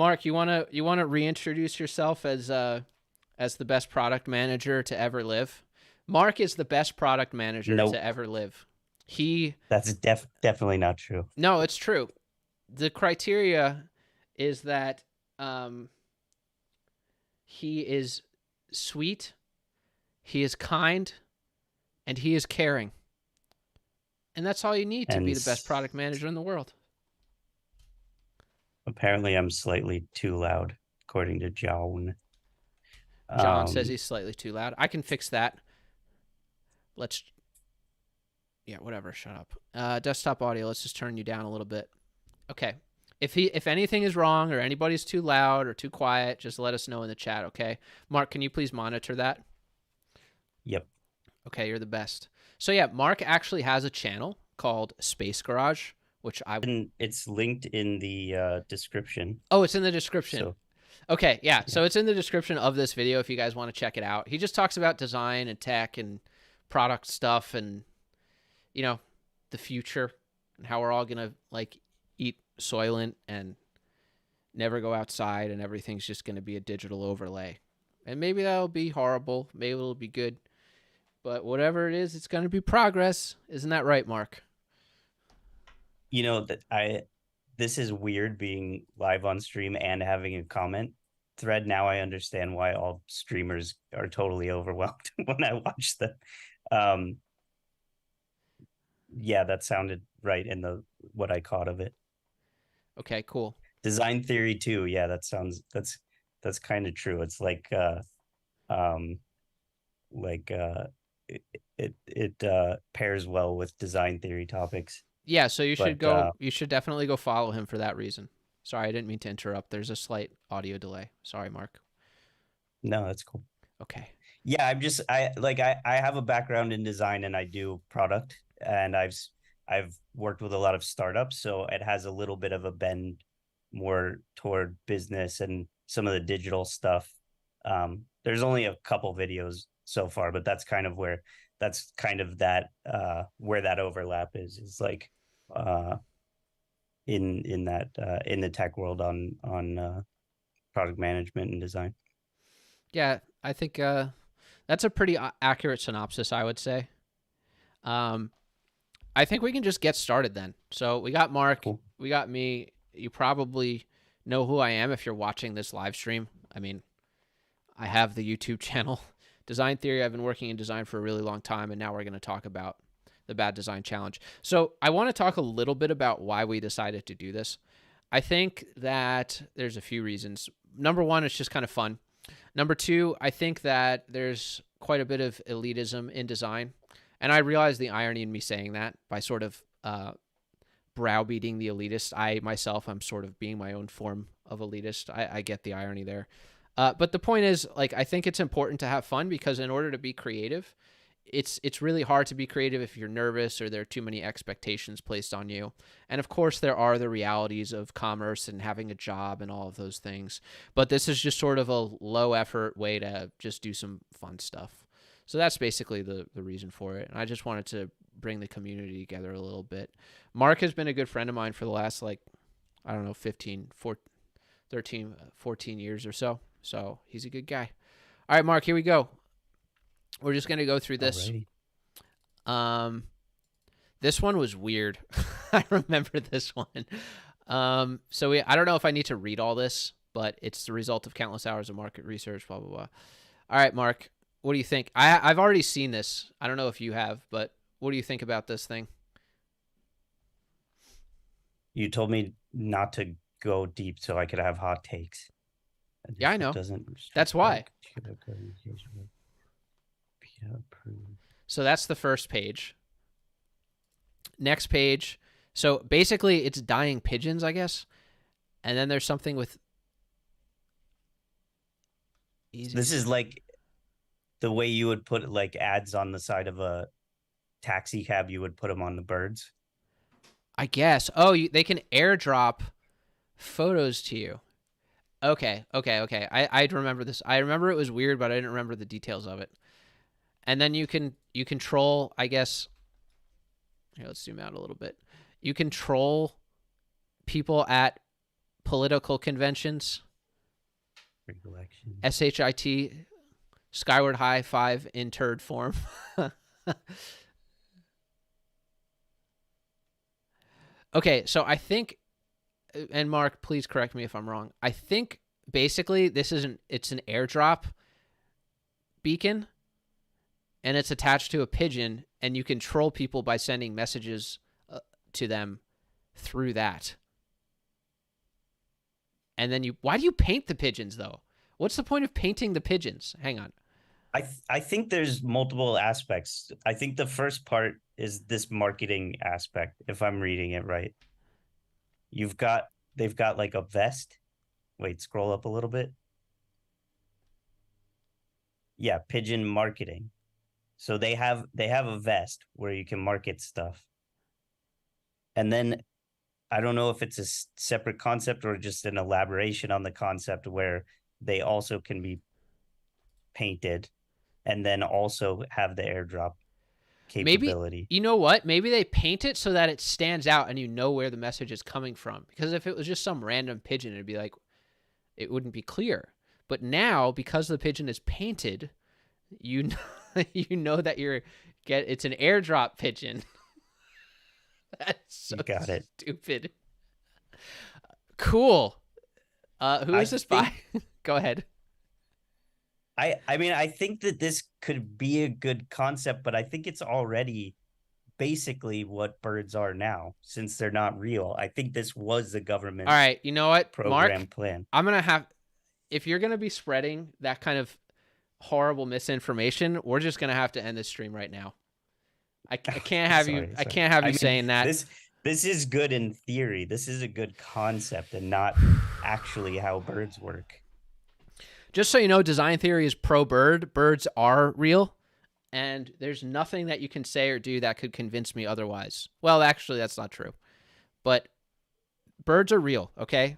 Mark, you wanna reintroduce yourself as the best product manager to ever live? Mark is the best product manager to Nope, ever live. He that's definitely not true. No, it's true. The criteria is that um, he is sweet, he is kind, and he is caring. And that's all you need to And be the best product manager in the world. apparently, I'm slightly too loud, according to John. John says Um, he's slightly too loud. I can fix that. Let's, yeah, whatever. Shut up. Desktop audio. Let's just turn you down a little bit. Okay. If anything is wrong or anybody's too loud or too quiet, just let us know in the chat. Okay. Mark, can you please monitor that? yep. Okay, you're the best. So yeah, Mark actually has a channel called Space Garage, which I And it's linked in the description. Oh, it's in the description. So, Okay, yeah. yeah. So it's in the description of this video if you guys want to check it out. He just talks about design and tech and product stuff and you know, the future and how we're all going to like eat Soylent and never go outside and everything's just going to be a digital overlay. And maybe that'll be horrible, maybe it'll be good, but whatever it is, it's going to be progress. Isn't that right, Mark? That this is weird being live on stream and having a comment thread. Now I understand why all streamers are totally overwhelmed when I watch them. Um, yeah, that sounded right in the what I caught of it. Okay, cool. Design theory too. Yeah, that's kind of true. It's um like it pairs well with design theory topics. Yeah, so But you should definitely go follow him for that reason. Sorry, I didn't mean to interrupt. There's a slight audio delay. Sorry, Mark. no, that's cool. Okay. Yeah, I have a background in design and I do product, and I've worked with a lot of startups, so it has a little bit of a bend more toward business and some of the digital stuff. There's only a couple videos so far, but that's kind of that where that overlap is like uh in that in the tech world on product management and design. Yeah, I think that's a pretty accurate synopsis, I would say. Um, I think we can just get started then. So we got Mark, Cool. we got me. You probably know who I am if you're watching this live stream. I mean, I have the YouTube channel Design Theory. I've been working in design for a really long time, and now we're going to talk about the Bad Design Challenge. So I want to talk a little bit about why we decided to do this. I think that there's a few reasons. Number one, it's just kind of fun. Number two, I think that there's quite a bit of elitism in design. And I realize the irony in me saying that by sort of browbeating the elitist. I myself, I'm sort of being my own form of elitist. I get the irony there. But the point is, like, I think it's important to have fun because in order to be creative, it's really hard to be creative if you're nervous or there are too many expectations placed on you. And of course, there are the realities of commerce and having a job and all of those things. But this is just sort of a low effort way to just do some fun stuff. So that's basically the reason for it. And I just wanted to bring the community together a little bit. Mark has been a good friend of mine for the last, like, I don't know, 13, 14 years or so. So he's a good guy. All right, Mark, here we go. We're just going to go through this. Alrighty. Um, this one was weird. I remember this one. I don't know if I need to read all this, but it's the result of countless hours of market research, blah, blah, blah. All right, Mark, what do you think? I've already seen this. I don't know if you have, but what do you think about this thing? You told me not to go deep so I could have hot takes. Yeah, I It know. doesn't That's why. So that's the first page. Next page. So basically, it's dying pigeons, I guess. And then there's something with easy. This is like the way you would put like ads on the side of a taxi cab. You would put them on the birds. I guess. Oh, they can airdrop photos to you. Okay. I remember this. I remember it was weird, but I didn't remember the details of it. And then you control, I guess. Here, let's zoom out a little bit. You control people at political conventions. Recollection. SHIT, Skyward High Five in turd form. Okay, so I think, and Mark, please correct me if I'm wrong. I think basically it's an airdrop beacon, and it's attached to a pigeon, and you can troll people by sending messages to them through that. And then why do you paint the pigeons though? What's the point of painting the pigeons? Hang on. I think there's multiple aspects. I think the first part is this marketing aspect, if I'm reading it right. They've got like a vest. Wait, scroll up a little bit. Yeah, pigeon marketing. So they have a vest where you can market stuff. And then I don't know if it's a separate concept or just an elaboration on the concept where they also can be painted and then also have the airdrop capability. Maybe, you know what? Maybe they paint it so that it stands out and you know where the message is coming from. Because if it was just some random pigeon, it'd be like, it wouldn't be clear. But now, because the pigeon is painted, you know that it's an airdrop pigeon. That's so you got it. Stupid. Cool. Who is this by? Go ahead. I mean, I think that this could be a good concept, but I think it's already basically what birds are now, since they're not real. I think this was the government. All right, you know what, program Mark? Plan. I'm gonna have, if you're gonna be spreading that kind of horrible misinformation, we're just gonna have to end this stream right now. I can't have you. I can't have you saying that. This is good in theory. This is a good concept, and not actually how birds work. Just so you know, design theory is pro-bird. Birds are real, and there's nothing that you can say or do that could convince me otherwise. Well, actually, that's not true. But birds are real, okay?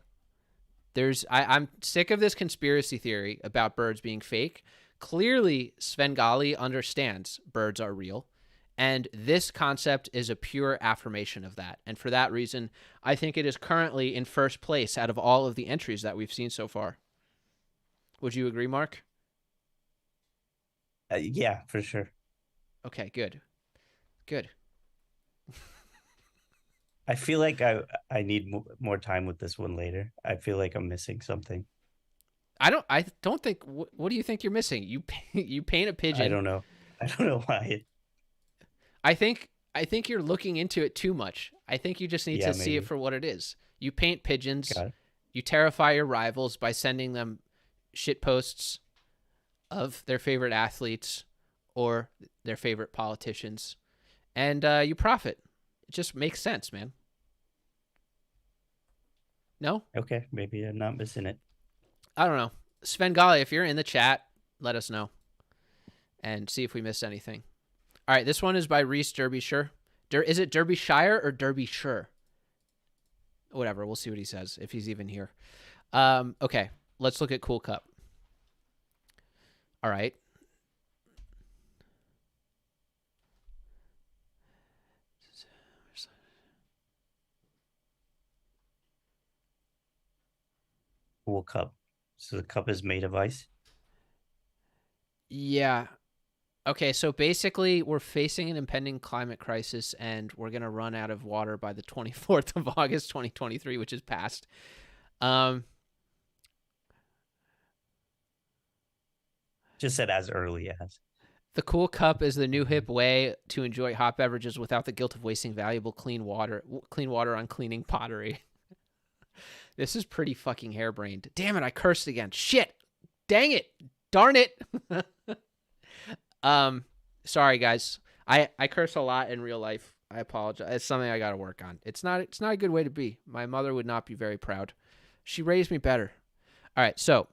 I'm sick of this conspiracy theory about birds being fake. Clearly, Svengali understands birds are real, and this concept is a pure affirmation of that. And for that reason, I think it is currently in first place out of all of the entries that we've seen so far. Would you agree, Mark? Yeah, for sure. Okay, good. Good. I feel like I need more time with this one later. I feel like I'm missing something. I don't think. What do you think you're missing? You paint a pigeon. I don't know why. I think you're looking into it too much. I think you just need to see it for what it is. You paint pigeons. You terrify your rivals by sending them shit posts of their favorite athletes or their favorite politicians, and you profit. It just makes sense, man. No? Okay, maybe I'm not missing it. I don't know. Svengali, if you're in the chat, let us know and see if we missed anything. All right, this one is by Reese Derbyshire. Is it Derbyshire or Derbyshire? Whatever, we'll see what he says, if he's even here. Okay, let's look at Cool Cup. All right. Cool Cup. So the cup is made of ice? Yeah. Okay, so basically we're facing an impending climate crisis, and we're going to run out of water by the 24th of August, 2023, which is past. Just said as early as. The Cool Cup is the new hip way to enjoy hot beverages without the guilt of wasting valuable clean water on cleaning pottery. This is pretty fucking harebrained. Damn it, I cursed again. Shit. Dang it. Darn it. Sorry guys. I curse a lot in real life. I apologize. It's something I got to work on. It's not a good way to be. My mother would not be very proud. She raised me better. All right, so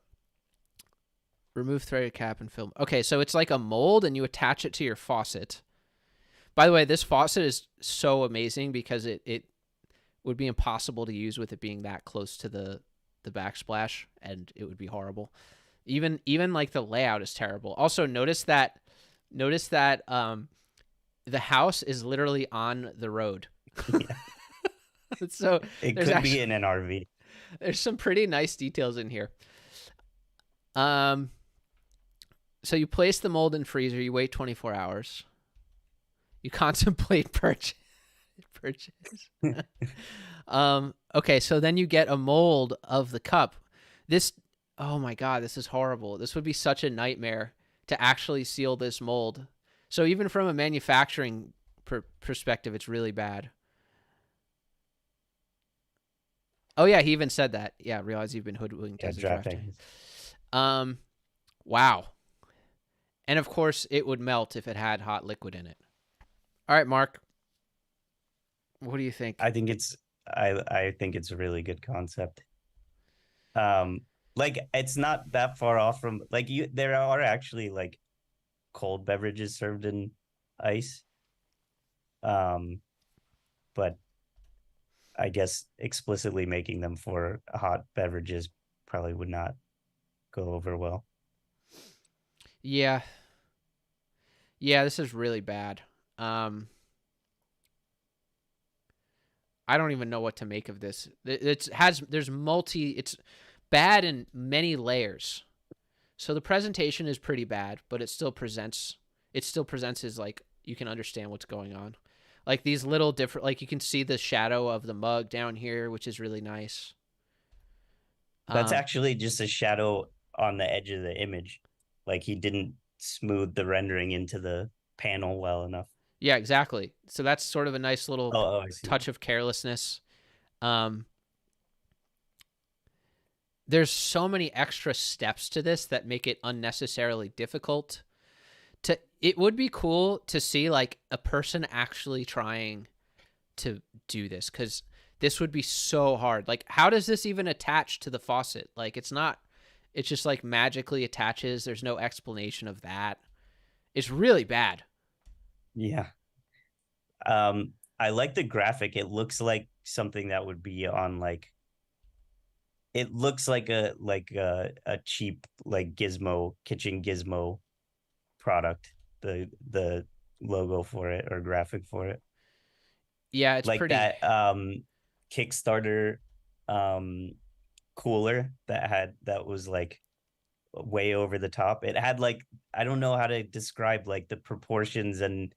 remove threaded cap and film. Okay, so it's like a mold and you attach it to your faucet. By the way, this faucet is so amazing because it would be impossible to use with it being that close to the backsplash, and it would be horrible. Even like the layout is terrible. Also, notice that the house is literally on the road. Yeah. So it could be in an RV. There's some pretty nice details in here. Um, so you place the mold in freezer. You wait 24 hours. You contemplate purchase. Okay, so then you get a mold of the cup. This, oh my god, this is horrible. This would be such a nightmare to actually seal this mold. So even from a manufacturing perspective, it's really bad. Oh yeah, he even said that. Yeah, realize you've been hoodwinked Yeah, as a draft. drafting. Um, wow. And of course, it would melt if it had hot liquid in it. All right, Mark. What do you think? I think it's a really good concept. Um, like it's not that far off from like you. There are actually like cold beverages served in ice. Um, but I guess explicitly making them for hot beverages probably would not go over well. Yeah, yeah, this is really bad. Um, I don't even know what to make of this. It's bad in many layers. So the presentation is pretty bad, but it still presents as like you can understand what's going on. Like these little different, like you can see the shadow of the mug down here, which is really nice. That's Um, actually just a shadow on the edge of the image. Like he didn't smooth the rendering into the panel well enough. yeah, exactly. So that's sort of a nice little I see. touch of carelessness. Um, there's so many extra steps to this that make it unnecessarily difficult. It would be cool to see like a person actually trying to do this, because this would be so hard. Like, how does this even attach to the faucet? Like, it's just like magically attaches. There's no explanation of that. It's really bad. Yeah. I like the graphic. It looks like something that would be on like it looks like a cheap like gizmo kitchen gizmo product. The logo for it or graphic for it. Yeah, it's Like pretty. that Kickstarter um cooler that was like way over the top. It had like I don't know how to describe like the proportions and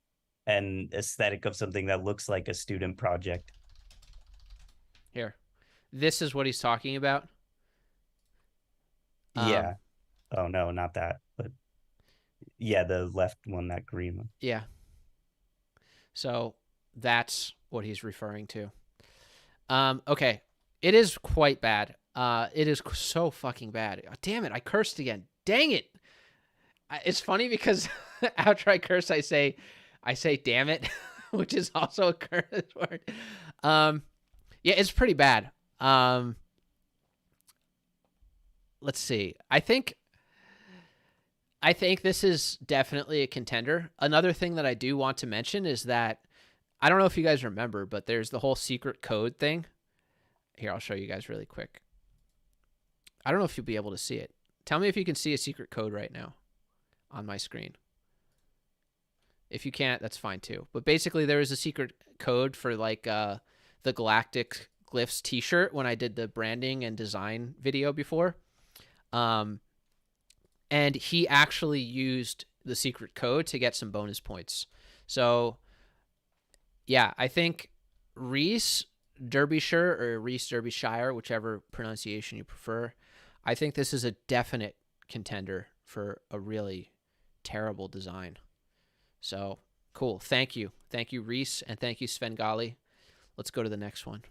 aesthetic of something that looks like a student project. Here, this is what he's talking about. Um, Yeah. Oh no, not that. But yeah, the left one, that green one. yeah. So that's what he's referring to. Okay, it is quite bad. It is so fucking bad. Oh, damn it! I cursed again. Dang it! It's funny because after I curse, I say, "Damn it," which is also a curse word. Um, yeah, it's pretty bad. Um, let's see. I think this is definitely a contender. Another thing that I do want to mention is that I don't know if you guys remember, but there's the whole secret code thing. Here, I'll show you guys really quick. I don't know if you'll be able to see it. Tell me if you can see a secret code right now on my screen. If you can't, that's fine too. But basically, there is a secret code for like the Galactic Glyphs T-shirt when I did the branding and design video before. Um, and he actually used the secret code to get some bonus points. So yeah, I think Reese Derbyshire or Reese Derbyshire, whichever pronunciation you prefer, I think this is a definite contender for a really terrible design. So cool. Thank you, Reese, and thank you, Svengali. Let's go to the next one.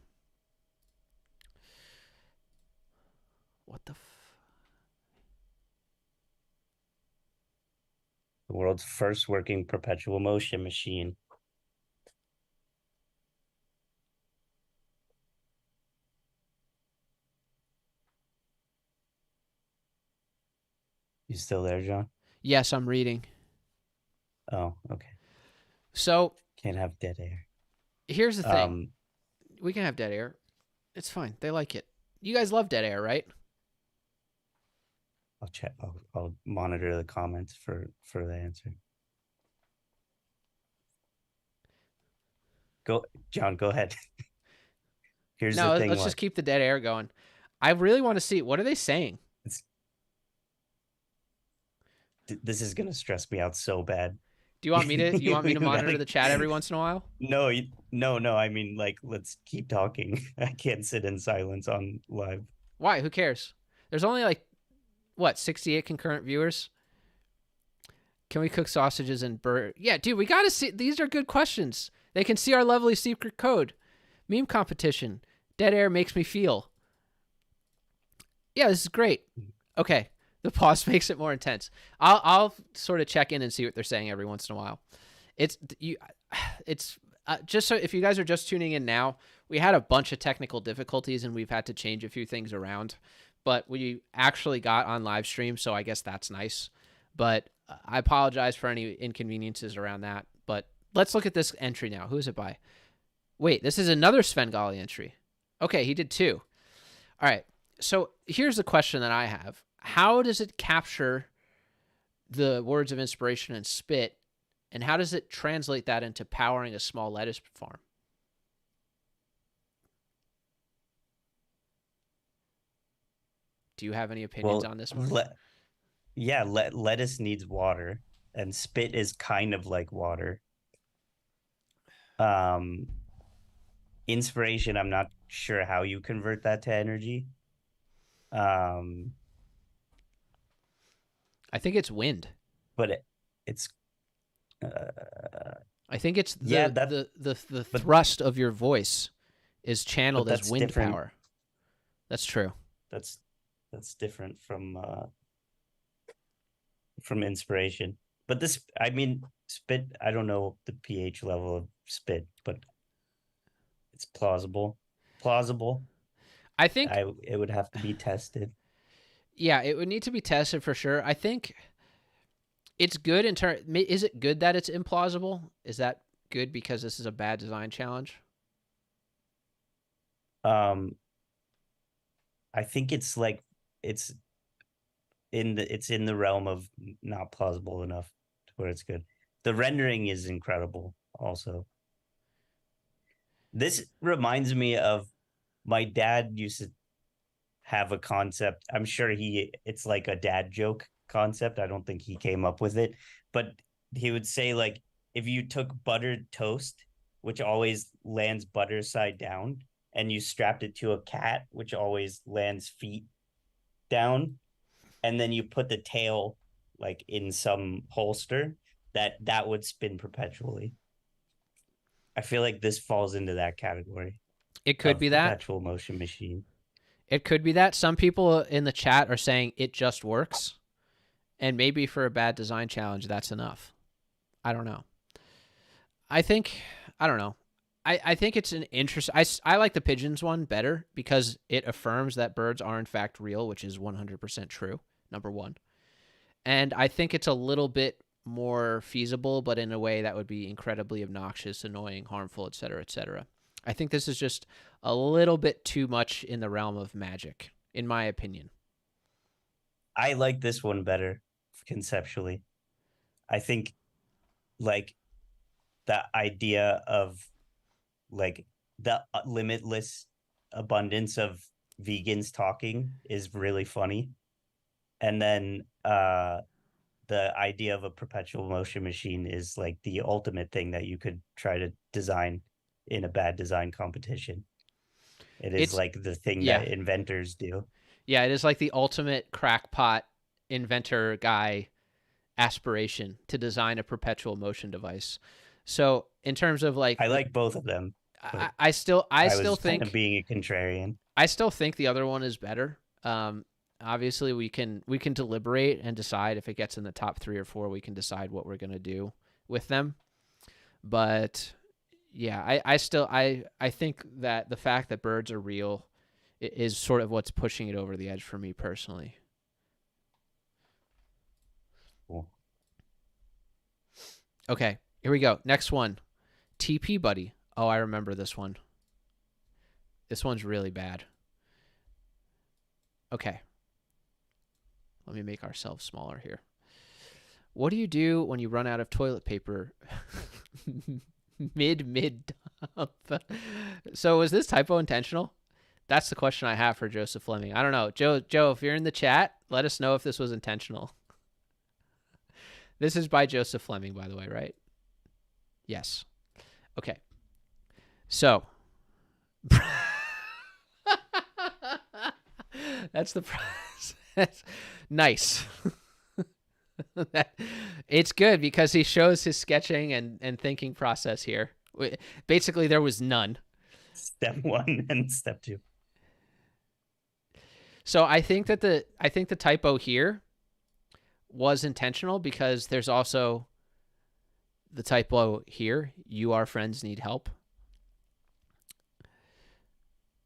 What the? The world's first working perpetual motion machine. You still there, John? Yes, I'm reading. Oh, okay. So Can't have dead air. here's the thing. Um, We can have dead air. It's fine. They like it. You guys love dead air, right? I'll check. I'll monitor the comments for the answer. Go, John. Go ahead. Here's the No, thing. let's just What? keep the dead air going. I really want to see, what are they saying? It's, this is gonna stress me out so bad. Do you want me to We monitor gotta, the chat every once in a while? no, no. I mean, like, let's keep talking. I can't sit in silence on live. Why? Who cares? There's only like what, 68 concurrent viewers? Can we cook sausages and bird? Yeah, dude, we got to see. These are good questions. They can see our lovely secret code. Meme competition. Dead air makes me feel. Yeah, this is great. Okay, the pause makes it more intense. I'll sort of check in and see what they're saying every once in a while. It's you. It's just so if you guys are just tuning in now, we had a bunch of technical difficulties and we've had to change a few things around, but we actually got on live stream, so I guess that's nice. But I apologize for any inconveniences around that. But let's look at this entry now. Who is it by? Wait, this is another Svengali entry. Okay, he did two. All right. So here's the question that I have. How does it capture the words of inspiration and spit, and how does it translate that into powering a small lettuce farm? Do you have any opinions on this one? Lettuce needs water, and spit is kind of like water. Inspiration, I'm not sure how you convert that to energy. I think it's wind. But it's I think it's yeah, the thrust of your voice is channeled as wind different. power. That's true. That's different from inspiration. But this, I mean, spit, I don't know the pH level of spit, but it's plausible. I think it would have to be tested. Yeah, it would need to be tested for sure. I think it's good in turn. Is it good that it's implausible? Is that good because this is a bad design challenge? I think it's like it's in the realm of not plausible enough to where it's good. The rendering is incredible also. This reminds me of my dad used to have a concept. I'm sure it's like a dad joke concept. I don't think he came up with it, but he would say, like, if you took buttered toast, which always lands butter side down, and you strapped it to a cat, which always lands feet down, and then you put the tail like in some holster, that would spin perpetually. I feel like this falls into that category. It could be that perpetual motion machine. It could be that. Some people in the chat are saying it just works, and maybe for a bad design challenge, that's enough. I don't know. I don't know. I think it's an interesting. I like the pigeons one better because it affirms that birds are in fact real, which is 100% true. Number one, and I think it's a little bit more feasible, but in a way that would be incredibly obnoxious, annoying, harmful, etc., etc. I think this is just a little bit too much in the realm of magic, in my opinion. I like this one better conceptually. I think, like, the idea of, like, the limitless abundance of vegans talking is really funny. And then the idea of a perpetual motion machine is like the ultimate thing that you could try to design in a bad design competition. It's like the thing that inventors do. Yeah, it is like the ultimate crackpot inventor guy aspiration to design a perpetual motion device. So in terms of like, I like both of them. I still think kind of being a contrarian. I still think the other one is better. Obviously we can deliberate and decide if it gets in the top 3 or 4. We can decide what we're gonna do with them. But yeah, I think that the fact that birds are real is sort of what's pushing it over the edge for me personally. Cool. Okay, here we go. Next one, TP Buddy. Oh, I remember this one. This one's really bad. Okay. Let me make ourselves smaller here. What do you do when you run out of toilet paper mid dump? So was this typo intentional? That's the question I have for Joseph Fleming. I don't know. Joe, if you're in the chat, let us know if this was intentional. This is by Joseph Fleming, by the way, right? Yes. Okay. So that's the process. Nice. It's good because he shows his sketching and thinking process here. Basically, there was none. Step 1 and step 2. So I think the typo here was intentional because there's also the typo here. You, our friends, need help.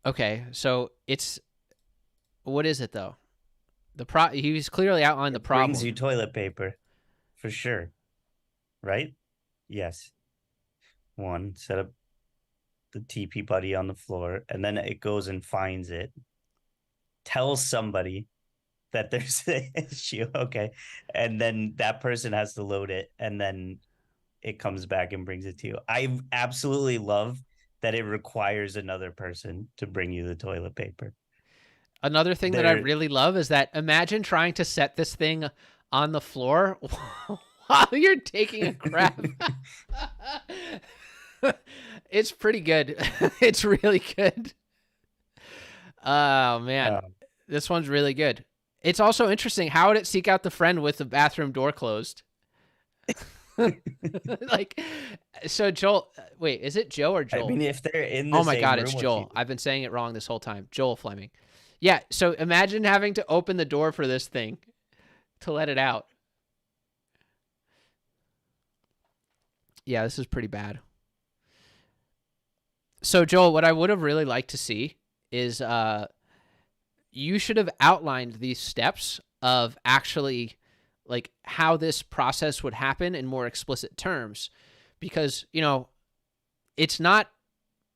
Okay, so it's, what is it though? He's clearly outlined the problem. Brings you toilet paper, for sure, right? Yes. 1, set up the TP buddy on the floor, and then it goes and finds it. Tells somebody that there's an issue, okay, and then that person has to load it, and then it comes back and brings it to you. I absolutely love that it requires another person to bring you the toilet paper. Another thing that I really love is that imagine trying to set this thing on the floor while you're taking a crap. It's pretty good. It's really good. Oh, man. This one's really good. It's also interesting. How would it seek out the friend with the bathroom door closed? Like, so Joel, wait, is it Joe or Joel? I mean, if they're in the oh my same God, room it's with Joel. you. I've been saying it wrong this whole time. Joel Fleming. Yeah, so imagine having to open the door for this thing to let it out. Yeah, this is pretty bad. So Joel, what I would have really liked to see is you should have outlined these steps of actually like how this process would happen in more explicit terms, because, you know, it's not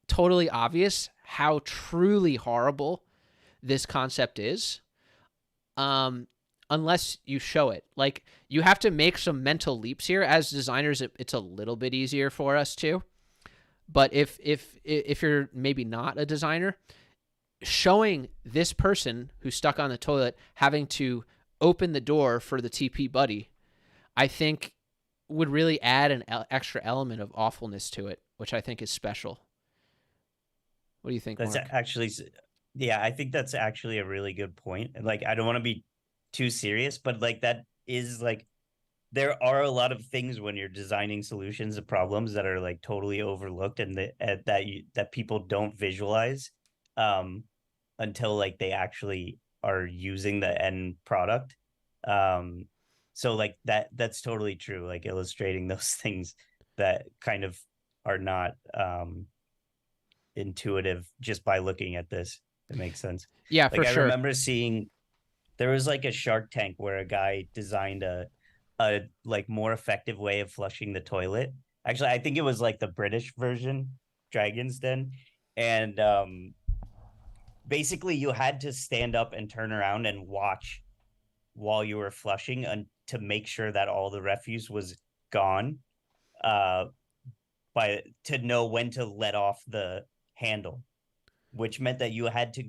totally obvious how truly horrible this concept is unless you show it. Like, you have to make some mental leaps here. As designers, it's a little bit easier for us too. But if you're maybe not a designer, showing this person who's stuck on the toilet having to open the door for the TP buddy, I think would really add an extra element of awfulness to it, which I think is special. What do you think, That's Mark? actually, yeah, I think that's actually a really good point. And like, I don't want to be too serious, but like, that is like, there are a lot of things when you're designing solutions to problems that are like totally overlooked and that people don't visualize until like they actually are using the end product. So like that's totally true. Like illustrating those things that kind of are not intuitive just by looking at this. It makes sense. Yeah, like, for sure. I remember seeing there was like a Shark Tank where a guy designed a like more effective way of flushing the toilet. Actually, I think it was like the British version, Dragon's Den. And basically you had to stand up and turn around and watch while you were flushing and to make sure that all the refuse was gone, to know when to let off the handle, which meant that you had to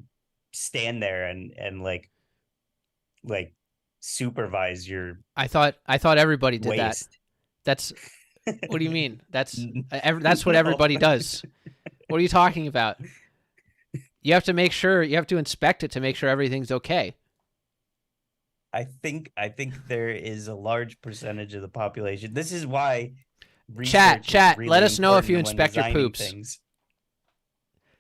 stand there and like supervise your I thought everybody did waste. that. That's what do you mean? That's what everybody does. What are you talking about? You have to make sure, you have to inspect it to make sure everything's okay. I think there is a large percentage of the population. This is why chat, really let us know if you when inspect your designing poops. things.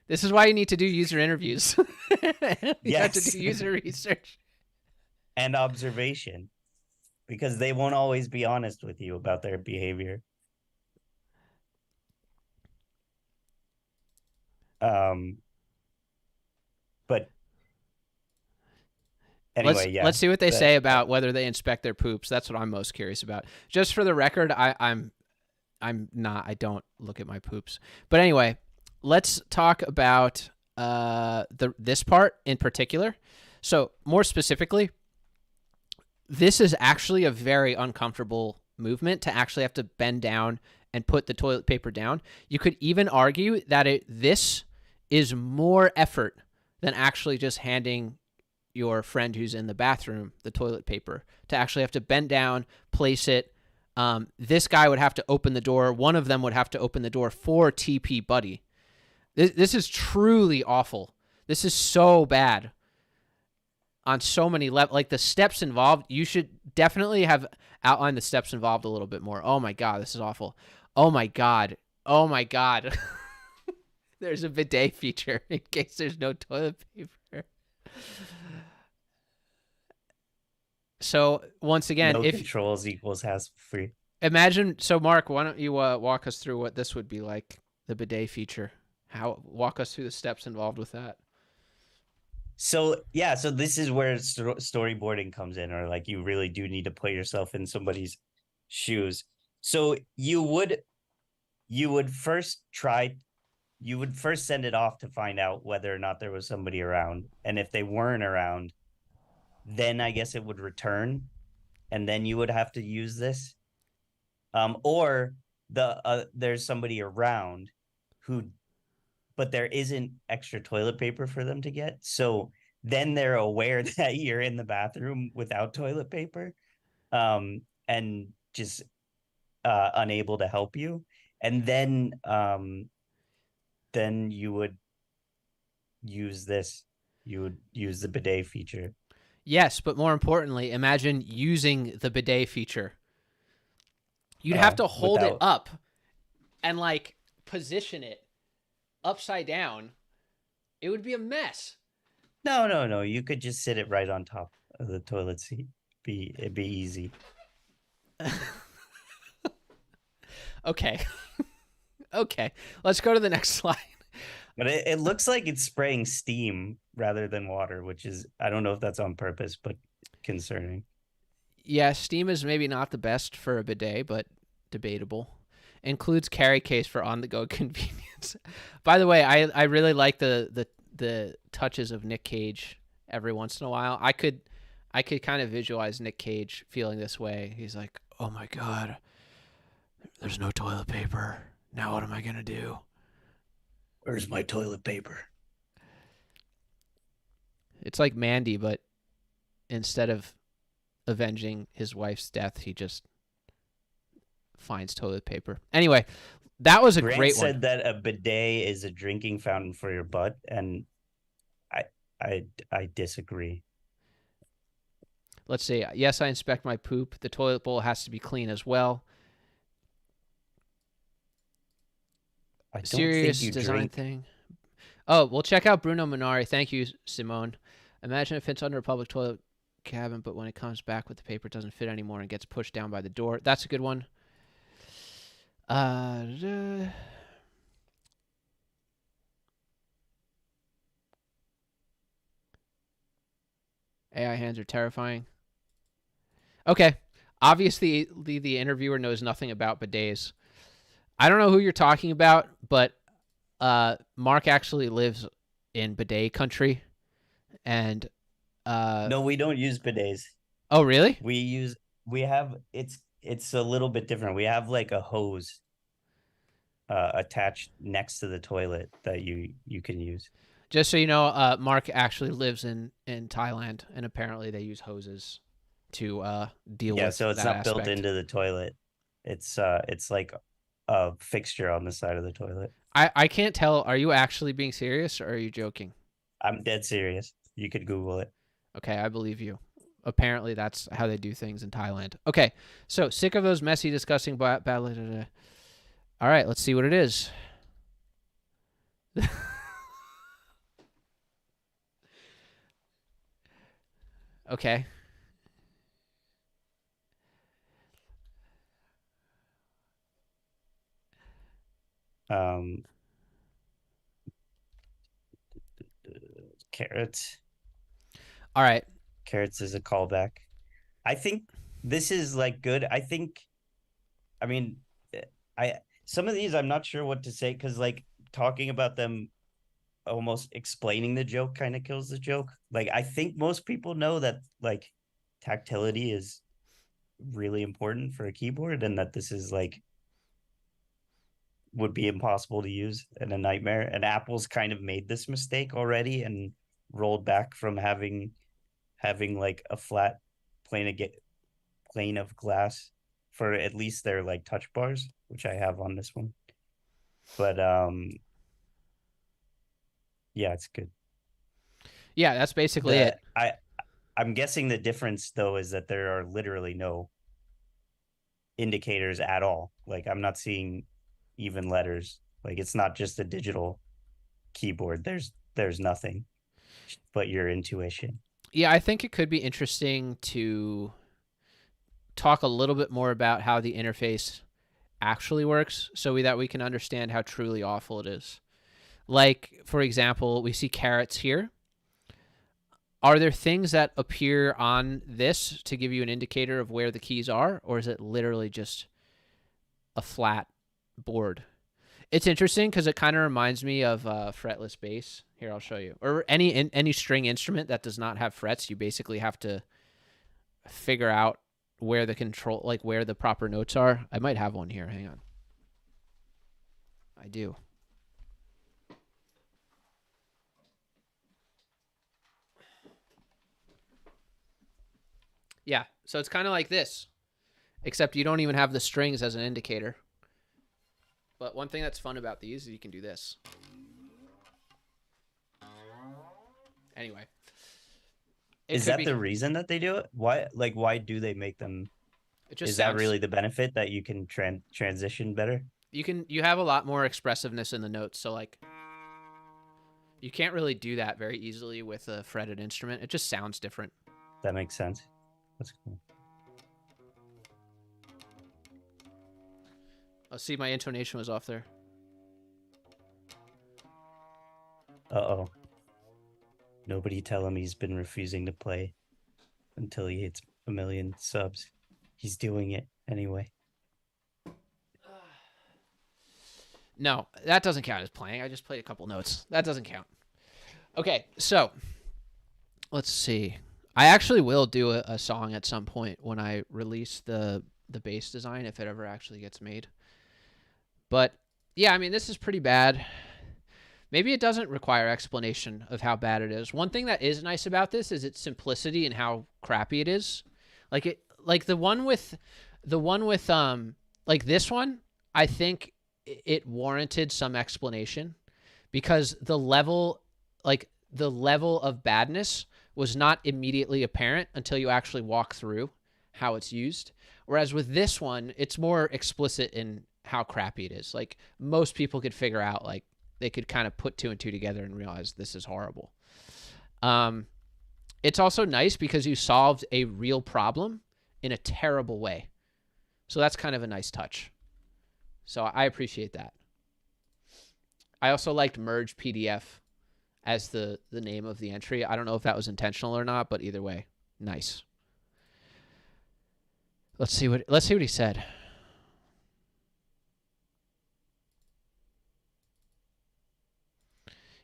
This is why you need to do user interviews. You have to Yes. do user research. And observation, because they won't always be honest with you about their behavior. But anyway, let's see what they say about whether they inspect their poops. That's what I'm most curious about. Just for the record, I don't look at my poops. But anyway, let's talk about this part in particular. So more specifically, this is actually a very uncomfortable movement to actually have to bend down and put the toilet paper down. You could even argue that this is more effort than actually just handing your friend who's in the bathroom the toilet paper, to actually have to bend down, place it. This guy would have to open the door. One of them would have to open the door for TP Buddy. This is truly awful. This is so bad on so many levels. Like the steps involved, you should definitely have outlined the steps involved a little bit more. Oh my God, this is awful. Oh my God. Oh my God. There's a bidet feature in case there's no toilet paper. So once again, No if controls equals hassle free. imagine, so Mark, why don't you walk us through what this would be like, the bidet feature? Walk us through the steps involved with that. So yeah, so this is where storyboarding comes in, or like you really do need to put yourself in somebody's shoes. So you would first send it off to find out whether or not there was somebody around, and if they weren't around, then I guess it would return, and then you would have to use this. Or there's somebody around who, but there isn't extra toilet paper for them to get. So then they're aware that you're in the bathroom without toilet paper, and just unable to help you. And then you would use this. You would use the bidet feature. Yes, but more importantly, imagine using the bidet feature. You'd have to hold it up and like position it upside down. It would be a mess. No. You could just sit it right on top of the toilet seat. It'd be easy. Okay. Okay. Let's go to the next slide. But it looks like it's spraying steam rather than water, which is, I don't know if that's on purpose, but concerning. Yeah, steam is maybe not the best for a bidet, but debatable. Includes carry case for on-the-go convenience. By the way, I really like the touches of Nick Cage every once in a while. I could kind of visualize Nick Cage feeling this way. He's like, "Oh my God, there's no toilet paper. Now what am I gonna do? Where's my toilet paper?" It's like Mandy, but instead of avenging his wife's death, he just finds toilet paper. Anyway, that was a Grant great said one. that a bidet is a drinking fountain for your butt, and I disagree. Let's see. Yes, I inspect my poop. The toilet bowl has to be clean as well. I don't Serious think you design drink. thing. Oh, well, check out Bruno Minari. Thank you, Simone. Imagine it fits under a public toilet cabin, but when it comes back with the paper, it doesn't fit anymore and gets pushed down by the door. That's a good one. AI hands are terrifying. Okay. Obviously, the interviewer knows nothing about bidets. I don't know who you're talking about, but Mark actually lives in bidet country, and No, we don't use bidets. oh really? We have it's a little bit different. We have like a hose attached next to the toilet that you can use. Just so you know, Mark actually lives in Thailand, and apparently they use hoses to deal Yeah, with so it's that not built aspect. into the toilet. It's like a fixture on the side of the toilet. I can't tell. Are you actually being serious or are you joking? I'm dead serious. You could Google it. Okay, I believe you. Apparently, that's how they do things in Thailand. Okay, so sick of those messy, disgusting bad. All right, let's see what it is. Okay. Um, carrots. All right. Carrots is a callback. I think this is like good. I mean, I some of these I'm not sure what to say because like talking about them almost explaining the joke kind of kills the joke. Like I think most people know that like tactility is really important for a keyboard and that this is like would be impossible to use and a nightmare. And Apple's kind of made this mistake already and rolled back from having like a flat plane of plane of glass for at least their like touch bars, which I have on this one. But yeah, it's good. Yeah, that's basically The it. I'm guessing the difference though is that there are literally no indicators at all. Like I'm not seeing even letters. Like it's not just a digital keyboard. There's nothing but your intuition. Yeah, I think it could be interesting to talk a little bit more about how the interface actually works so that we can understand how truly awful it is. Like, for example, we see carrots here. Are there things that appear on this to give you an indicator of where the keys are, or is it literally just a flat board? It's interesting because it kind of reminds me of fretless bass. Here, I'll show you. Or any string instrument that does not have frets, you basically have to figure out where the control, like where the proper notes are. I might have one here. Hang on. I do. Yeah, so it's kind of like this, except you don't even have the strings as an indicator. But one thing that's fun about these is you can do this. Anyway, it Is could that be. the reason that they do it? Why do they make them? It just Is that sounds. really the benefit that you can transition better? You have a lot more expressiveness in the notes. So like, you can't really do that very easily with a fretted instrument. It just sounds different. That makes sense. That's cool. I'll see my intonation was off there. Uh-oh. Nobody tell him he's been refusing to play until he hits a million subs. He's doing it anyway. No, that doesn't count as playing. I just played a couple notes. That doesn't count. Okay, so let's see. I actually will do a song at some point when I release the bass design if it ever actually gets made. But yeah, I mean this is pretty bad. Maybe it doesn't require explanation of how bad it is. One thing that is nice about this is its simplicity and how crappy it is. Like the one with like this one, I think it warranted some explanation because the level of badness was not immediately apparent until you actually walk through how it's used. Whereas with this one, it's more explicit in how crappy it is. Like most people could figure out, like they could kind of put two and two together and realize this is horrible. Um, it's also nice because you solved a real problem in a terrible way. So that's kind of a nice touch. So I appreciate that. I also liked merge PDF as the name of the entry. I don't know if that was intentional or not, but either way, nice. Let's see what he said.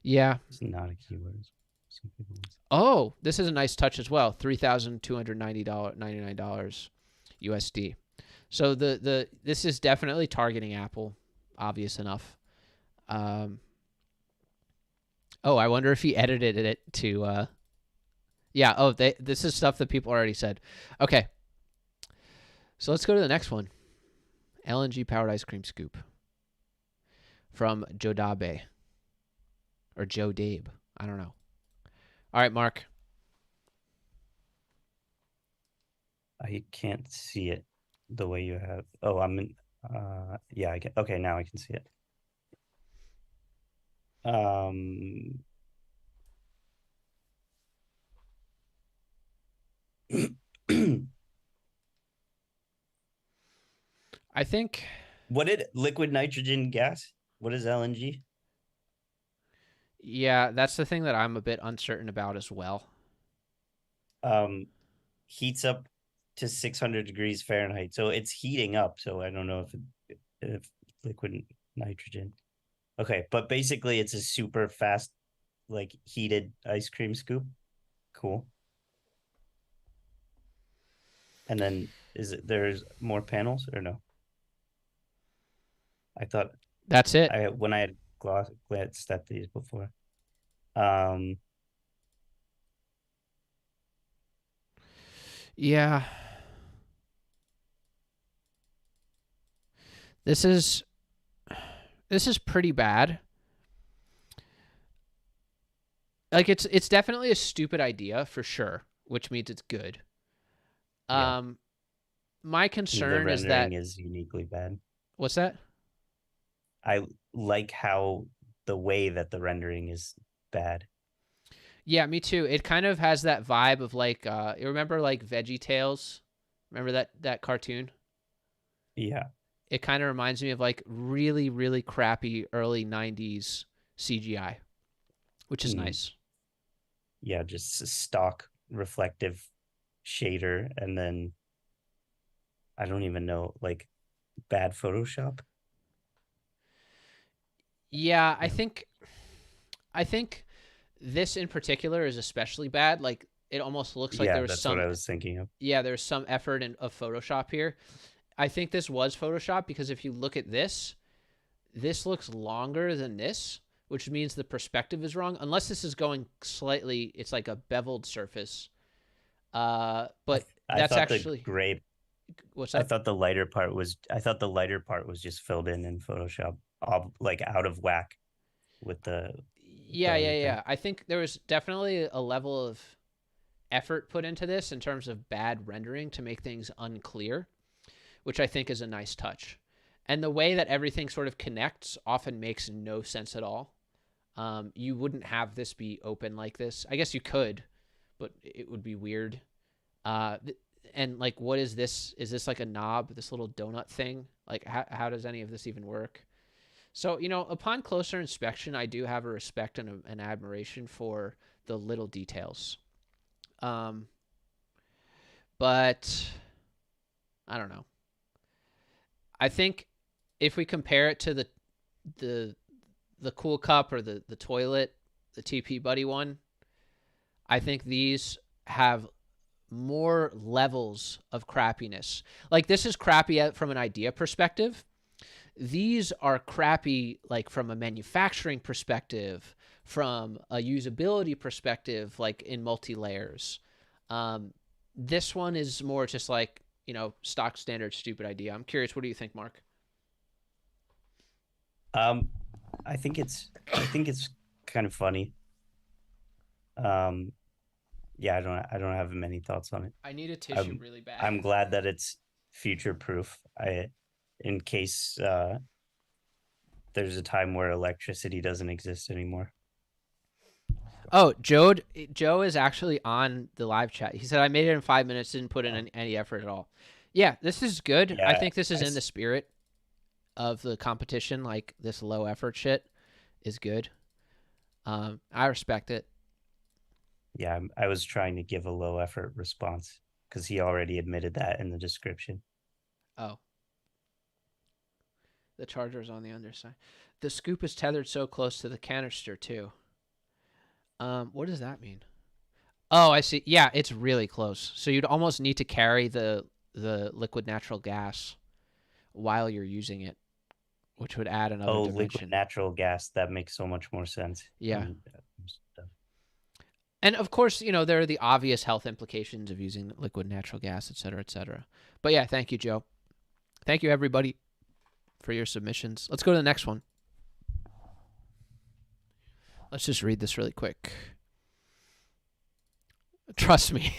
Yeah. It's not a keyword. Some people. Oh, this is a nice touch as well. $3,299 USD. So the this is definitely targeting Apple, obvious enough. Oh, I wonder if he edited it to. Yeah. Oh, this is stuff that people already said. Okay. So let's go to the next one. LNG powered ice cream scoop from Jodabe or Joe Dabe. I don't know. All right, Mark. I can't see it the way you have. Oh, I'm in. Yeah, I can. Okay, now I can see it. Um, I think. what did liquid nitrogen gas? What is LNG? Yeah, that's the thing that I'm a bit uncertain about as well. Um, heats up to 600 degrees Fahrenheit, so it's heating up. So I don't know if liquid nitrogen. Okay, but basically it's a super fast, like heated ice cream scoop. Cool. And then there's more panels or no? I thought That's it. I when I had glanced at these before. Um Yeah. This is pretty bad. Like it's definitely a stupid idea for sure, which means it's good. Yeah. Um my And the concern is rendering that is uniquely bad. what's that? I like how the way that the rendering is bad. Yeah, me too. It kind of has that vibe of like you remember like Veggie Tales? Remember that cartoon? Yeah. It kind of reminds me of like really really crappy early 90s CGI, which is Mm. nice. Yeah, just a stock reflective shader, and then I don't even know, like, bad Photoshop. Yeah, Yeah. I think this in particular is especially bad. Like it almost looks like Yeah, there was that's what some I was thinking of. yeah, there's some effort of Photoshop here. I think this was Photoshop because if you look at this, this looks longer than this, which means the perspective is wrong. Unless this is going slightly, it's like a beveled surface. But I that's thought the actually gray what's I up. thought the lighter part was just filled in Photoshop, like out of whack with the Yeah, yeah, other thing. yeah. I think there was definitely a level of effort put into this in terms of bad rendering to make things unclear, which I think is a nice touch. And the way that everything sort of connects often makes no sense at all. You wouldn't have this be open like this. I guess you could, but it would be weird. Uh, and like, what is this? Is this like a knob? This little donut thing? Like, how does any of this even work? So, upon closer inspection, I do have a respect and an admiration for the little details. Um, but I don't know. I think if we compare it to the the cool cup or the toilet, the TP Buddy one, I think these have more levels of crappiness. Like this is crappy from an idea perspective. These are crappy like from a manufacturing perspective, from a usability perspective, like in multi layers. Um, this one is more just like stock standard stupid idea. I'm curious, what do you think, Mark? Um, I think it's kind of funny. Um, yeah, I don't have many thoughts on it. I need a tissue I'm really bad. I'm glad that it's future proof. In case there's a time where electricity doesn't exist anymore. Oh, Joe is actually on the live chat. He said I made it in 5 minutes, didn't put in Oh, any effort at all. Yeah, this is good. I yeah, think this is I in the spirit of the competition. Like this low effort shit is good. I respect it. yeah, I was trying to give a low effort response because he already admitted that in the description. Oh, the charger is on the underside. The scoop is tethered so close to the canister too. What does that mean? Oh, I see. Yeah, it's really close. So you'd almost need to carry the liquid natural gas while you're using it, which would add another Oh, liquid dimension. natural gas. That makes so much more sense. Yeah. And stuff. And of course, there are the obvious health implications of using liquid natural gas, et cetera, et cetera. But yeah, thank you, Joe. Thank you, everybody, for your submissions. Let's go to the next one. Let's just read this really quick. Trust me.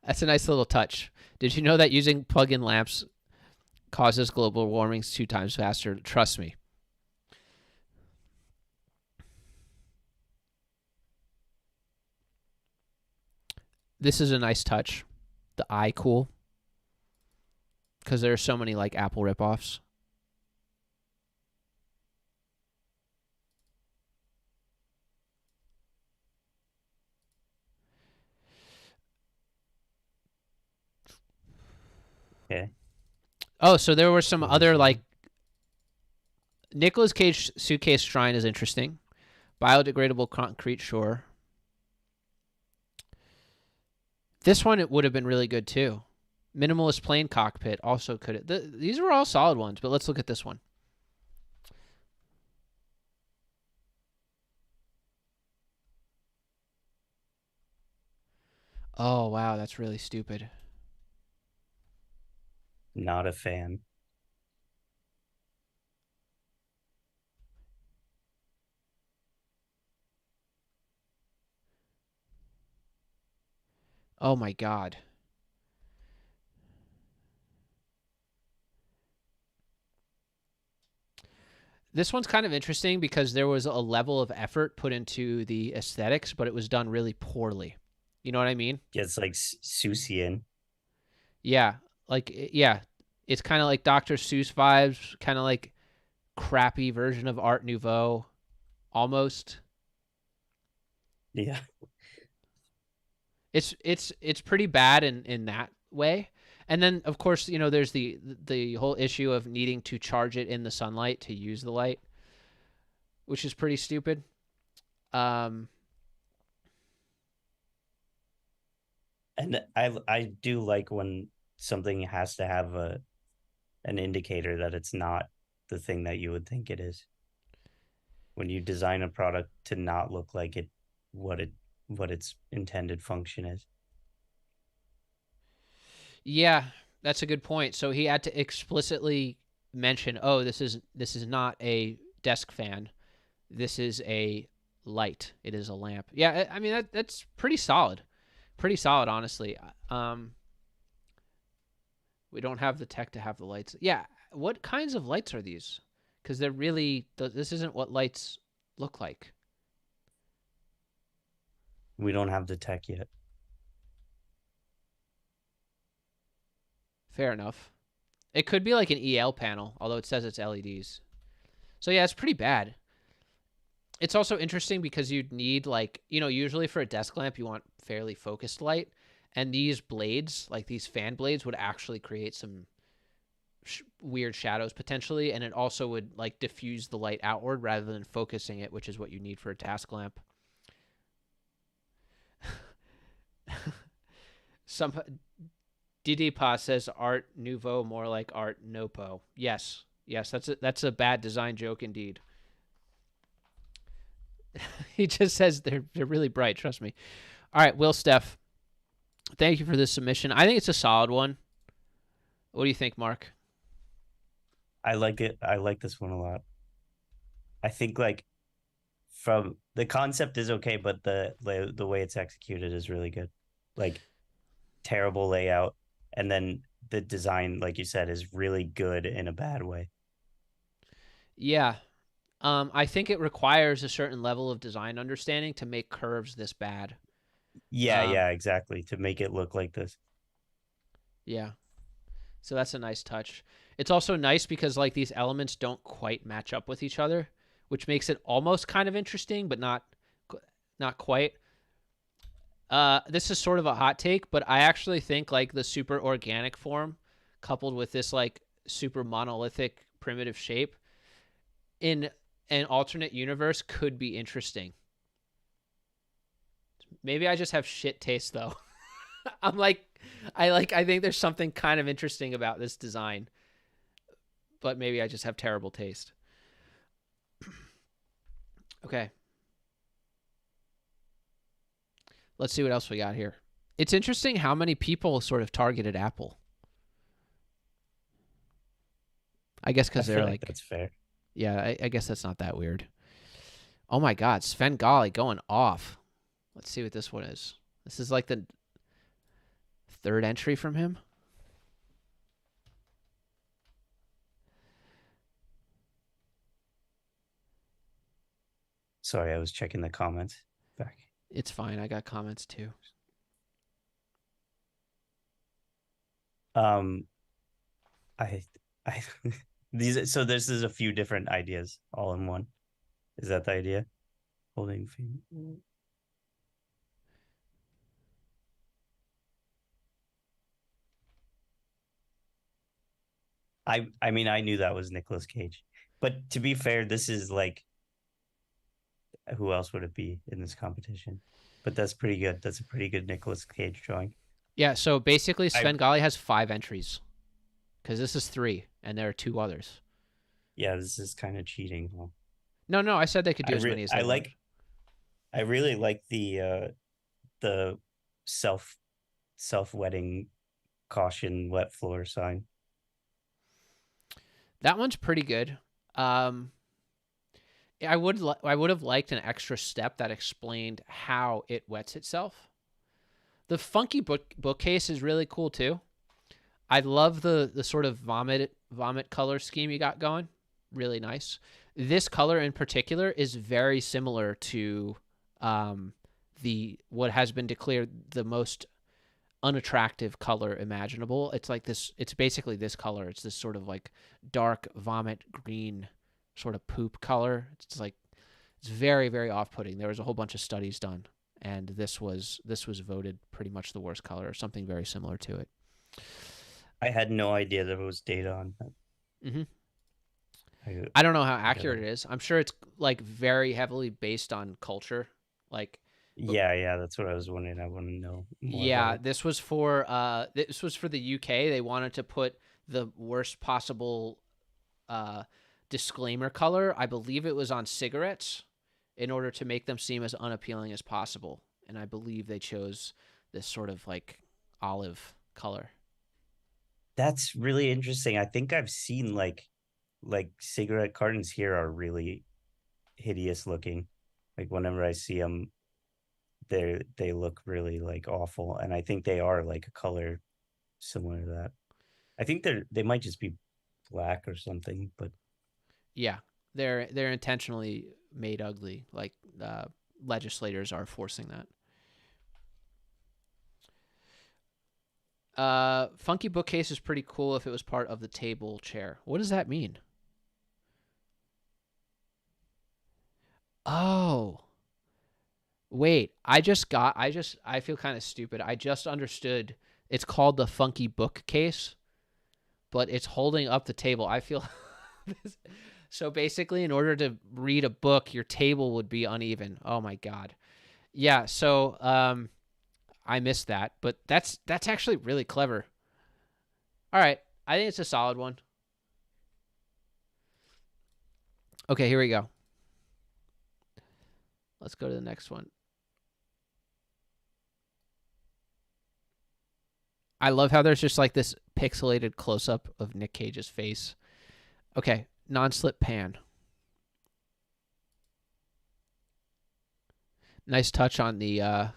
That's a nice little touch. Did you know that using plug in lamps causes global warming 2 times faster? Trust me. This is a nice touch. The eye cool. Because there are so many like Apple ripoffs. Okay. Oh, so there were some What is other this like one? Nicolas Cage suitcase shrine is interesting. Biodegradable concrete shore. This one it would have been really good too. Minimalist plane cockpit also could. These were all solid ones, but let's look at this one. Oh wow, that's really stupid. Not a fan. Oh my God. This one's kind of interesting because there was a level of effort put into the aesthetics, but it was done really poorly. You know what I mean? It's like Susian. Yeah. Yeah. It's kind of like Dr. Seuss vibes, kind of like crappy version of Art Nouveau, almost. Yeah. It's pretty bad in that way. And then of course, there's the whole issue of needing to charge it in the sunlight to use the light, which is pretty stupid. Um And I do like when something has to have an indicator that it's not the thing that you would think it is. When you design a product to not look like what it what its intended function is. yeah, that's a good point. So he had to explicitly mention, "Oh, this is not a desk fan. This is a light. It is a lamp." Yeah, I mean that's pretty solid. Pretty solid, honestly. We don't have the tech to have the lights. Yeah, what kinds of lights are these? Because they're really this isn't what lights look like. We don't have the tech yet. Fair enough. It could be like an EL panel, although it says it's LEDs. So yeah, it's pretty bad. It's also interesting because you'd need usually for a desk lamp you want fairly focused light, and these blades, like these fan blades, would actually create some weird shadows potentially, and it also would like diffuse the light outward rather than focusing it, which is what you need for a task lamp. Some Didipa says Art Nouveau more like Art Nopo. Yes, yes, that's a bad design joke indeed. He just says they're really bright. Trust me. All right, Will Steph, thank you for this submission. I think it's a solid one. What do you think, Mark? I like it. I like this one a lot. I think like from the concept is okay, but the way it's executed is really good. Like terrible layout, and then the design, like you said, is really good in a bad way. Yeah, I think it requires a certain level of design understanding to make curves this bad. Yeah, Um, yeah, exactly. To make it look like this. yeah, so that's a nice touch. It's also nice because like these elements don't quite match up with each other, which makes it almost kind of interesting, but not quite. This is sort of a hot take, but I actually think like the super organic form coupled with this like super monolithic primitive shape in an alternate universe could be interesting. Maybe I just have shit taste though. I'm like I think there's something kind of interesting about this design, but maybe I just have terrible taste. Okay. Let's see what else we got here. It's interesting how many people sort of targeted Apple. I guess I because feel they're like like, that's fair. yeah, I guess that's not that weird. Oh my God, Svengali going off. Let's see what this one is. This is like the third entry from him. Sorry, I was checking the comments back. It's fine. I got comments too. Um, I, I, these. So this is a few different ideas all in one. Is that the idea? Holding. I mean, I knew that was Nicolas Cage, but to be fair, this is like who else would it be in this competition? But that's pretty good. That's a pretty good Nicolas Cage drawing. Yeah, so basically I Svengali has 5 entries because this is 3 and there are 2 others. Yeah, this is kind of cheating. Huh? No, I said they could do as many as they I want. like I really like the self wetting caution wet floor sign. That one's pretty good. Um, I would have liked an extra step that explained how it wets itself. The funky bookcase is really cool too. I love the sort of vomit color scheme you got going. Really nice. This color in particular is very similar to um, the what has been declared the most unattractive color imaginable. It's like this. It's basically this color. It's this sort of like dark vomit green, sort of poop color. It's like it's very off-putting. There was a whole bunch of studies done, and this was voted pretty much the worst color, or something very similar to it. I had no idea there was data on that. hmm I, I don't know how I gotta. accurate it is. I'm sure it's like very heavily based on culture. Like, but Yeah, that's what I was wondering. I want to know more about yeah, it. this was for the UK. They wanted to put the worst possible uh disclaimer color. I believe it was on cigarettes in order to make them seem as unappealing as possible. And I believe they chose this sort of like olive color. That's really interesting. I think I've seen like cigarette cartons here are really hideous looking. Like whenever I see them, they look really like awful, and I think they are like a color similar to that. I think they might just be black or something, but Yeah, they're intentionally made ugly. Like legislators are forcing that. Funky bookcase is pretty cool if it was part of the table chair. What does that mean? Oh, wait. I feel kind of stupid. I just understood. It's called the funky bookcase, but it's holding up the table. I feel so basically in order to read a book, your table would be uneven. Oh my god. Yeah, so I missed that, but that's actually really clever. All right. I think it's a solid one. Okay, here we go. Let's go to the next one. I love how there's just like this pixelated close up of Nick Cage's face. Okay, non-slip pan. Nice touch on the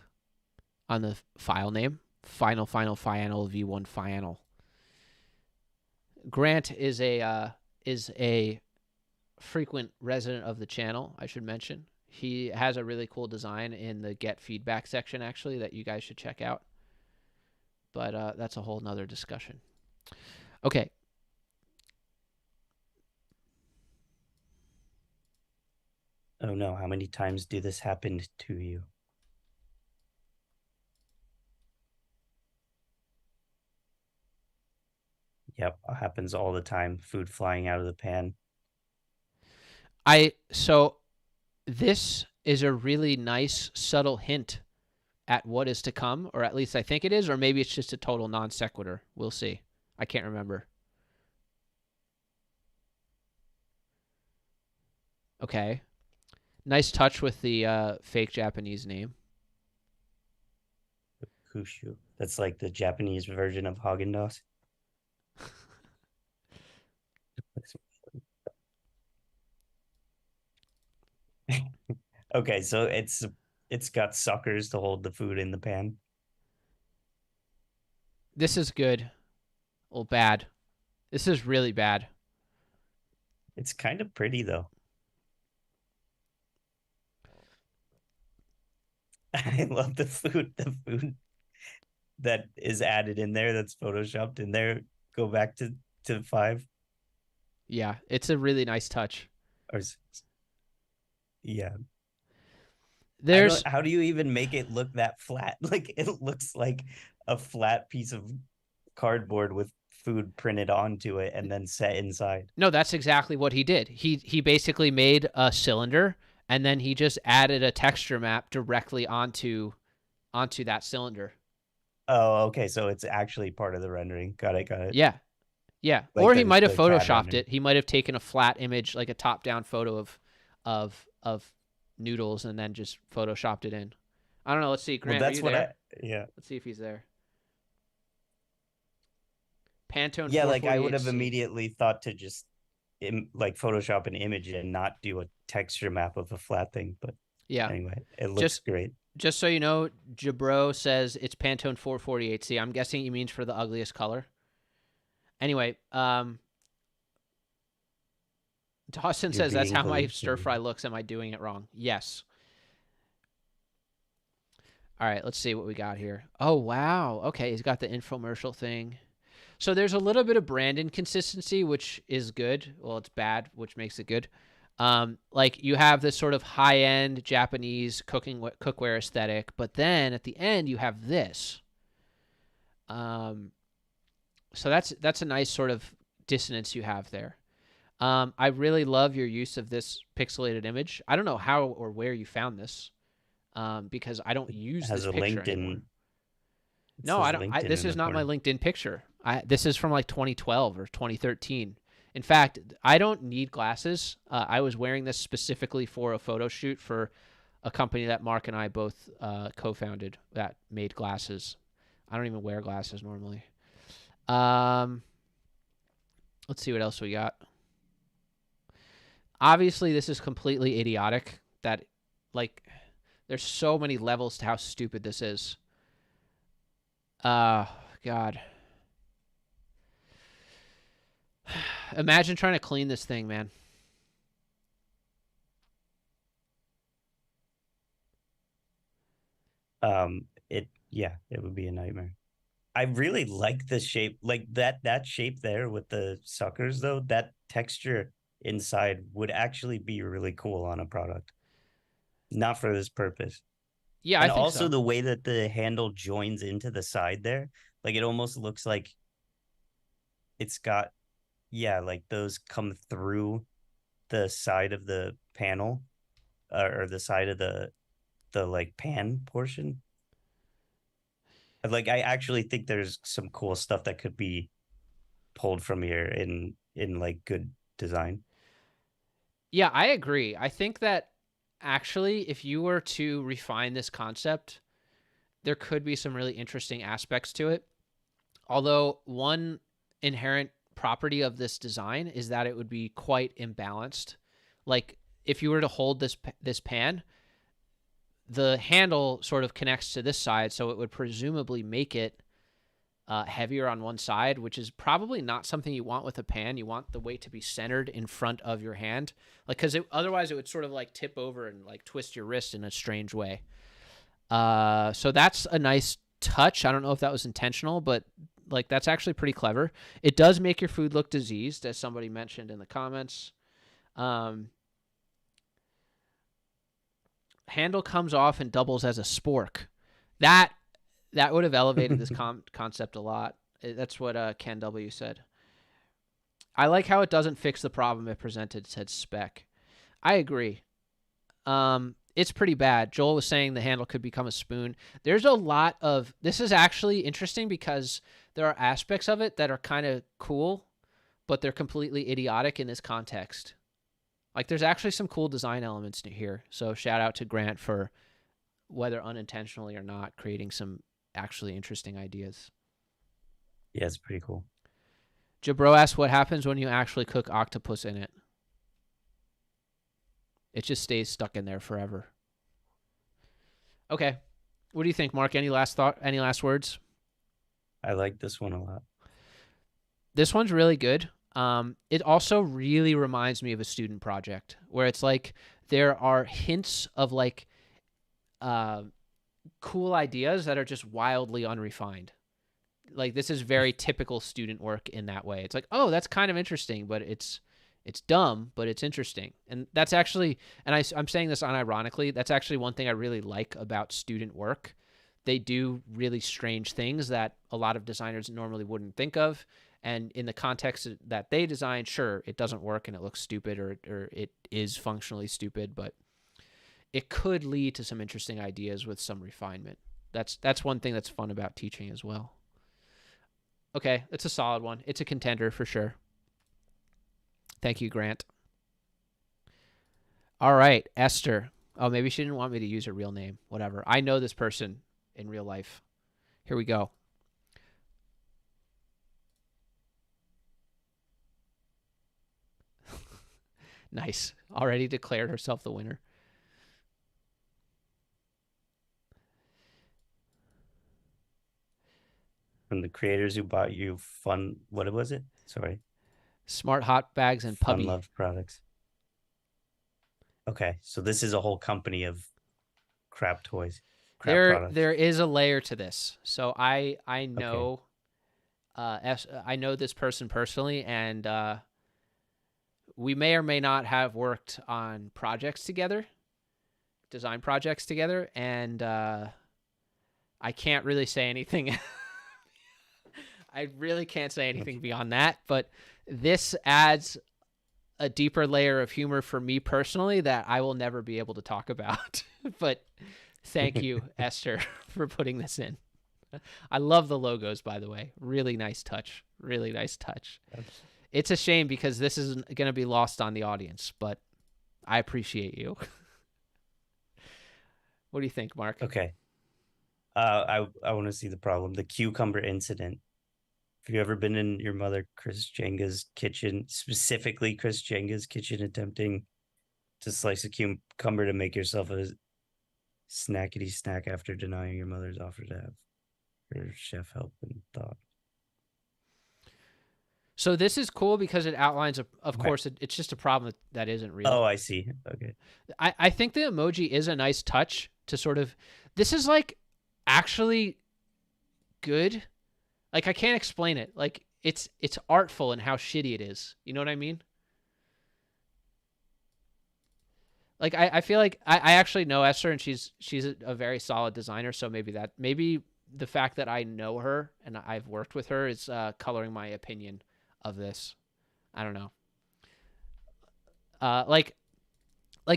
file name. Final V1 final. Grant is a frequent resident of the channel, I should mention. He has a really cool design in the get feedback section actually that you guys should check out. But that's a whole nother discussion. Okay. oh no, how many times do this happen to you? Yep, happens all the time. Food flying out of the pan. So this is a really nice subtle hint at what is to come, or at least I think it is, or maybe it's just a total non sequitur. We'll see. I can't remember. Okay. Nice touch with the fake Japanese name. Kushu. That's like the Japanese version of Haagen Dazs. Okay, so it's got suckers to hold the food in the pan. This is good. Well, bad. This is really bad. It's kind of pretty though. I love the food that is added in there that's photoshopped in there. Go back to five Yeah, it's a really nice touch. or yeah. I There's don't. How do you even make it look that flat? Like it looks like a flat piece of cardboard with food printed onto it and then set inside. no, that's exactly what he did. He basically made a cylinder and then he just added a texture map directly onto that cylinder. Oh, okay. So it's actually part of the rendering. Got it. Got it. Yeah. Yeah. Like Or he might have the CAD photoshopped render. it. He might have taken a flat image, like a top-down photo of noodles and then just photoshopped it in. I don't know. Let's see. Well, Grant, are that's you what there? I. Yeah. Let's see if he's there. Pantone Yeah. Like I would have 448C. immediately thought to just like Photoshop an image and not do a texture map of a flat thing. But Yeah. anyway, it looks Just great. just so you know, Jabro says it's Pantone 448C. I'm guessing he means for the ugliest color. Anyway, Dawson You're says that's being how my bullied. stir fry looks. Am I doing it wrong? Yes. All right, let's see what we got here. Oh, wow. Okay, he's got the infomercial thing. So there's a little bit of brand inconsistency, which is good. Well, it's bad, which makes it good. Like you have this sort of high-end Japanese cookware aesthetic, but then at the end you have this. So that's a nice sort of dissonance you have there. I really love your use of this pixelated image. I don't know how or where you found this, because I don't It use has this a picture anymore. LinkedIn. It No, says I don't. LinkedIn This in is the not my corner. LinkedIn picture. This is from like 2012 or 2013. In fact, I don't need glasses. I was wearing this specifically for a photo shoot for a company that Mark and I both co-founded that made glasses. I don't even wear glasses normally. Um, let's see what else we got. Obviously, this is completely idiotic. That, like, there's so many levels to how stupid this is. God. Imagine trying to clean this thing, man. It yeah, it would be a nightmare. I really like the shape, like that shape there with the suckers though. That texture inside would actually be really cool on a product. Not for this purpose. Yeah, I And think also so. the way that the handle joins into the side there, like it almost looks like it's got yeah, like those come through the side of the panel or the side of the like pan portion. Like I actually think there's some cool stuff that could be pulled from here in like good design. Yeah, I agree. I think that actually, if you were to refine this concept, there could be some really interesting aspects to it. Although, one inherent property of this design is that it would be quite imbalanced. Like, if you were to hold this pan, the handle sort of connects to this side, so it would presumably make it heavier on one side, which is probably not something you want with a pan. You want the weight to be centered in front of your hand, like because otherwise it would sort of like tip over and like twist your wrist in a strange way. So that's a nice touch. I don't know if that was intentional, but like that's actually pretty clever. It does make your food look diseased, as somebody mentioned in the comments. Um, Handle comes off and doubles as a spork. That that would have elevated this concept a lot. That's what Ken W said. I like how it doesn't fix the problem it presented, said Spec. I agree. It's pretty bad. Joel was saying the handle could become a spoon. There's a lot of this is actually interesting because there are aspects of it that are kind of cool, but they're completely idiotic in this context. Like there's actually some cool design elements here. So shout out to Grant for, whether unintentionally or not, creating some actually interesting ideas. Yeah, it's pretty cool. Jabro asks what happens when you actually cook octopus in it. It just stays stuck in there forever. Okay. What do you think, Mark? Any last thought? Any last words? I like this one a lot. This one's really good. It also really reminds me of a student project where it's like there are hints of like cool ideas that are just wildly unrefined. Like this is very typical student work in that way. It's like, oh, that's kind of interesting, but it's dumb, but it's interesting. And that's actually, and I'm saying this unironically, that's actually one thing I really like about student work. They do really strange things that a lot of designers normally wouldn't think of. And in the context that they design, sure, it doesn't work and it looks stupid, or it is functionally stupid, but it could lead to some interesting ideas with some refinement. That's one thing that's fun about teaching as well. Okay, it's a solid one. It's a contender for sure. Thank you, Grant. All right, Esther. Oh, maybe she didn't want me to use her real name. Whatever. I know this person in real life. Here we go. Nice. Already declared herself the winner. From the creators who bought you fun, what was it? Sorry. Smart hot bags and Fun puppy. love products. Okay, so this is a whole company of crap toys, crap products. There is a layer to this. So I Okay. know I know this person personally, and we may or may not have worked on projects together, design projects together, and I can't really say anything. I really can't say anything beyond that, but this adds a deeper layer of humor for me personally that I will never be able to talk about. But thank you, Esther, for putting this in. I love the logos, by the way. Really nice touch. Really nice touch. It's a shame because this is going to be lost on the audience, but I appreciate you. What do you think, Mark? Okay. I want to see the problem. The cucumber incident. Have you ever been in your mother Chris Jenga's kitchen, specifically Chris Jenga's kitchen, attempting to slice a cucumber to make yourself a snackety snack after denying your mother's offer to have her chef help and thought? So this is cool because it outlines, of Okay. course, it's just a problem that isn't real. Oh, I see. Okay. I think the emoji is a nice touch to sort of, this is like actually good. Like I can't explain it. Like it's artful in how shitty it is. You know what I mean? Like I feel like I actually know Esther, and she's a very solid designer. So maybe the fact that I know her and I've worked with her is coloring my opinion of this. I don't know. Like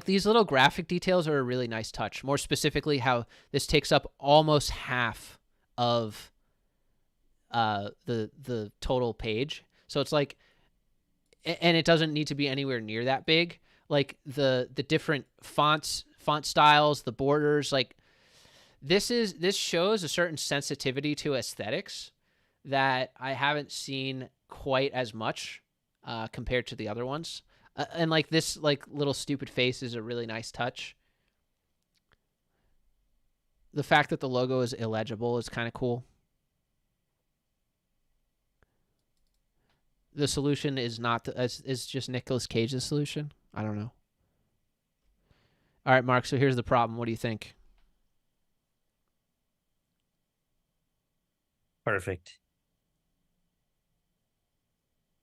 these little graphic details are a really nice touch. More specifically, how this takes up almost half of the total page. So it's like, and it doesn't need to be anywhere near that big. Like the different font styles, the borders, like this shows a certain sensitivity to aesthetics that I haven't seen quite as much compared to the other ones. And like this like little stupid face is a really nice touch. The fact that the logo is illegible is kind of cool. The solution is not is just Nicolas Cage's solution. I don't know. All right, Mark. So here's the problem. What do you think? Perfect.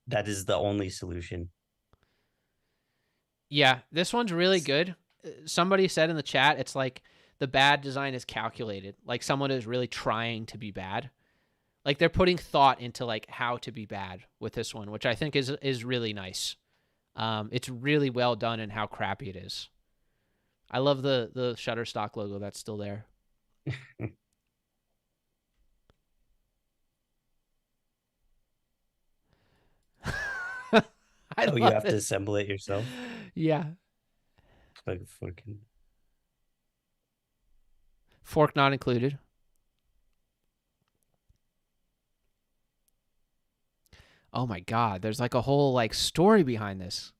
That is the only solution. Yeah, this one's really good. Somebody said in the chat, it's like the bad design is calculated. Like someone is really trying to be bad. Like they're putting thought into like how to be bad with this one, which I think is really nice. It's really well done in how crappy it is. I love the Shutterstock logo that's still there. You have to assemble it yourself? Yeah. Like a fucking Fork not included. Oh my God, there's like a whole like story behind this.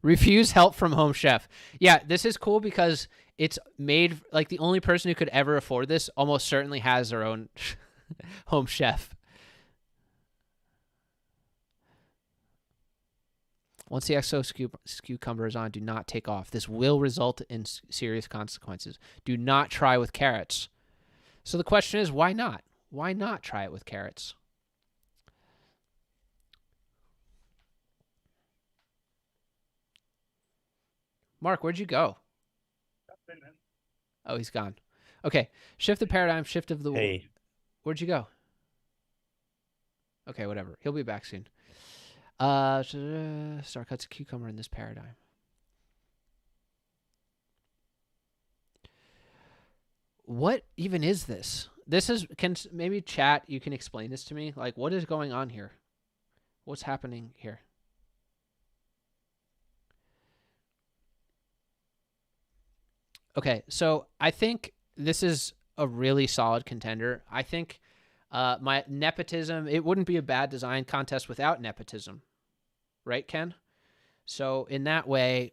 Refuse help from Home Chef. Yeah, this is cool because it's made like the only person who could ever afford this almost certainly has their own Home Chef. Once the exo cucumber is on, do not take off. This will result in serious consequences. Do not try with carrots. So the question is, why not? Why not try it with carrots? Mark, where'd you go? Oh, he's gone. Okay, shift the paradigm, shift of the... Hey. Where'd you go? Okay, whatever. He'll be back soon. Star cuts a cucumber in this paradigm. What even is this? This is, can maybe chat, you can explain this to me? Like, what is going on here? What's happening here? Okay, so I think this is a really solid contender. I think My nepotism, it wouldn't be a bad design contest without nepotism, right, Ken? So in that way,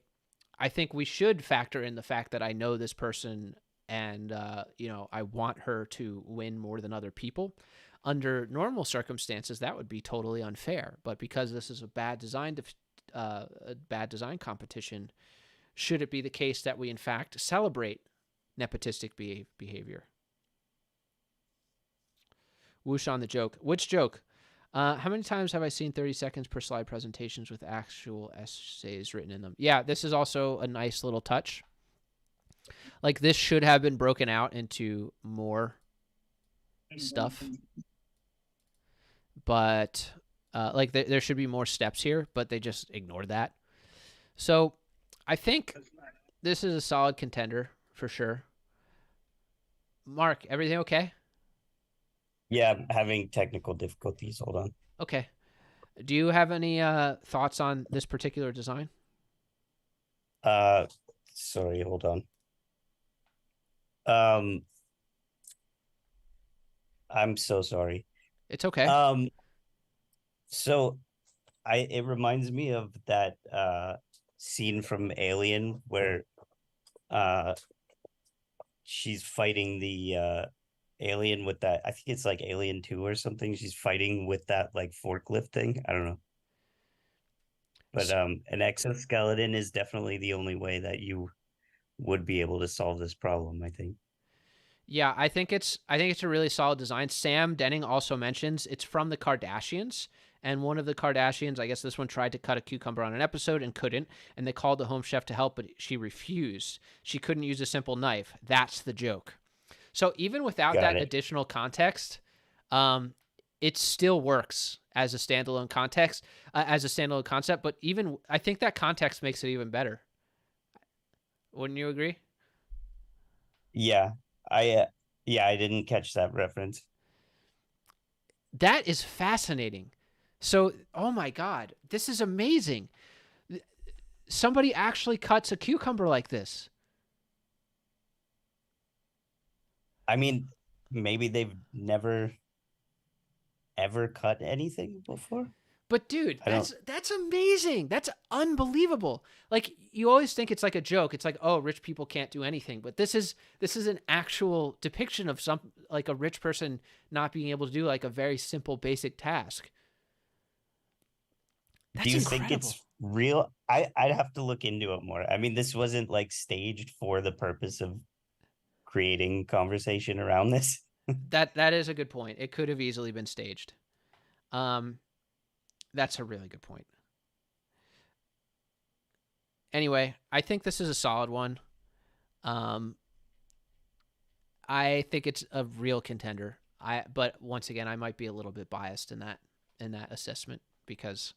I think we should factor in the fact that I know this person and I want her to win more than other people. Under normal circumstances, that would be totally unfair. But because this is a bad design competition, should it be the case that we in fact celebrate nepotistic behavior? Whoosh on the joke. Which joke? How many times have I seen 30 seconds per slide presentations with actual essays written in them? Yeah, this is also a nice little touch. Like, this should have been broken out into more stuff, but there should be more steps here, but they just ignored that. So I think this is a solid contender for sure. Mark, everything okay? Yeah, I'm having technical difficulties. Hold on. Okay. Do you have any thoughts on this particular design? Uh, sorry, hold on. Um, I'm so sorry. It's okay. So it reminds me of that scene from Alien where uh she's fighting the alien with that. I think it's like Alien 2 or something. She's fighting with that like forklift thing. I don't know. But an exoskeleton is definitely the only way that you would be able to solve this problem, I think. Yeah, I think it's a really solid design. Sam Denning also mentions it's from the Kardashians, and one of the Kardashians, I guess this one tried to cut a cucumber on an episode and couldn't, and they called the home chef to help, but she refused. She couldn't use a simple knife. That's the joke. So even without Got that it. additional context, um, it still works as a standalone context, as a standalone concept. But even I think that context makes it even better. Wouldn't you agree? Yeah. I didn't catch that reference. That is fascinating. So, oh my God, this is amazing. Somebody actually cuts a cucumber like this. I mean, maybe they've never ever cut anything before. But dude, I don't. that's amazing. That's unbelievable. Like, you always think it's like a joke. It's like, oh, rich people can't do anything. But this is an actual depiction of some, like, a rich person not being able to do like a very simple basic task. Do That's you think incredible. it's real? I'd have to look into it more. I mean, this wasn't like staged for the purpose of creating conversation around this. That is a good point. It could have easily been staged. Um that's a really good point. Anyway, I think this is a solid one. Um, I think it's a real contender. But once again, I might be a little bit biased in that assessment because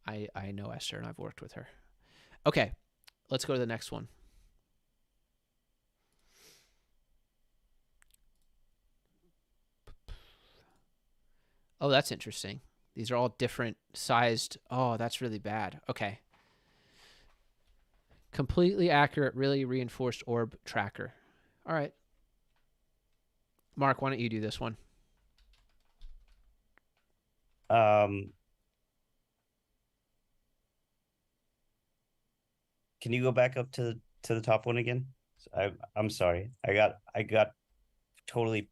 I know Esther and I've worked with her. Okay, let's go to the next one. Oh, that's interesting. These are all different sized. Oh, that's really bad. Okay. Completely accurate, really reinforced orb tracker. All right. Mark, why don't you do this one? Um, can you go back up to the top one again? I'm sorry. I got totally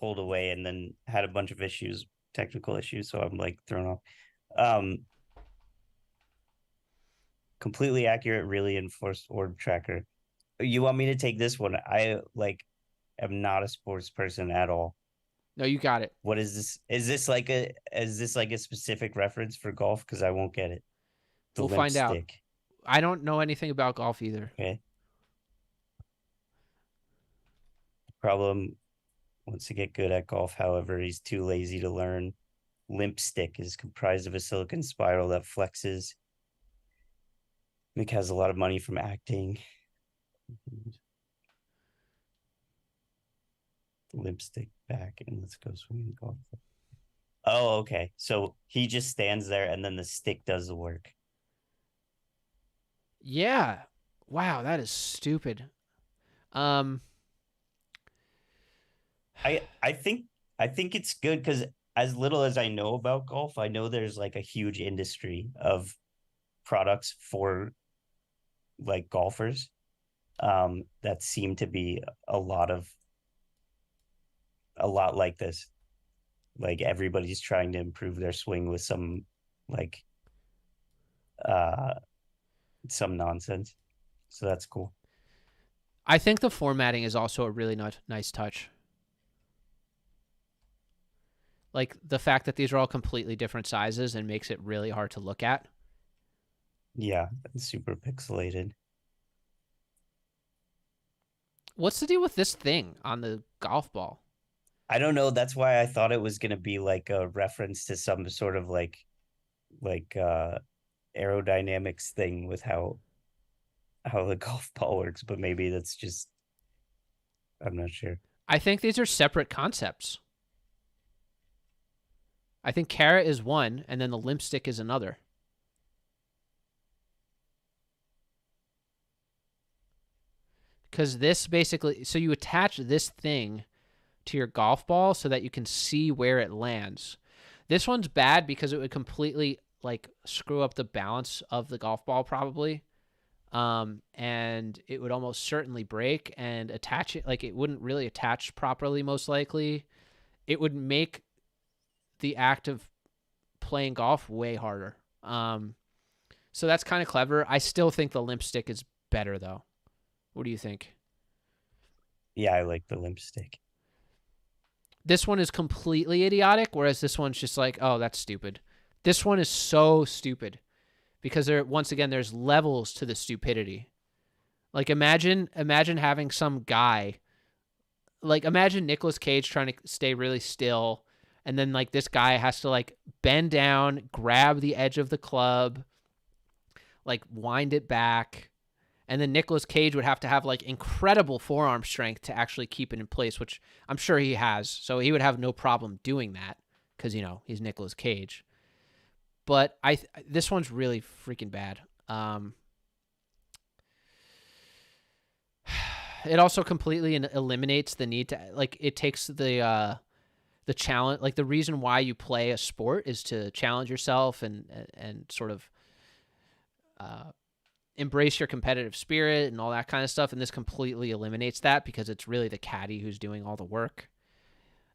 pulled away and then had a bunch of issues, technical issues, so I'm like thrown off. Um, completely accurate, really enforced orb tracker. You want me to take this one? I like am not a sports person at all. No, you got it. What is this? Is this like a specific reference for golf? Because I won't get it. The We'll limp find out. stick. I don't know anything about golf either. Okay. Problem wants to get good at golf. However, he's too lazy to learn. Limp stick is comprised of a silicon spiral that flexes. Mick has a lot of money from acting. Limp stick back and let's go swinging golf. Oh, okay. So he just stands there and then the stick does the work. Yeah. Wow, that is stupid. Um I think I think it's good because as little as I know about golf, I know there's like a huge industry of products for like golfers that seem to be a lot like this. Like everybody's trying to improve their swing with like uh some nonsense. So that's cool. I think the formatting is also a really nice touch. Like the fact that these are all completely different sizes and makes it really hard to look at. Yeah, it's super pixelated. What's the deal with this thing on the golf ball? I don't know. That's why I thought it was gonna be like a reference to some sort of like aerodynamics thing with how the golf ball works, but maybe that's just I'm not sure. I think these are separate concepts. I think carrot is one, and then the limp stick is another. Because this basically, so you attach this thing to your golf ball so that you can see where it lands. This one's bad because it would completely like screw up the balance of the golf ball probably. And it would almost certainly break and attach it. Like it wouldn't really attach properly, most likely. It would make the act of playing golf way harder. So that's kind of clever. I still think the limp stick is better though. What do you think? Yeah, I like the limp stick. This one is completely idiotic, whereas this one's just like, oh, that's stupid. This one is so stupid because once again there's levels to the stupidity. Like imagine having some guy, like imagine Nicolas Cage trying to stay really still, and then like this guy has to like bend down, grab the edge of the club, like wind it back, and then Nicolas Cage would have to have like incredible forearm strength to actually keep it in place, which I'm sure he has. So he would have no problem doing that because he's Nicolas Cage. But this one's really freaking bad. It also completely eliminates the need to like. It takes the challenge, like the reason why you play a sport is to challenge yourself and sort of embrace your competitive spirit and all that kind of stuff. And this completely eliminates that because it's really the caddy who's doing all the work.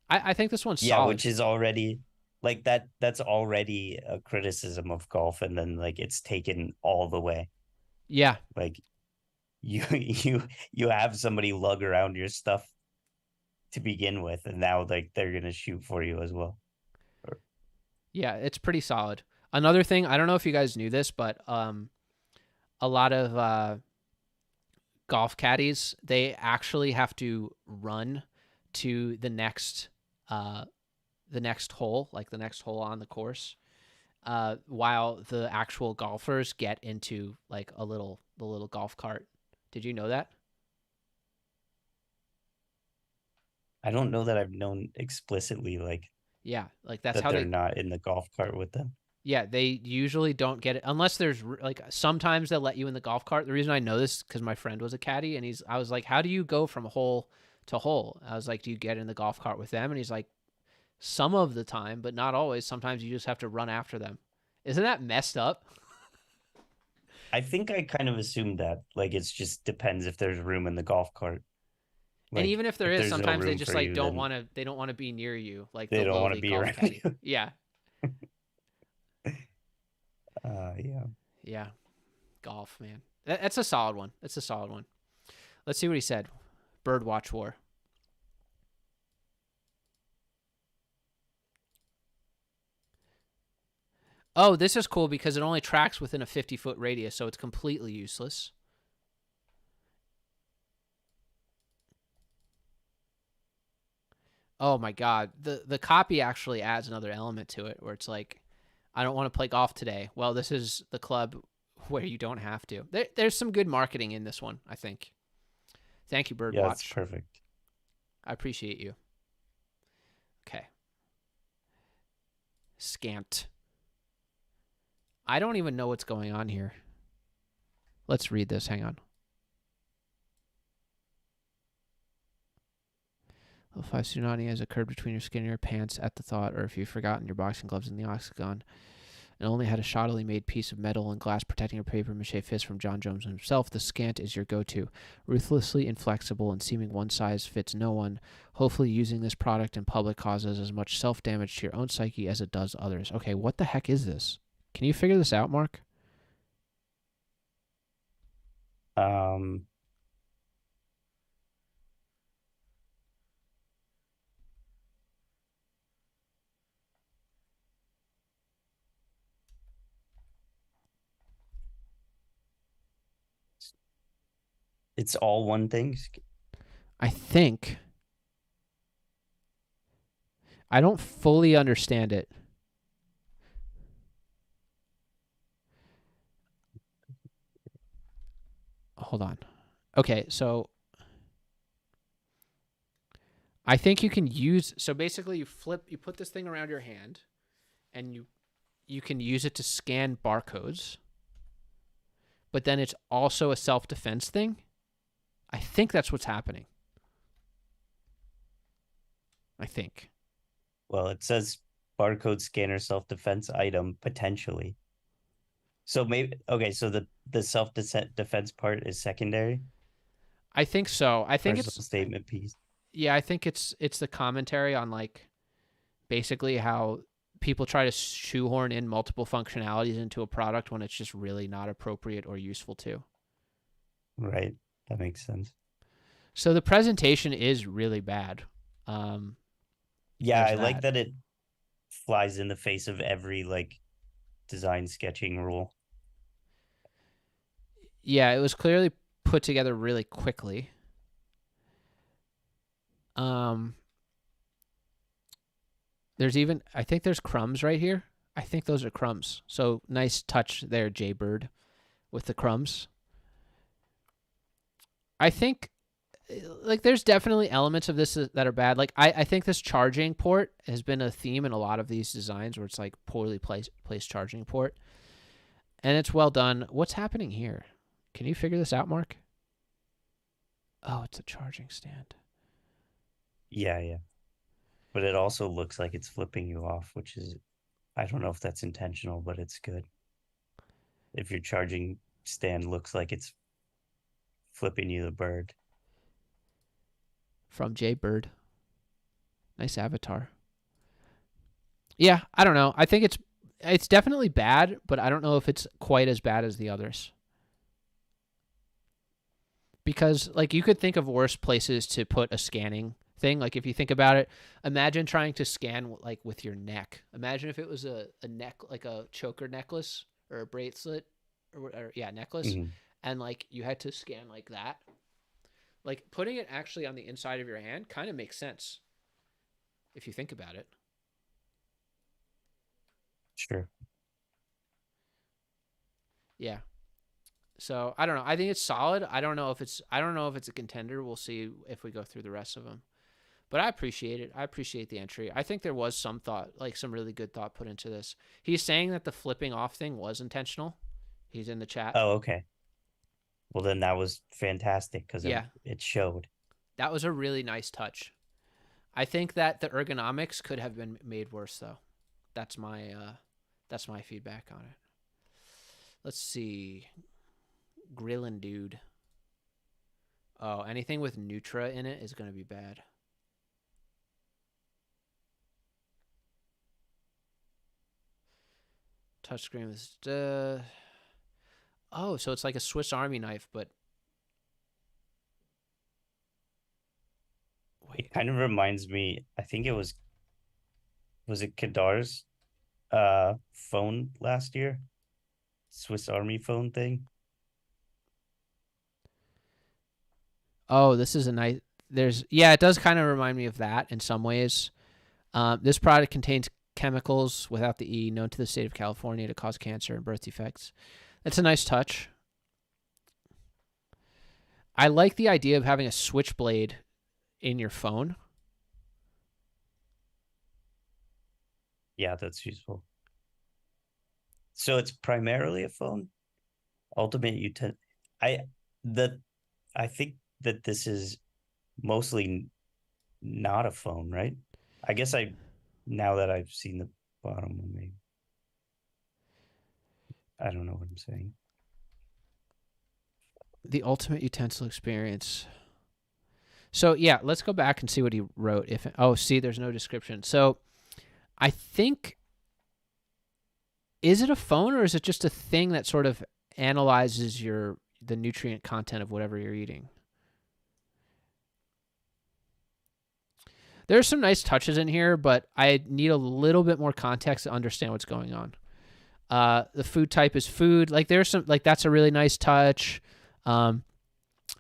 I think this one's Yeah, solid. which is already like that's already a criticism of golf, and then like it's taken all the way. Yeah. Like you have somebody lug around your stuff to begin with, and now like they're gonna shoot for you as well. Yeah, it's pretty solid. Another thing, I don't know if you guys knew this, but a lot of golf caddies, they actually have to run to the next hole, like the next hole on the course, while the actual golfers get into like the little golf cart. Did you know that? I don't know that I've known explicitly like Yeah, like that's that how they're they. not in the golf cart with them. Yeah, they usually don't get it unless there's like sometimes they'll let you in the golf cart. The reason I know this because my friend was a caddy and I was like, how do you go from hole to hole? I was like, do you get in the golf cart with them? And he's like, some of the time, but not always. Sometimes you just have to run after them. Isn't that messed up? I think I kind of assumed that like it's just depends if there's room in the golf cart. And Like even if there if is, there's no sometimes they room just for like you, then they don't want to be near you, like the they don't want to lowly be golf around caddy. you. Yeah, Yeah. yeah, golf, man. That's a solid one. That's a solid one. Let's see what he said. Birdwatch War. Oh, this is cool because it only tracks within a 50-foot radius, so it's completely useless. Oh my god. The copy actually adds another element to it where it's like, I don't want to play golf today. Well, this is the club where you don't have to. There's some good marketing in this one, I think. Thank you, Yeah, it's Birdwatch. perfect. I appreciate you. Okay. Scant. I don't even know what's going on here. Let's read this. Hang on. Level 5 tsunami has occurred between your skin and your pants at the thought, or if you've forgotten your boxing gloves in the octagon, and only had a shoddily made piece of metal and glass protecting your paper mache fist from John Jones himself, the scant is your go-to. Ruthlessly inflexible and seeming one size fits no one, hopefully using this product in public causes as much self-damage to your own psyche as it does others. Okay, what the heck is this? Can you figure this out, Mark? Um, it's all one thing. I think I don't fully understand it. Hold on. Okay, so I think you can use, so basically you put this thing around your hand and you can use it to scan barcodes, but then it's also a self-defense thing. I think that's what's happening. I think. Well, it says barcode scanner self-defense item potentially. So maybe okay, so the self-defense part is secondary. I think so. I think Personal it's statement piece. yeah, I think it's the commentary on like basically how people try to shoehorn in multiple functionalities into a product when it's just really not appropriate or useful to. Right. That makes sense. So the presentation is really bad. Yeah, There's I like that. that it flies in the face of every like design sketching rule. Yeah, it was clearly put together really quickly. Um, there's even I think there's crumbs right here. I think those are crumbs. So nice touch there, Jaybird, with the crumbs. I think like there's definitely elements of this that are bad. Like I think this charging port has been a theme in a lot of these designs where it's like poorly placed charging port, and it's well done. What's happening here? Can you figure this out, Mark? Oh, it's a charging stand. Yeah, yeah. But it also looks like it's flipping you off, which is I don't know if that's intentional, but it's good. If your charging stand looks like it's flipping you the bird. From Jaybird. Nice avatar. Yeah, I don't know. I think it's definitely bad, but I don't know if it's quite as bad as the others. Because like you could think of worse places to put a scanning thing. Like if you think about it, imagine trying to scan like with your neck. Imagine if it was a neck like a choker necklace or a bracelet or yeah, necklace, Mhm. and like you had to scan like that. Like putting it actually on the inside of your hand kind of makes sense if you think about it. Sure. Yeah. So I don't know. I think it's solid. I don't know if it's a contender. We'll see if we go through the rest of them. But I appreciate it. I appreciate the entry. I think there was some thought, like some really good thought put into this. He's saying that the flipping off thing was intentional. He's in the chat. Oh, okay. Well, then that was fantastic because Yeah, it showed. that was a really nice touch. I think that the ergonomics could have been made worse though. That's my feedback on it. Let's see. Grillin' dude. Oh, anything with Nutra in it is going to be bad. Touchscreen is oh, so it's like a Swiss Army knife, but It wait. kind of reminds me, I think it was it Kadar's phone last year? Swiss Army phone thing. Oh, this is a nice. There's yeah, it does kind of remind me of that in some ways. This product contains chemicals without the E known to the state of California to cause cancer and birth defects. That's a nice touch. I like the idea of having a switchblade in your phone. Yeah, that's useful. So it's primarily a phone. Ultimate utility. I the I think that this is mostly not a phone, right? I guess I now that I've seen the bottom one, maybe I don't know what I'm saying. The ultimate utensil experience. So yeah, let's go back and see what he wrote. If see, there's no description. So I think, is it a phone or is it just a thing that sort of analyzes the nutrient content of whatever you're eating? There's some nice touches in here, but I need a little bit more context to understand what's going on. The food type is food. Like there's some, like that's a really nice touch. Um,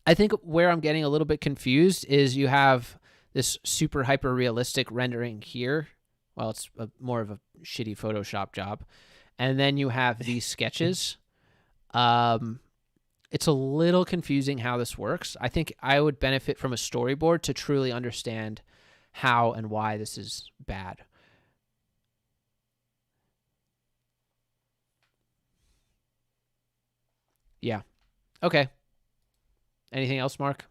I think where I'm getting a little bit confused is you have this super hyper realistic rendering here. Well, it's more of a shitty Photoshop job, and then you have these sketches. Um, it's a little confusing how this works. I think I would benefit from a storyboard to truly understand how and why this is bad. Yeah. Okay. Anything else, Mark?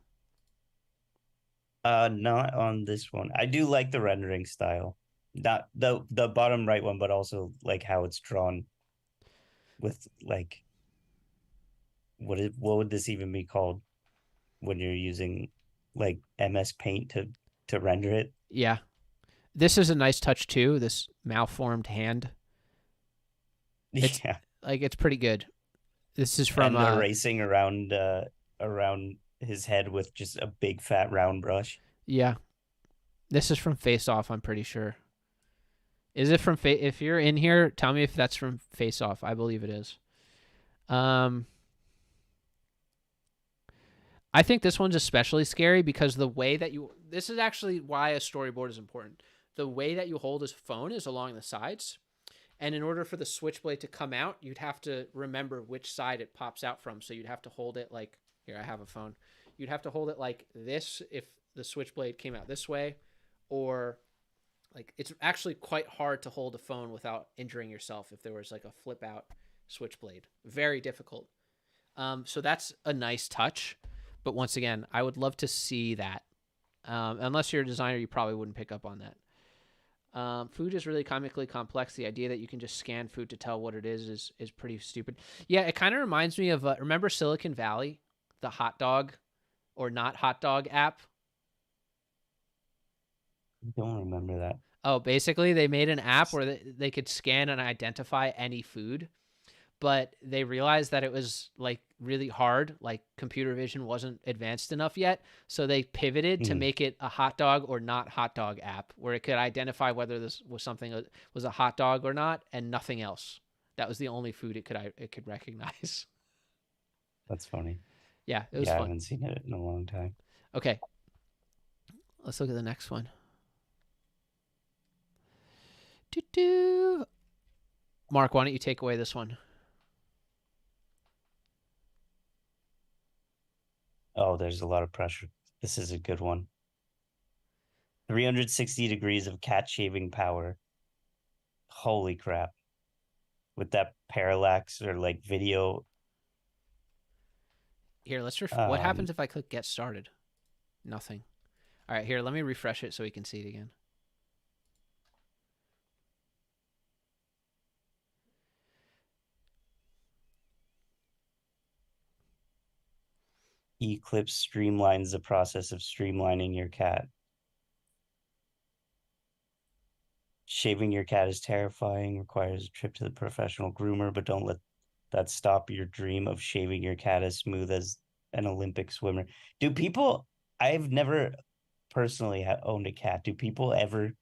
Not on this one. I do like the rendering style. Not the bottom right one, but also like how it's drawn with like what would this even be called when you're using like MS Paint to render it? Yeah. This is a nice touch too. This malformed hand. It's Yeah. like it's pretty good. This is from And the racing around his head with just a big fat round brush. yeah. This is from Face Off, I'm pretty sure. Is it from if you're in here, tell me if that's from Face Off. I believe it is. Um I think this one's especially scary because the way that you this is actually why a storyboard is important. The way that you hold his phone is along the sides. And in order for the switchblade to come out, you'd have to remember which side it pops out from. So you'd have to hold it like, here, I have a phone. You'd have to hold it like this if the switchblade came out this way, or like it's actually quite hard to hold a phone without injuring yourself if there was like a flip out switchblade. Very difficult. So that's a nice touch. But once again, I would love to see that. Unless you're a designer, you probably wouldn't pick up on that. Food is really comically complex. The idea that you can just scan food to tell what it is pretty stupid. Yeah, it kind of reminds me of remember Silicon Valley, the hot dog or not hot dog app. I don't remember that. Oh, basically they made an app where they could scan and identify any food, but they realized that it was like really hard. Like computer vision wasn't advanced enough yet. So they pivoted to Mm, make it a hot dog or not hot dog app where it could identify whether this was something that was a hot dog or not and nothing else. That was the only food it could recognize. that's funny. Yeah, it was Yeah, I fun. haven't seen it in a long time. Okay, let's look at the next one. Doo-doo. Mark, why don't you take away this one? Oh, there's a lot of pressure. This is a good one. 360 degrees of cat shaving power. Holy crap. With that parallax or like video. Here, what Um, happens if I click get started? Nothing. All right, here, let me refresh it so we can see it again. Eclipse streamlines the process of streamlining your cat. Shaving your cat is terrifying, requires a trip to the professional groomer, but don't let that stop your dream of shaving your cat as smooth as an Olympic swimmer. Do people, I've never personally owned a cat. Do people ever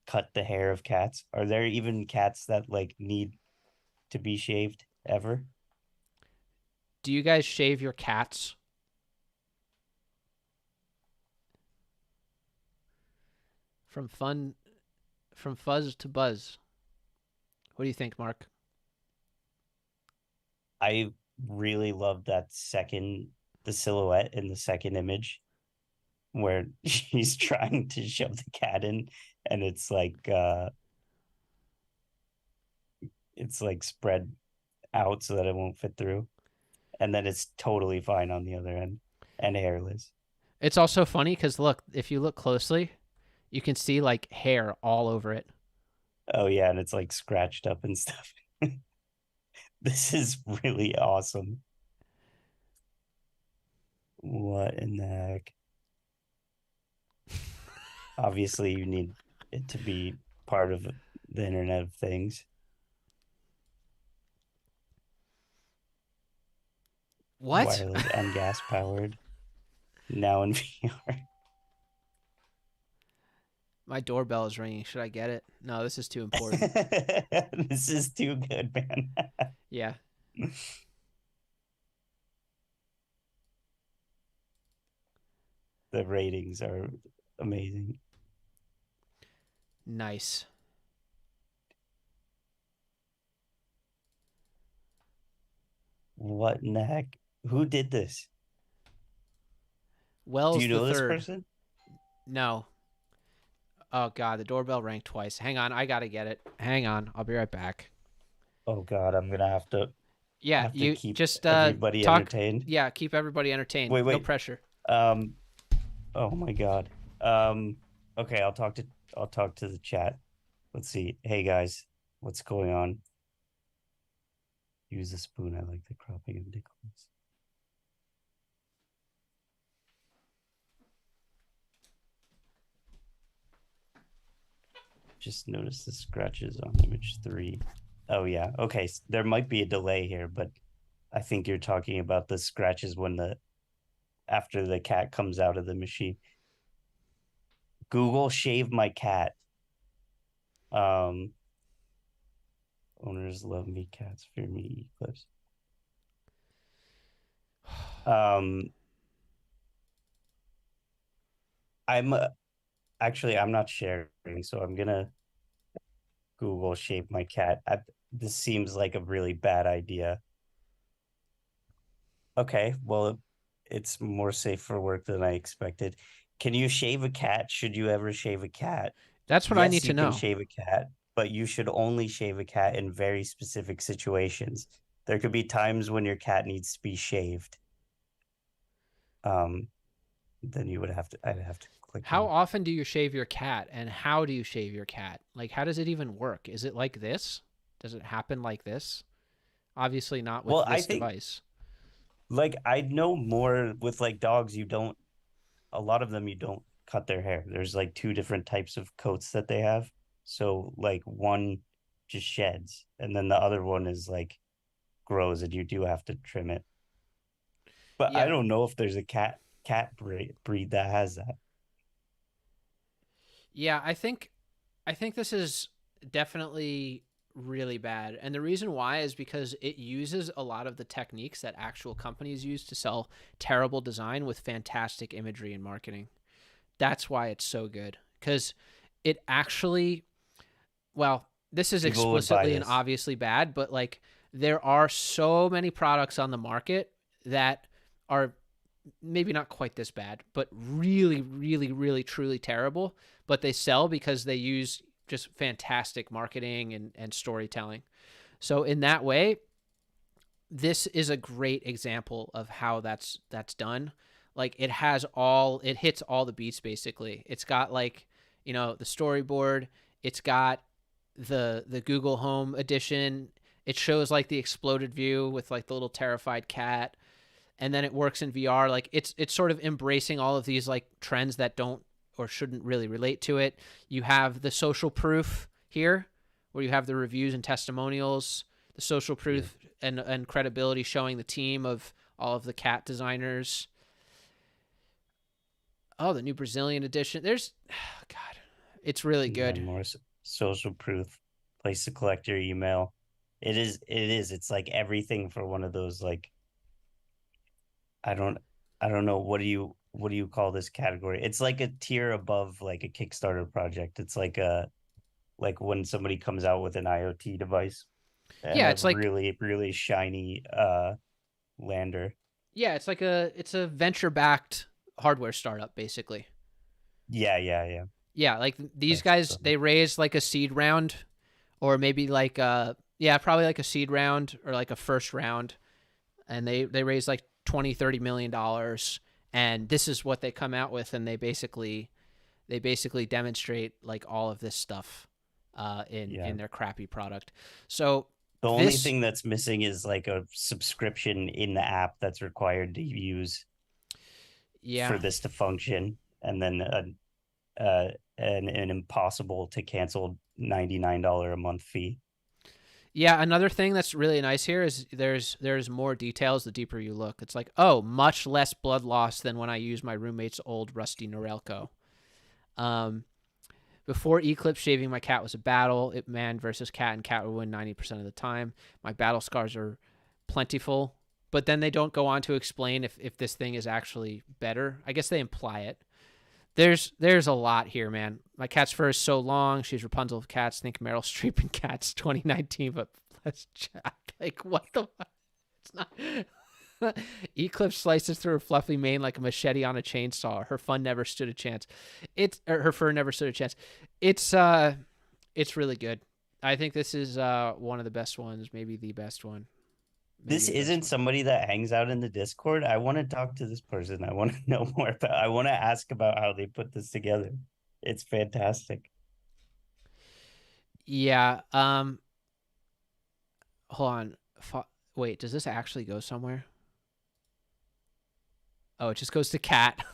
cut the hair of cats? Are there even cats that like need to be shaved ever? Do you guys shave your cats? From fun, from fuzz to buzz. What do you think, Mark? I really love the silhouette in the second image where she's trying to shove the cat in and it's like spread out so that it won't fit through. And then it's totally fine on the other end and hairless. It's also funny because look, if you look closely, you can see like hair all over it. Oh yeah, and it's like scratched up and stuff. This is really awesome. What in the heck? Obviously, you need it to be part of the Internet of Things, What? wireless and gas powered. Now in VR. My doorbell is ringing. Should I get it? No, this is too important. This is too good, man. Yeah. The ratings are amazing. Nice. What in the heck? Who did this? Do Wells you the know this third. person? No. Oh god, the doorbell rang twice. Hang on, I gotta get it. Hang on, I'll be right back. Oh God, I'm gonna Yeah, have to you keep just everybody talk. entertained. Yeah, keep everybody entertained. Wait, No wait. pressure. Um, oh my God. Okay, I'll talk to the chat. Let's see. Hey guys, what's going on? Use a spoon. I like the cropping of nickels. Just notice the scratches on image 3. Oh yeah. Okay, there might be a delay here, but I think you're talking about the scratches when the after the cat comes out of the machine. Google shave my cat. Um, owners love me, cats fear me, eclipse. Um, I'm actually I'm not sharing, so I'm gonna Google shape my cat. This seems like a really bad idea. Okay, well, it's more safe for work than I expected. Can you shave a cat? Should you ever shave a cat? That's what I need Yes, to you can know. shave a cat, but you should only shave a cat in very specific situations. There could be times when your cat needs to be shaved. Um, then I'd have to click How on. often do you shave your cat, and how do you shave your cat? Like, how does it even work? Is it like this? Does it happen like this? Obviously, not with Well, I this think device. like I know more with like dogs, you don't a lot of them you don't cut their hair. There's like two different types of coats that they have. So like one just sheds and then the other one is like grows and you do have to trim it. But I Yeah, don't know if there's a cat breed that has that. yeah. I think this is definitely really bad, and the reason why is because it uses a lot of the techniques that actual companies use to sell terrible design with fantastic imagery and marketing. That's why it's so good because it actually, well, this is People would buy explicitly and this. obviously bad, but like there are so many products on the market that are maybe not quite this bad, but really, really, really, truly terrible. But they sell because they use just fantastic marketing and storytelling. So in that way, this is a great example of how that's done. Like it hits all the beats basically. It's got like, the storyboard, it's got the Google Home edition. It shows like the exploded view with like the little terrified cat, and then it works in VR. Like it's sort of embracing all of these like trends that don't or shouldn't really relate to it. You have the social proof here, where you have the reviews and testimonials, the social Yeah. proof and credibility showing the team of all of the cat designers. Oh, the new Brazilian edition. There's, oh God, it's really And good. then more social proof, place to collect your email. It is. It's like everything for one of those like I don't I don't know what do you call this category? It's like a tier above like a Kickstarter project. It's like a like when somebody comes out with an IoT device and Yeah, a it's like really shiny lander. yeah, it's a venture backed hardware startup basically. Yeah. Yeah, like these That's guys, they raised like a seed round, or maybe like yeah, probably like a seed round or like a first round, and they raised like 20, $30 million, And this is what they come out with, and they basically demonstrate like all of this stuff Yeah. in their crappy product. So The only this, thing that's missing is like a subscription in the app that's required to use yeah, for this to function, and then an impossible to cancel $99 a month fee. yeah. Another thing that's really nice here is there's more details the deeper you look. It's like, oh, much less blood loss than when I used my roommate's old rusty Norelco. Um, Before Eclipse, shaving my cat was a battle. It man versus cat, and cat would win 90% of the time. My battle scars are plentiful, but then they don't go on to explain if this thing is actually better. I guess they imply it. There's a lot here, man. My cat's fur is so long. She's Rapunzel of cats. Think Meryl Streep in Cats 2019, but let's chat. Like, what the fuck? It's not. Eclipse slices through her fluffy mane like a machete on a chainsaw. Her fun never stood a chance. Her fur never stood a chance. It's really good. I think this is one of the best ones, maybe the best one. Maybe This the best isn't one. somebody that hangs out in the Discord. I want to talk to this person. I want to know more about. I want to ask about how they put this together. It's fantastic. Yeah. Hold on. Wait, does this actually go somewhere? Oh, it just goes to cat.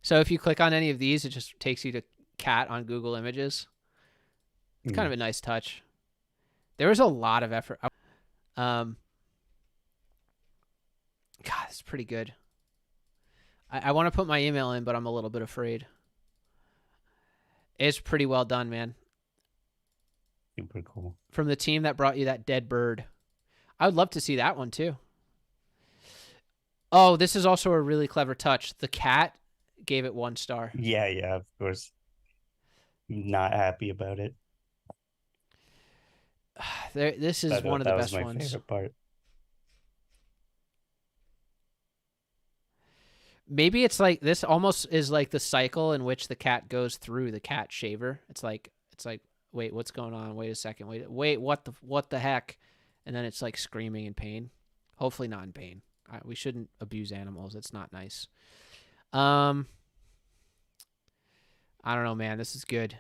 So if you click on any of these, it just takes you to cat on Google Images. It's kind of a nice touch. There was a lot of effort. God, it's pretty good. I want to put my email in, but I'm a little bit afraid. It's pretty well done, man. Super cool. From the team that brought you that dead bird. I would love to see that one too. Oh, this is also a really clever touch. The cat gave it 1 star. Yeah, yeah, of course. Not happy about it. This is one of the That was best my ones. favorite part. Maybe it's like this almost is like the cycle in which the cat goes through the cat shaver. It's like wait, what's going on? Wait a second. Wait, what the heck? And then it's like screaming in pain. Hopefully not in pain. We shouldn't abuse animals. It's not nice. I don't know, man. This is good.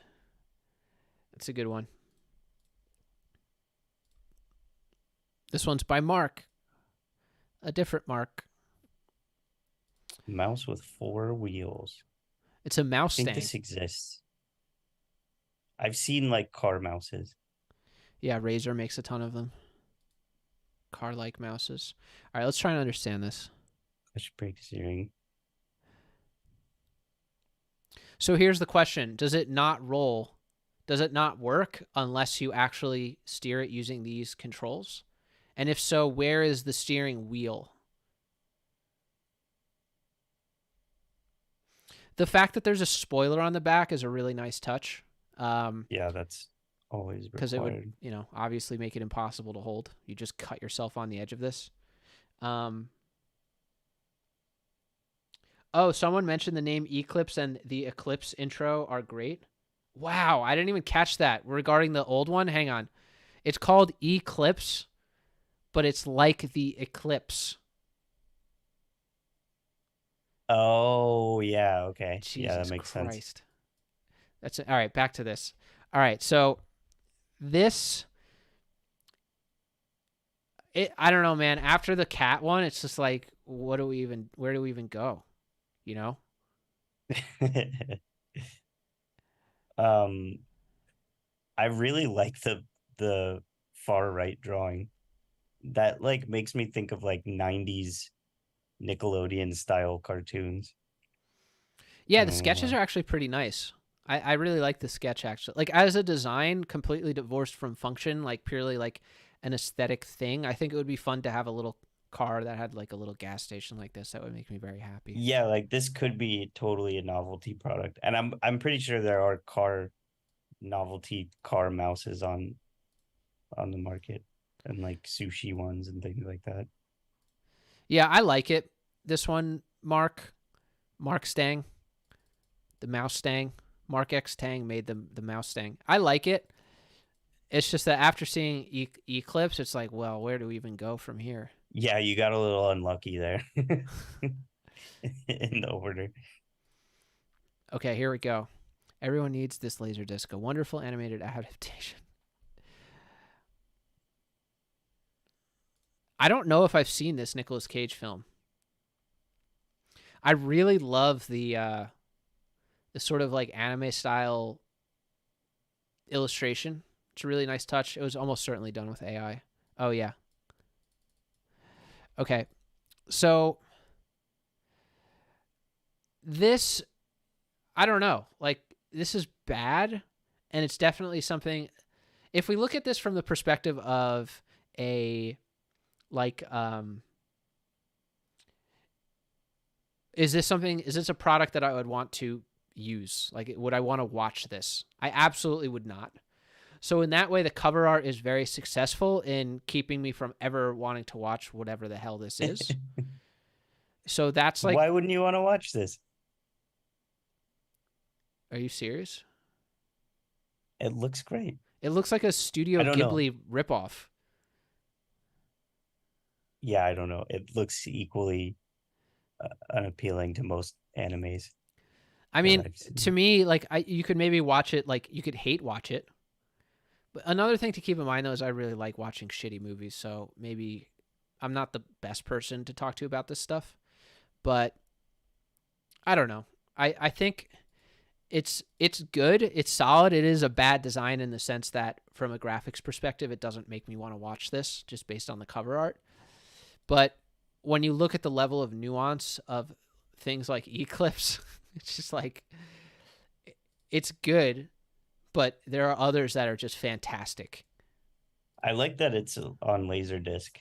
It's a good one. This one's by Mark. A different Mark. Mouse with 4 wheels. It's a mouse I think stang. this exists. I've seen like car mouses. Yeah, Razer makes a ton of them. Car-like mouses. All right, let's try and understand this. Clutch brake steering. So here's the question. Does it not roll? Does it not work unless you actually steer it using these controls? And if so, where is the steering wheel? The fact that there's a spoiler on the back is a really nice touch. Yeah, that's always required. Because it would, obviously make it impossible to hold. You just cut yourself on the edge of this. Oh, someone mentioned the name Eclipse and the Eclipse intro are great. Wow, I didn't even catch that regarding the old one. Hang on. It's called Eclipse, but it's like the eclipse. Oh, yeah, okay. Jesus yeah, that makes Christ. sense. That's it. All right, back to this. All right, so this I don't know, man. After the cat one, it's just like where do we even go? You know? I really like the far right drawing. That like makes me think of like 90s Nickelodeon style cartoons. Yeah, the sketches are actually pretty nice. I really like the sketch actually. Like as a design, completely divorced from function, like purely like an aesthetic thing. I think it would be fun to have a little car that had like a little gas station like this. That would make me very happy. Yeah, like this could be totally a novelty product. And I'm pretty sure there are novelty car mouses on the market, and like sushi ones and things like that. Yeah, I like it. This one, Mark Stang, the mouse Stang. Mark X Tang made the mouse Stang. I like it. It's just that after seeing Eclipse, it's like, well, where do we even go from here? Yeah, you got a little unlucky there in the order. Okay, here we go. Everyone needs this laser disc, a wonderful animated adaptation. I don't know if I've seen this Nicolas Cage film. I really love the sort of like anime style illustration. It's a really nice touch. It was almost certainly done with AI. Oh yeah. Okay. So this, I don't know. Like this is bad, and it's definitely something. If we look at this from the perspective of a like is this something, is this a product that I would want to use? Like would I want to watch this? I absolutely would not. So in that way the cover art is very successful in keeping me from ever wanting to watch whatever the hell this is. So that's like, Why wouldn't you want to watch this? are you serious? It looks great. It looks like a Studio I don't know. Ghibli ripoff. Yeah, I don't know. It looks equally unappealing to most animes I that mean, I've to seen. me, like you could maybe watch it, like you could hate watch it. But another thing to keep in mind though is I really like watching shitty movies, so maybe I'm not the best person to talk to about this stuff. But I don't know. I think it's good. It's solid. It is a bad design in the sense that from a graphics perspective, it doesn't make me want to watch this just based on the cover art. But when you look at the level of nuance of things like Eclipse, it's just like it's good, but there are others that are just fantastic. I like that it's on Laserdisc.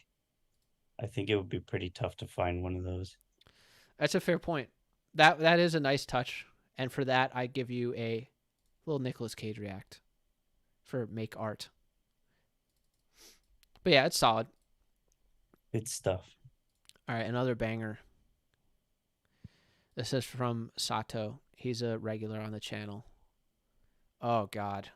I think it would be pretty tough to find one of those. That's a fair point. That is a nice touch, and for that I give you a little Nicolas Cage react for make art. But yeah, it's solid. Good stuff. All right, another banger. This is from Sato. He's a regular on the channel. Oh God.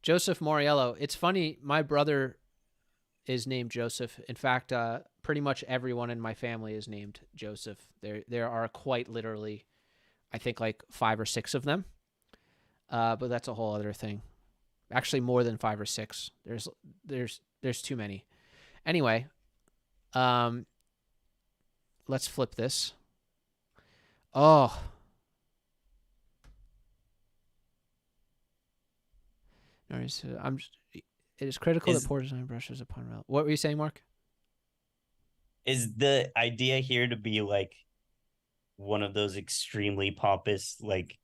Joseph Moriello. It's funny, my brother is named Joseph. In fact, pretty much everyone in my family is named Joseph. There are quite literally, I think, like 5 or 6 of them. But that's a whole other thing. Actually, more than 5 or 6. There's too many. Anyway, let's flip this. Oh, no, I'm. It is critical that Is poor design brushes upon relevant. What were you saying, Mark? is the idea here to be like one of those extremely pompous, like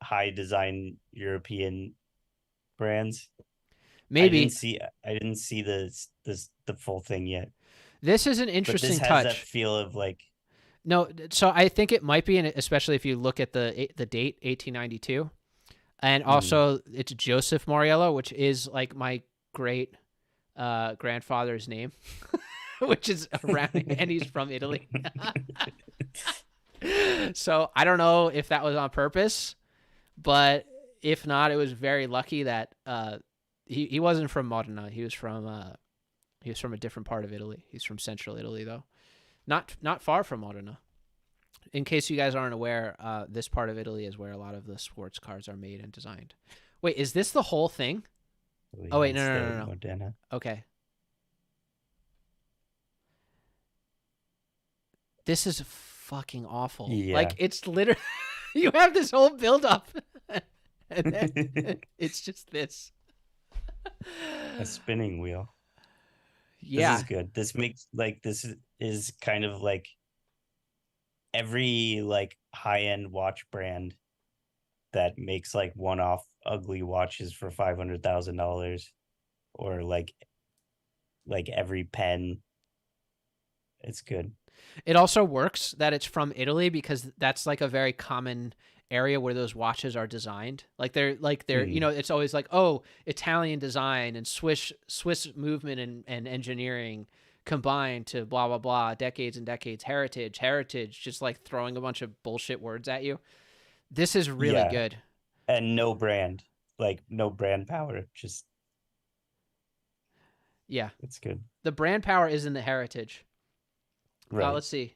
high design European brands? I didn't Maybe see I didn't see the full thing yet. this is an But this interesting has that touch. feel of like No, so I think it might be, especially if you look at the date 1892, and mm, also it's Joseph Moriello, which is like my great grandfather's name, which is around, and he's from Italy. So I don't know if that was on purpose, but if not, it was very lucky that he wasn't from Modena. He was from a different part of Italy. He's from central Italy though, not far from Modena. In case you guys aren't aware, this part of Italy is where a lot of the sports cars are made and designed. Wait, is this the whole thing? Oh yeah, wait, no, it's no, the no, no, no. Modena. Okay, this is fucking awful. Like Yeah. it's literally you have this whole build up, and then it's just this. A spinning wheel. This is Yeah, good. This is kind of like every like high-end watch brand that makes like one-off ugly watches for $500,000 or like every pen. It's good. it also works that it's from Italy because that's like a very common area where those watches are designed. Like they're Mm, it's always like, oh, Italian design and Swiss movement and engineering combined to blah blah blah, decades and decades heritage, just like throwing a bunch of bullshit words at you. This is really yeah, good. and no brand, like no brand power, just Yeah. It's good. The brand power is in the heritage. Right. Let's see.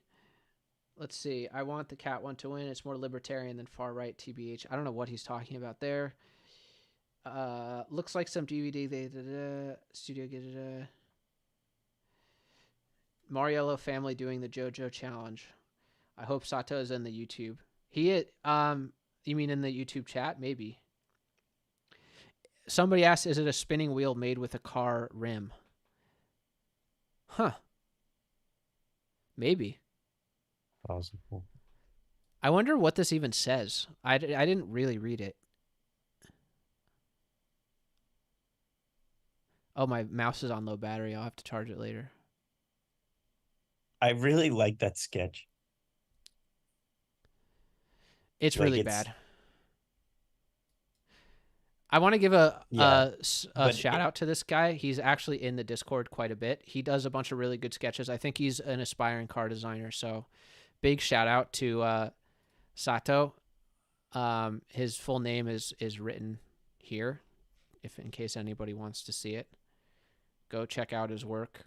Let's see. I want the cat one to win. It's more libertarian than far right, TBH. I don't know what he's talking about there. Looks like some DVD. Studio get it. Mariello family doing the JoJo challenge. I hope Sato is in the YouTube. You mean in the YouTube chat? Maybe. Somebody asked, is it a spinning wheel made with a car rim? Huh. Maybe. Possible. I wonder what this even says. I didn't really read it. Oh, my mouse is on low battery. I'll have to charge it later. I really like that sketch. It's Like really bad. I want to give a shout out to this guy. He's actually in the Discord quite a bit. He does a bunch of really good sketches. I think he's an aspiring car designer. So big shout out to Sato. His full name is written here, if in case anybody wants to see it. Go check out his work.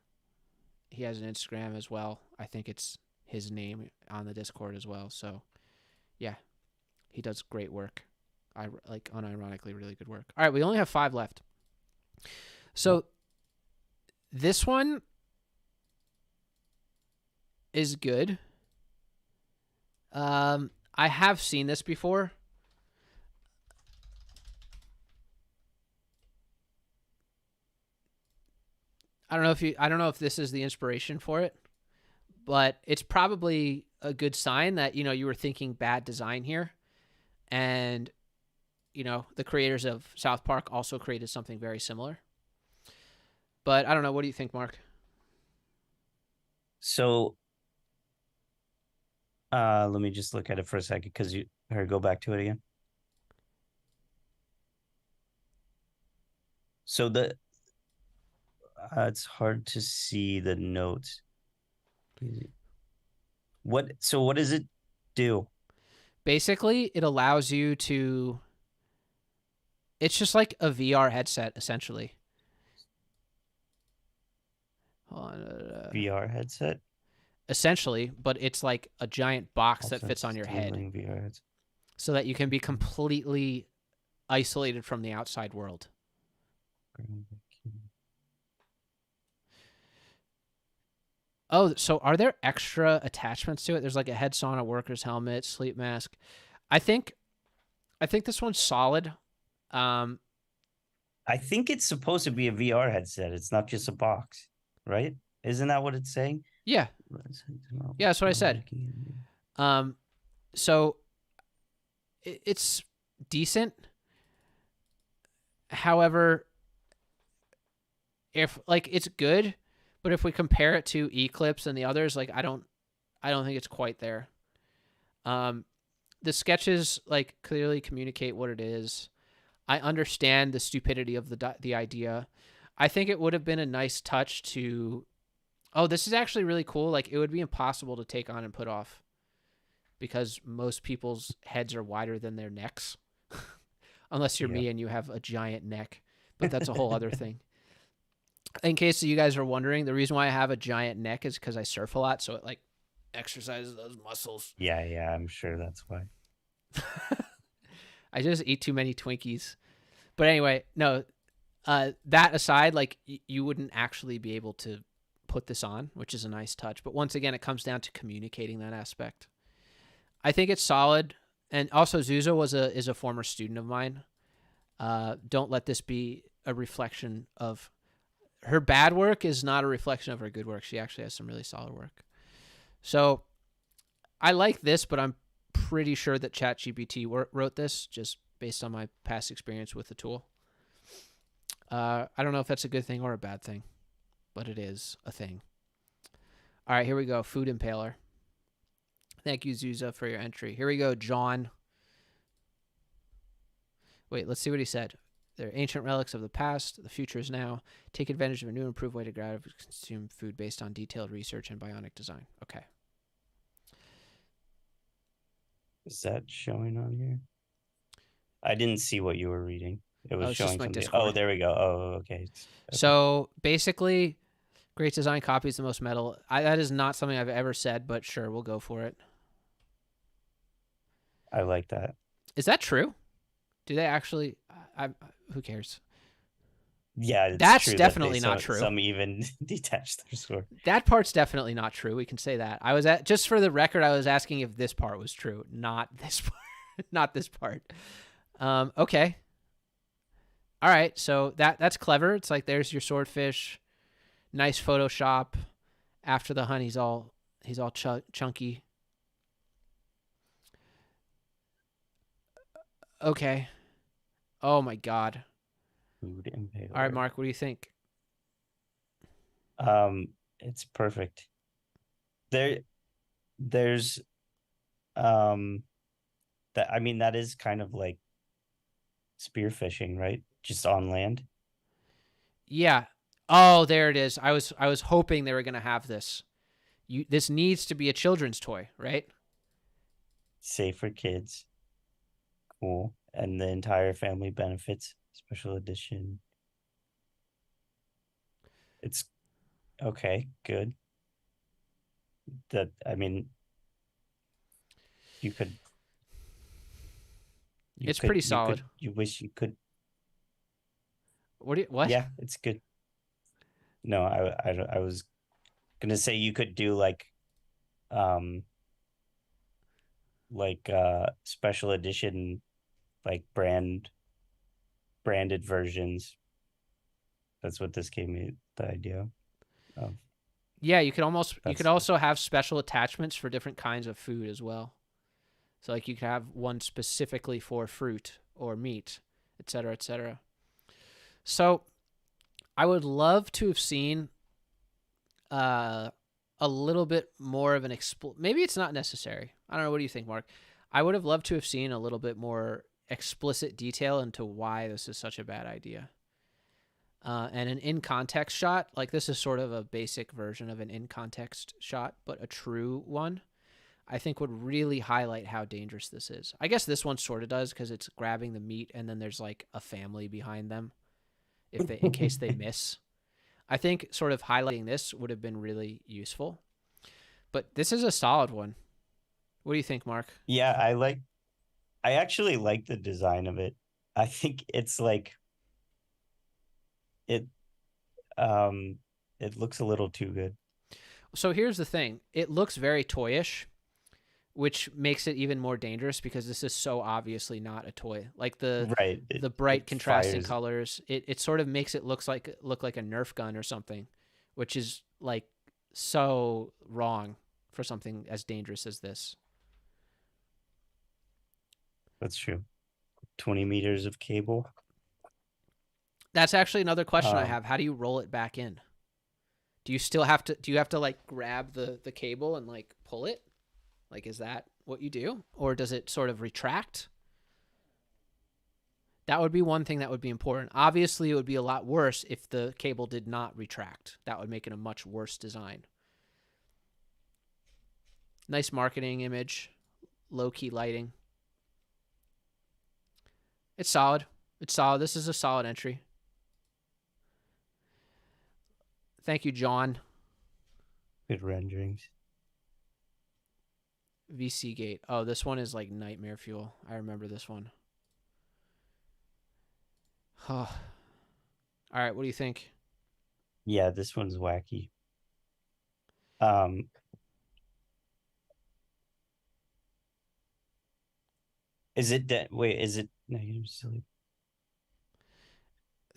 He has an Instagram as well. I think it's his name on the Discord as well. So yeah, he does great work. I like unironically really good work. All right, we only have 5 left. So this one is good. I have seen this before. I don't know if this is the inspiration for it, but it's probably a good sign that, you were thinking bad design here. And the creators of South Park also created something very similar. But I don't know. What do you think, Mark? So let me just look at it for a second because go back to it again. So it's hard to see the notes. What does it do? Basically, it allows you to. It's just like a VR headset, essentially. Hold on. VR headset? Essentially, but it's like a giant box that fits on your head. VR headset. So that you can be completely isolated from the outside world. Oh, so are there extra attachments to it? There's like a head sauna, worker's helmet, sleep mask. I think this one's solid. I think it's supposed to be a VR headset. It's not just a box, right? Isn't that what it's saying? Yeah. Yeah, that's what I said. So it's decent. However, if like it's good, but if we compare it to Eclipse and the others, like I don't think it's quite there. The sketches like clearly communicate what it is. I understand the stupidity of the idea. I think it would have been a nice touch to. Oh, this is actually really cool. Like it would be impossible to take on and put off because most people's heads are wider than their necks. Unless you're me and you have a giant neck, but that's a whole other thing. In case you guys are wondering, the reason why I have a giant neck is because I surf a lot, so it like exercises those muscles. Yeah, I'm sure that's why. I just eat too many Twinkies. But anyway, no, that aside, like you wouldn't actually be able to put this on, which is a nice touch. But once again, it comes down to communicating that aspect. I think it's solid. And also Zuza is a former student of mine. Don't let this be a reflection of her bad work is not a reflection of her good work. She actually has some really solid work. So I like this, but I'm pretty sure that ChatGPT wrote this just based on my past experience with the tool. I don't know if that's a good thing or a bad thing, but it is a thing. All right, here we go. Food Impaler. Thank you, Zuza, for your entry. Here we go, John. Wait, let's see what he said. They're ancient relics of the past. The future is now. Take advantage of a new, improved way to consume food based on detailed research and bionic design. Okay. Is that showing on here? I didn't see what you were reading. It Oh, was it's just showing my something. Oh, Discord. there we go. Oh, okay. Okay. So basically, great design copies the most metal. That is not something I've ever said, but sure, we'll go for it. I like that. Is that true? Do they actually? Who cares? Yeah, it's That's true that they definitely not true. some even detach their score. That part's definitely not true. We can say that. I was at just for the record. I was asking if this part was true, not this part. Not this part. Okay. All right. So that's clever. It's like there's your swordfish. Nice Photoshop. After the hunt, he's all chunky. Okay. Oh my god. Food All right, impaler. Mark. What do you think? It's perfect. There, there's that. I mean, that is kind of like spearfishing, right? Just on land. Yeah. Oh, there it is. I was hoping they were gonna have this. This needs to be a children's toy, right? Safe for kids. Cool. And the entire family benefits. Special edition. It's okay. Good. That I mean, you could It's pretty you solid. could you wish you could. What? Yeah, it's good. No, I was gonna say you could do um special edition like branded versions. That's what this gave me the idea of. Yeah, you could That's also have special attachments for different kinds of food as well. So like you could have one specifically for fruit or meat, et cetera, et cetera. So I would love to have seen uh, a little bit more of an maybe it's not necessary. I don't know. What do you think, Mark? I would have loved to have seen a little bit more explicit detail into why this is such a bad idea. And an in context shot, like this is sort of a basic version of an in context shot, but a true one, I think would really highlight how dangerous this is. I guess this one sort of does because it's grabbing the meat and then there's like a family behind them if they in case they miss. I think sort of highlighting this would have been really useful. But this is a solid one. What do you think, Mark? Yeah, I actually like the design of it. I think it's like it um it looks a little too good. So here's the thing. It looks very toyish, which makes it even more dangerous because this is so obviously not a toy. Like Right. the bright It contrasting fires. colors, it sort of makes it look like a Nerf gun or something, which is like so wrong for something as dangerous as this. That's true. 20 meters of cable. That's actually another question I Um have. How do you roll it back in? Do you have to like grab the cable and like pull it? Like is that what you do? Or does it sort of retract? That would be one thing that would be important. Obviously, it would be a lot worse if the cable did not retract. That would make it a much worse design. Nice marketing image, low key lighting. It's solid. It's solid. This is a solid entry. Thank you, John. good renderings. VC Gate. Oh, this one is like nightmare fuel. I remember this one. Oh. All right, what do you think? Yeah, this one's wacky. Um is it wait, is it no, you're silly.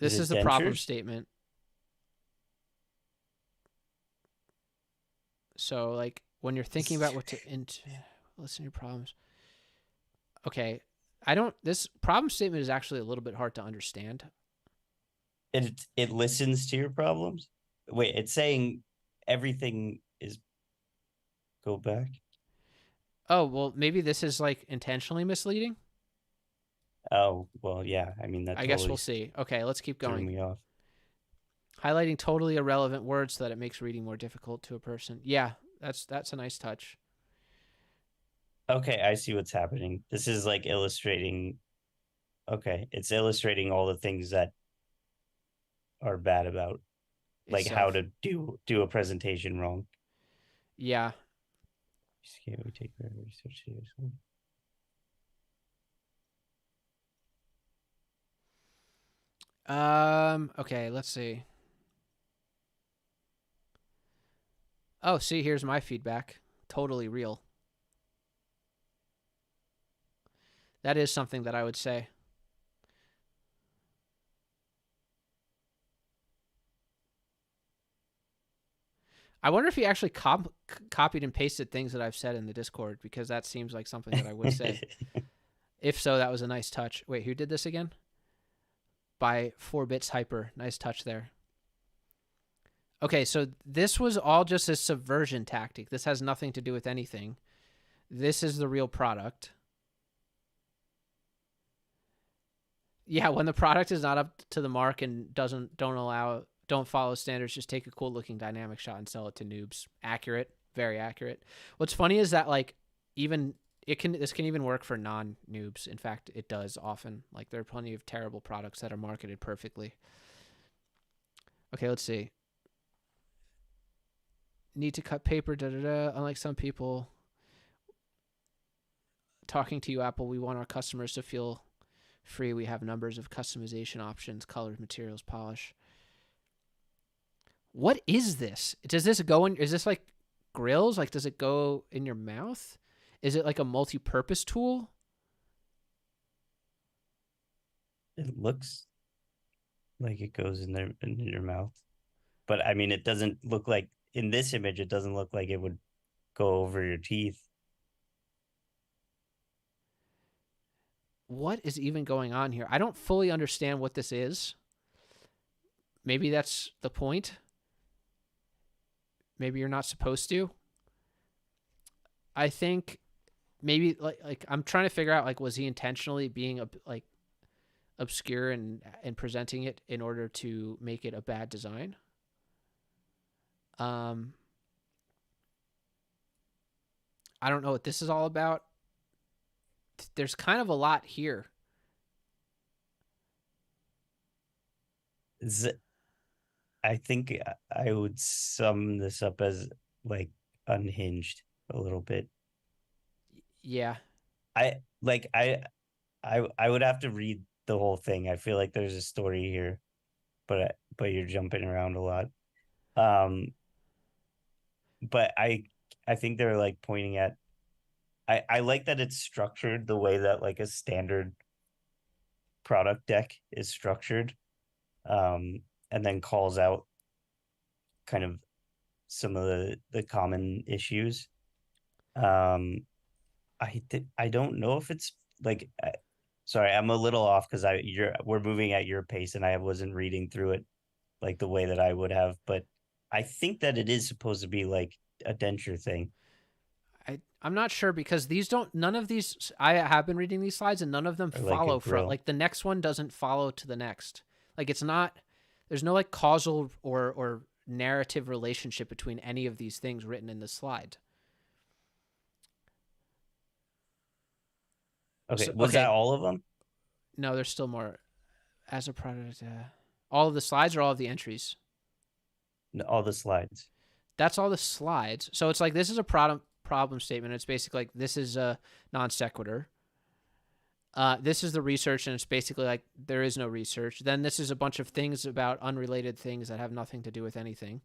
Is This it is the problem dentures? statement. So, like, when you're thinking about what to listen to your problems. Okay, I don't. This problem statement is actually a little bit hard to understand. It listens to your problems. Wait, it's saying everything is go back. Oh, well, maybe this is like intentionally misleading. Oh, well, yeah. I mean, that I guess totally we'll see. Okay, let's keep threw going. me off. Highlighting totally irrelevant words so that it makes reading more difficult to a person. Yeah, that's a nice touch. Okay, I see what's happening. This is like illustrating Okay, it's illustrating all the things that are bad about like how itself. to do a presentation wrong. Yeah. Can't we take research seriously? Okay, let's see. Oh, see, here's my feedback. Totally real. That is something that I would say. I wonder if he actually copied and pasted things that I've said in the Discord, because that seems like something that I would say. If so, that was a nice touch. Wait, who did this again? By 4 Bits Hyper. Nice touch there. Okay, so this was all just a subversion tactic. This has nothing to do with anything. This is the real product. Yeah, when the product is not up to the mark and don't follow standards, just take a cool looking dynamic shot and sell it to noobs. Accurate, very accurate. What's funny is that like even this can even work for non noobs. In fact, it does often. Like there are plenty of terrible products that are marketed perfectly. Okay, let's see. Need to cut paper, da da da. Unlike some people talking to you, Apple, we want our customers to feel free. We have numbers of customization options, colors, materials, polish. What is this? Does this go in? Is this like grills? Like, does it go in your mouth? Is it like a multi-purpose tool? It looks like it goes in there in your mouth, but I mean, it doesn't look like in this image. It doesn't look like it would go over your teeth. What is even going on here? I don't fully understand what this is. Maybe that's the point. Maybe you're not supposed to. I think maybe like I'm trying to figure out like was he intentionally being like obscure and presenting it in order to make it a bad design? Um, I don't know what this is all about. There's kind of a lot here. I think I would sum this up as like unhinged a little bit. Yeah. I like I would have to read the whole thing. I feel like there's a story here, but you're jumping around a lot. Um, but I think they're like pointing at. I like that it's structured the way that like a standard product deck is structured. And then calls out kind of some of the common issues. Um, I don't know if it's like sorry, I'm a little off because I you're we're moving at your pace and I wasn't reading through it like the way that I would have, but I think that it is supposed to be like a denture thing I'm not sure because these don't, none of these, I have been reading these slides and none of them or like a follow from, grill. like the next one doesn't follow to the next. Like it's not, there's no like causal or narrative relationship between any of these things written in the slide. Okay, So, was that okay, all of them? no, there's still more. As a product, all of the slides or all of the entries? No, all the slides. That's all the slides. So it's like this is a problem statement. It's basically like this is a non sequitur. This is the research, and it's basically like there is no research. Then this is a bunch of things about unrelated things that have nothing to do with anything.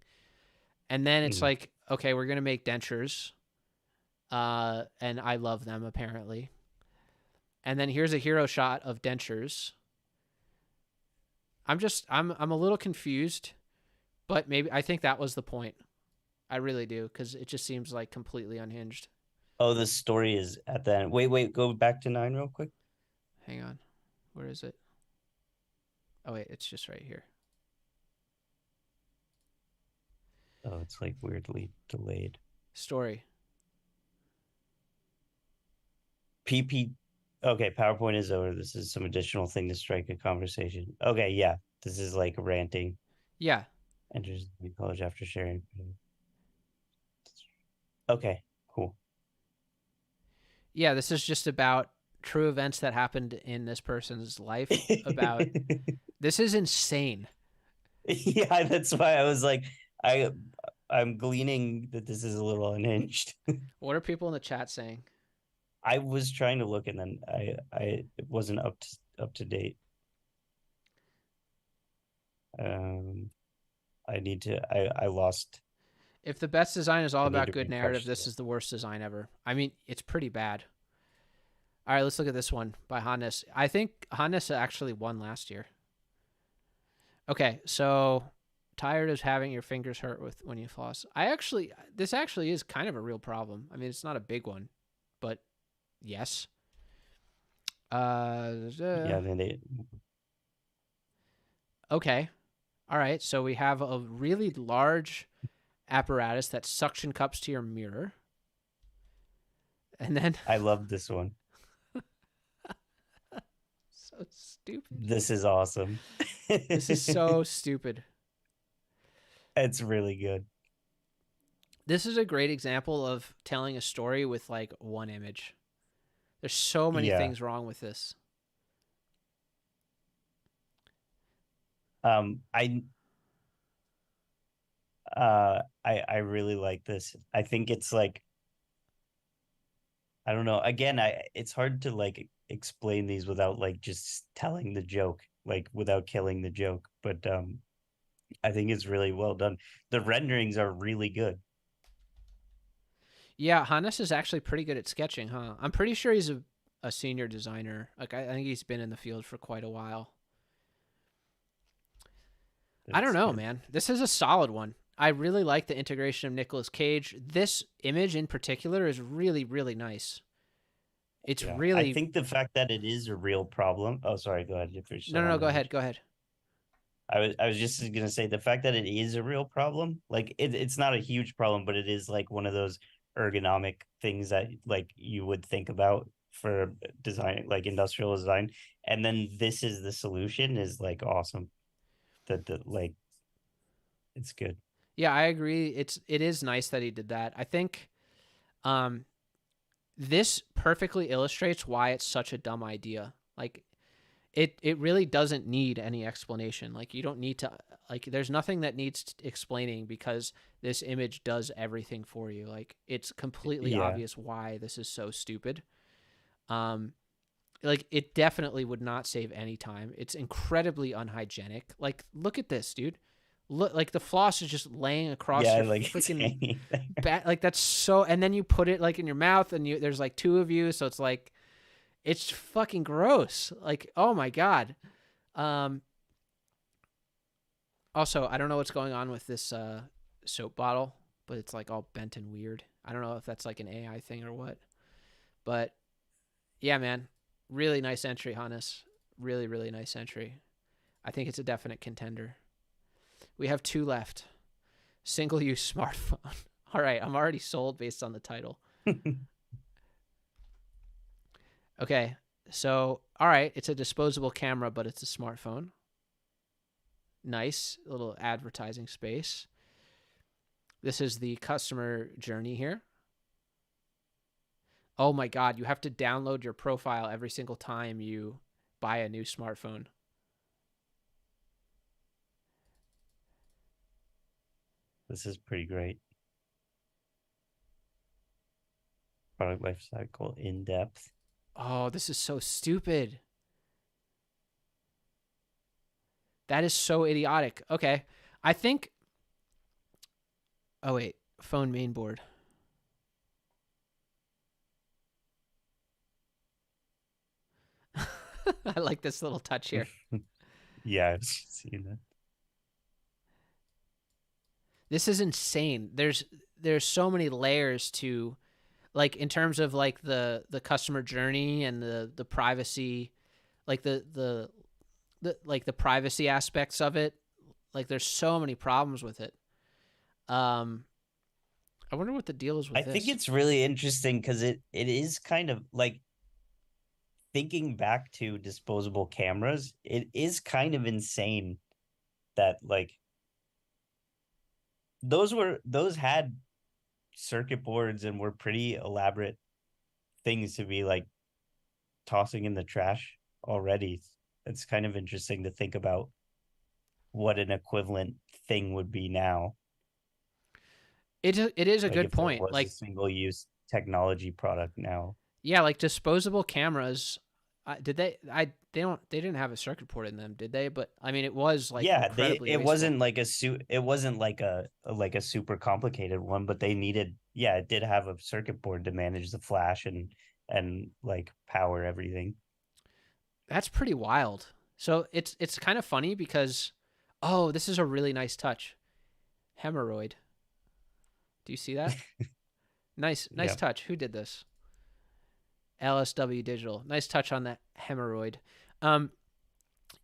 And then it's Mm. like, okay, we're gonna make dentures, and I love them apparently. And then here's a hero shot of dentures. I'm a little confused, but maybe I think that was the point. I really do because it just seems like completely unhinged. Oh, the story is at the end. Wait, go back to 9 real quick. Hang on, where is it? Oh wait, it's just right here. Oh, it's like weirdly delayed. Story. PP. Okay, PowerPoint is over. This is some additional thing to strike a conversation. Okay, yeah, this is like ranting. Yeah, Enters the college after sharing. Okay, cool. yeah. This is just about true events that happened in this person's life about this is insane. Yeah, that's why I was like, I I'm gleaning that this is a little unhinged. What are people in the chat saying? I was trying to look and then I it wasn't up to date. Um I need to I lost. If the best design is all I need about to good narrative, refresh this the is the worst design ever. I mean, it's pretty bad. All right, let's look at this one by Hannes. I think Hannes actually won last year. Okay, so tired of having your fingers hurt with when you floss. This actually is kind of a real problem. I mean, it's not a big one, but yes. yeah, then they Okay. All right. So we have a really large apparatus that suction cups to your mirror. And then I love this one. so stupid. This is awesome. This is so stupid. It's really good. This is a great example of telling a story with like one image. There's so many Yeah. things wrong with this. I I really like this. I think it's like, I don't know. Again, I it's hard to like explain these without like just telling the joke, like without killing the joke. But I think it's really well done. The renderings are really good. Yeah, Hannes is actually pretty good at sketching, huh? I'm pretty sure he's a senior designer. Like I think he's been in the field for quite a while. I don't It's know, good. man. This is a solid one. I really like the integration of Nicolas Cage. This image in particular is really, really nice. It's Yeah. I really think the fact that it is a real problem. Oh, sorry, go ahead if you're no, still no, on no. the Go ahead, image. go ahead. I was just gonna say the fact that it is a real problem, like it's not a huge problem, but it is like one of those ergonomic things that like you would think about for design, like industrial design. And then this is the solution is like awesome. That the like it's good. Yeah, I agree. It is nice that he did that. I think um this perfectly illustrates why it's such a dumb idea. Like it really doesn't need any explanation. Like you don't need to like there's nothing that needs explaining because this image does everything for you. Like it's completely Yeah. obvious why this is so stupid. Um like it definitely would not save any time. It's incredibly unhygienic. Like look at this, dude. Look like the floss is just laying across Yeah, your like it's freaking hanging there. back. Like that's so and then you put it like in your mouth and you there's like two of you, so it's like it's fucking gross. Like, oh my god. Um Also, I don't know what's going on with this soap bottle, but it's like all bent and weird. I don't know if that's like an AI thing or what. But yeah, man. Really nice entry, Hannes. Really, really nice entry. I think it's a definite contender. We have two left. Single use smartphone. All right, I'm already sold based on the title. Okay, so all right, it's a disposable camera, but it's a smartphone. Nice little advertising space. This is the customer journey here. Oh my God, you have to download your profile every single time you buy a new smartphone. This is pretty great. Product life cycle in depth. Oh, this is so stupid. That is so idiotic. Okay. I think. Oh, wait. Phone mainboard. I like this little touch here. Yeah, I've seen that. This is insane. There's so many layers to like in terms of like the customer journey and the privacy, like the like the privacy aspects of it. Like there's so many problems with it. Um I wonder what the deal is I with think this. it's really interesting because it is kind of like thinking back to disposable cameras, it is kind of insane that like those had circuit boards and were pretty elaborate things to be like tossing in the trash already. It's kind of interesting to think about what an equivalent thing would be now. It is a Like good if there point. was a Like, single use technology product now. yeah, like disposable cameras. Did they? They didn't have a circuit port in them, did they? But I mean, it was like Yeah, they incredibly it wasteful. wasn't like it wasn't like a super complicated one, but they needed, yeah, it did have a circuit board to manage the flash and like power everything. That's pretty wild. So it's kind of funny because, oh, this is a really nice touch. Hemorrhoid. Do you see that? Nice Yeah. touch. Who did this? LSW Digital. Nice touch on that hemorrhoid. Um,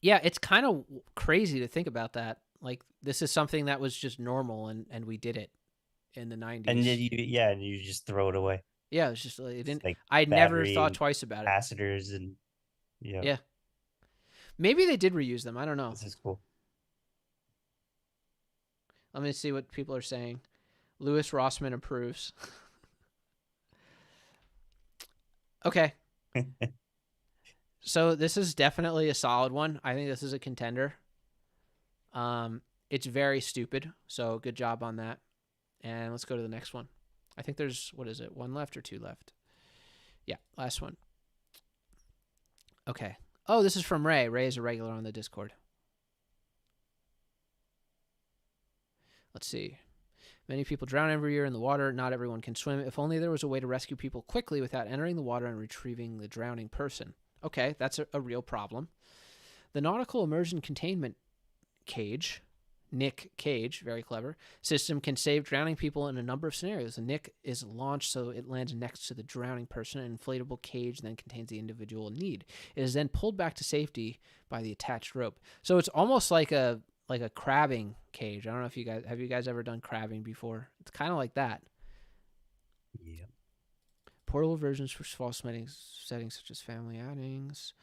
yeah, it's kind of crazy to think about that. Like this is something that was just normal, and we did it in the And then '90s. you just throw it away. Yeah, it's just like it It's didn't. like I never battery thought and twice about it. capacitors and yeah, Yeah, maybe they did reuse them. I don't know. this is cool. Let me see what people are saying. Lewis Rossman approves. Okay, so this is definitely a solid one. I think this is a contender. It's very stupid. So good job on that. And let's go to the next one. I think there's, what is it, one left or two left? Yeah, last one. Okay. Oh, this is from Ray. Ray is a regular on the Discord. Let's see. Many people drown every year in the water. Not everyone can swim. If only there was a way to rescue people quickly without entering the water and retrieving the drowning person. Okay, that's a real problem. The Nautical Immersion Containment Cage, Nick Cage, very clever, system can save drowning people in a number of scenarios. The Nick is launched so it lands next to the drowning person. An inflatable cage then contains the individual in need. It is then pulled back to safety by the attached rope. So it's almost like a crabbing cage. I don't know if you guys ever done crabbing before. It's kind of like that. Yeah. Portable versions for small settings such as family outings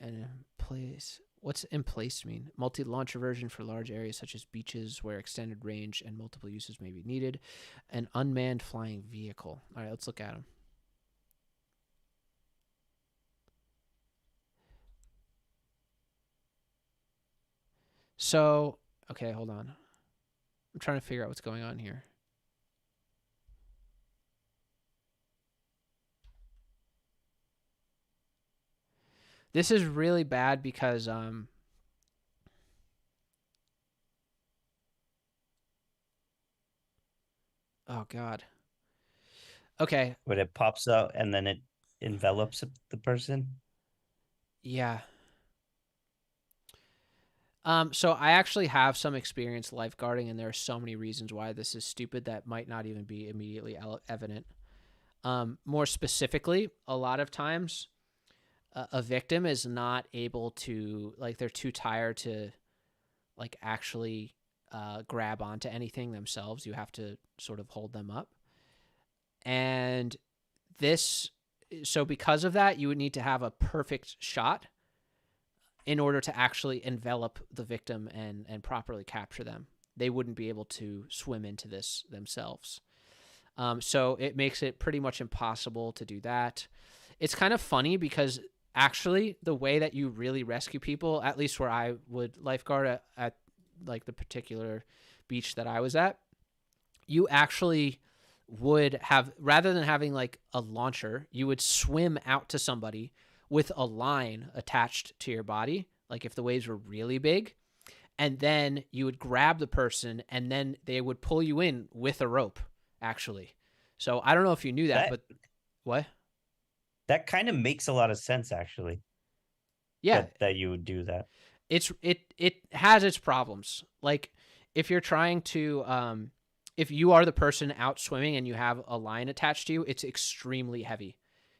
and in place. What's in place mean? Multi-launcher version for large areas such as beaches where extended range and multiple uses may be needed. An unmanned flying vehicle. All right, let's look at them. So, okay, hold on. I'm trying to figure out what's going on here. This is really bad because oh god. Okay. But it pops out and then it envelops the person. Yeah. So I actually have some experience lifeguarding, and there are so many reasons why this is stupid that might not even be immediately evident. More specifically, a lot of times a victim is not able to, like, they're too tired to like actually grab onto anything themselves. You have to sort of hold them up, and this so because of that, you would need to have a perfect shot in order to actually envelop the victim and properly capture them. They wouldn't be able to swim into this themselves. So it makes it pretty much impossible to do that. It's kind of funny because actually the way that you really rescue people, at least where I would lifeguard at like the particular beach that I was at, you actually would have, rather than having like a launcher, you would swim out to somebody with a line attached to your body, like if the waves were really big, and then you would grab the person and then they would pull you in with a rope, actually. So I don't know if you knew that, That but what? that kind of makes a lot of sense actually. Yeah, That you would do that. it has its problems. Like if you're trying to if you are the person out swimming and you have a line attached to you, it's extremely heavy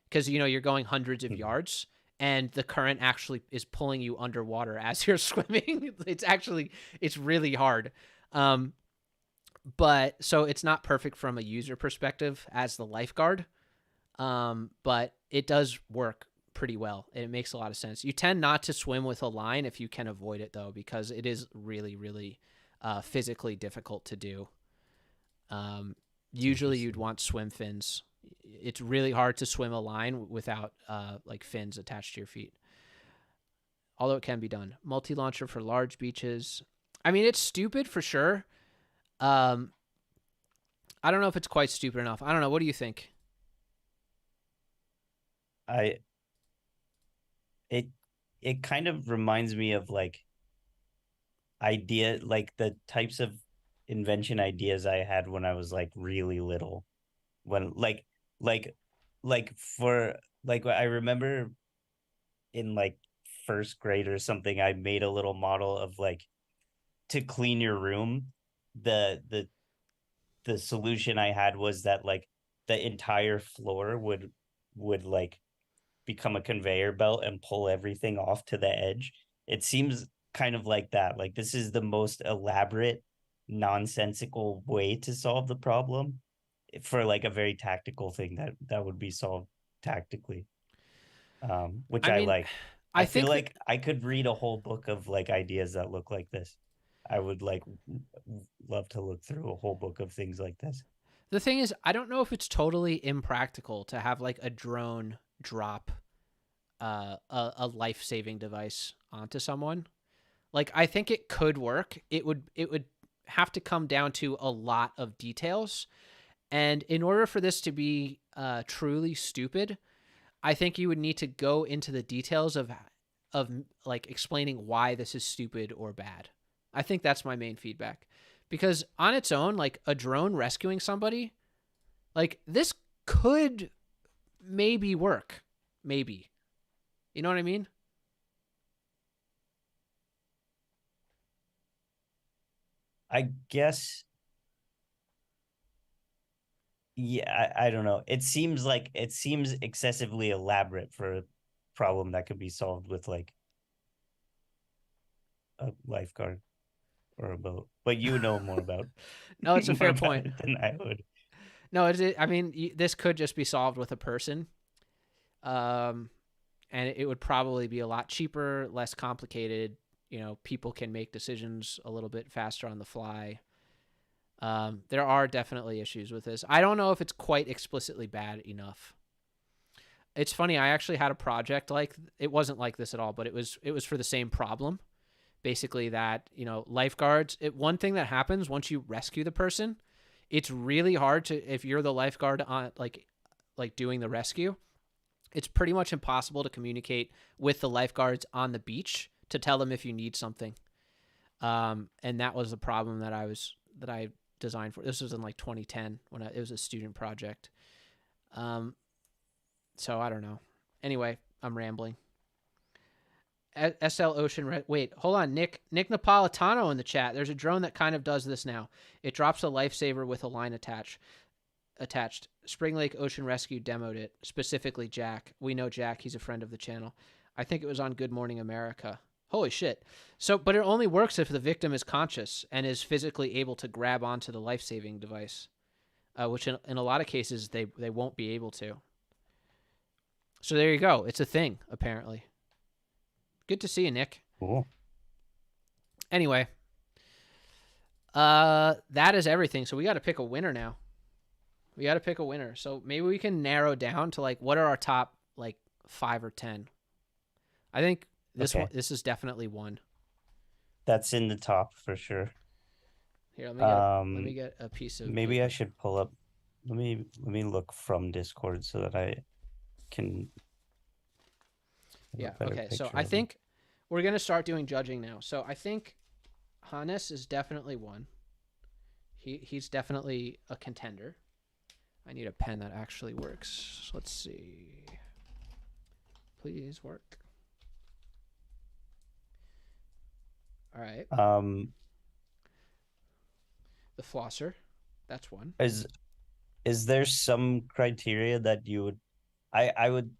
because you're going hundreds of yards and the current actually is pulling you underwater as you're swimming. It's really hard. But so it's not perfect from a user perspective as the lifeguard. But it does work pretty well. It makes a lot of sense. You tend not to swim with a line if you can avoid it though, because it is really, really physically difficult to do. Usually you'd want swim fins. It's really hard to swim a line without like fins attached to your feet, although it can be done. Multi-launcher for large beaches. I mean, it's stupid for sure. Um, I don't know if it's quite stupid enough. I don't know. What do you think? I it it kind of reminds me of like like the types of invention ideas I had when I was like really little. When like for like I remember in like first grade or something, I made a little model of like to clean your room. The the the solution I had was that like the entire floor would like become a conveyor belt and pull everything off to the edge. It seems kind of like that. Like this is the most elaborate, nonsensical way to solve the problem for like a very tactical thing that would be solved tactically. Which I I mean, like. I I feel think that like I could read a whole book of like ideas that look like this. I would like love to look through a whole book of things like this. the thing is, I don't know if it's totally impractical to have like a drone drop a life saving device onto someone. Like, I think it could work. It would have to come down to a lot of details, and in order for this to be truly stupid, I think you would need to go into the details of like explaining why this is stupid or bad. I think that's my main feedback. Because on its own, like a drone rescuing somebody, like this could maybe work. Maybe. You know what I mean? I guess yeah, I don't know. It seems excessively elaborate for a problem that could be solved with like a lifeguard or a boat. But you know more about No, it's a more fair about point. it than I would. No, I mean, this could just be solved with a person. Um, and it would probably be a lot cheaper, less complicated. You know, people can make decisions a little bit faster on the fly. There are definitely issues with this. I don't know if it's quite explicitly bad enough. It's funny. I actually had a project like it wasn't like this at all, but it was for the same problem. Basically, that lifeguards. One thing that happens once you rescue the person, it's really hard to if you're the lifeguard on like doing the rescue. It's pretty much impossible to communicate with the lifeguards on the beach to tell them if you need something. And that was the problem that I designed for. This was in like 2010 when it was a student project. Um, so I don't know. Anyway, I'm rambling. SL Ocean Red. Wait, hold on, Nick Napolitano in the chat. There's a drone that kind of does this now. It drops a lifesaver with a line attached. Spring Lake Ocean Rescue demoed it, specifically Jack. We know Jack, he's a friend of the channel. I think it was on Good Morning America. Holy shit. So, but it only works if the victim is conscious and is physically able to grab onto the life-saving device, which in a lot of cases they won't be able to. So there you go. It's a thing, apparently. Good to see you, Nick. Cool. Anyway, that is everything. So we got to pick a winner now. We got to pick a winner. So maybe we can narrow down to like what are our top like 5 or 10. I think Okay. this is definitely one. That's in the top for sure. Here, let me Um get a piece of Maybe I paper. should pull up let me look from Discord so that I can have a Yeah. better Okay. So picture I of them. think we're gonna start doing judging now. So I think Hannes is definitely one. He's definitely a contender. I need a pen that actually works. Let's see. Please work. All right. Um The flosser. That's one. is is there some criteria that you would I would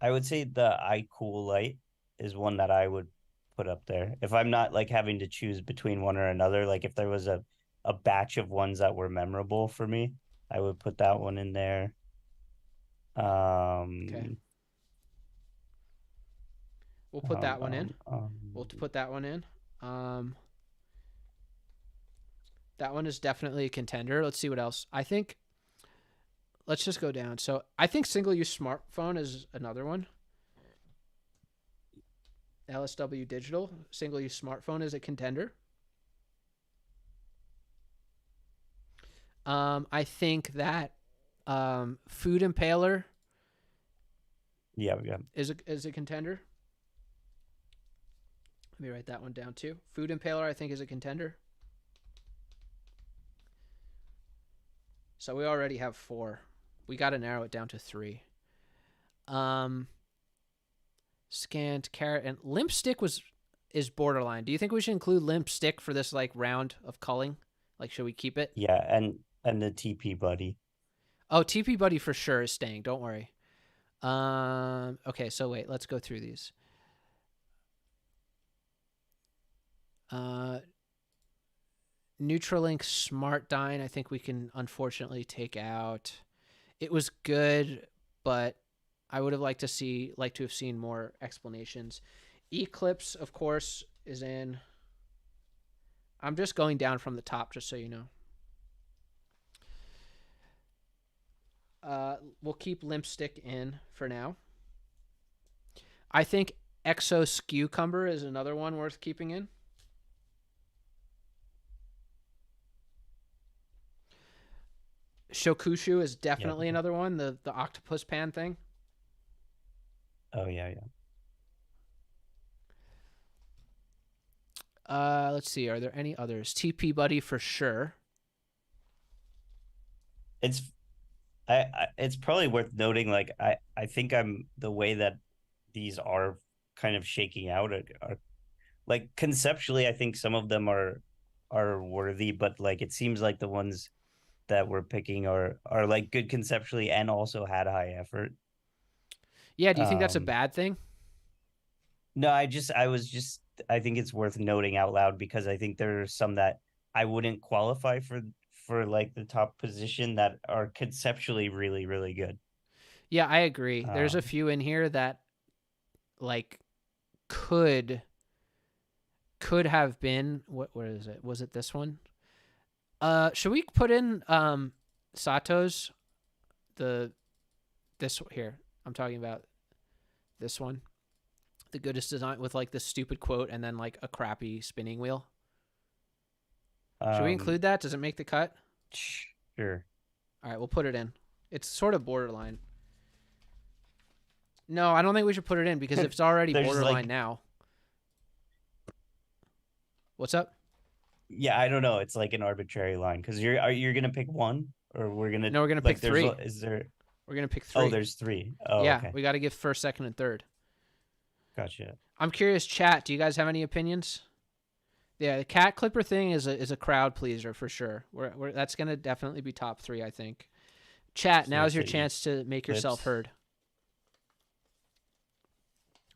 I would say the I cool light is one that I would put up there. If I'm not like having to choose between one or another, like if there was a batch of ones that were memorable for me, I would put that one in there. Okay. Um We'll put that one in. um, We'll put that one in. Um, that one is definitely a contender. Let's see what else. I think let's just go down. So I think single-use smartphone is another one. LSW Digital, single-use smartphone is a contender. I think that Food Impaler Yeah. is a contender. Let me write that one down too. Food Impaler, I think, is a contender. So we already have 4. We got to narrow it down to 3. Scanned carrot and limp stick is borderline. Do you think we should include limp stick for this like round of culling? Like, should we keep it? Yeah, and the TP buddy. Oh, TP buddy for sure is staying. Don't worry. Okay, so wait, let's go through these. Neutralink Smart Dine, I think we can unfortunately take out. It was good, but I would have liked to have seen more explanations. Eclipse, of course, is in. I'm just going down from the top, just so you know. We'll keep limp stick in for now. I think Exos Cucumber is another one worth keeping in. Shokushu is definitely another one, the octopus pan thing. Oh, yeah. Let's see. Are there any others? TP Buddy for sure. It's probably worth noting, like, I think the way that these are kind of shaking out are like conceptually, I think some of them are worthy, but like it seems like the ones that we're picking are like good conceptually and also had high effort. Yeah, do you think that's a bad thing? No, I think it's worth noting out loud because I think there are some that I wouldn't qualify for like the top position that are conceptually really, really good. Yeah, I agree. There's a few in here that like could have been what is it? Was it this one? Should we put in Sato's this here? I'm talking about this one. The goodest design with like this stupid quote and then like a crappy spinning wheel. Should we include that? Does it make the cut? Sure. All right, we'll put it in. It's sort of borderline. No, I don't think we should put it in because it's already borderline like, now. What's up? Yeah, I don't know. It's like an arbitrary line because you're gonna pick one or we're gonna pick 3. Is there? We're gonna pick 3. Oh, there's 3. Oh, yeah. Okay. We got to give first, second, and third. Gotcha. I'm curious, chat. Do you guys have any opinions? Yeah, the cat clipper thing is a crowd pleaser for sure. That's gonna definitely be top 3, I think. Chat. So now's your chance to make yourself heard.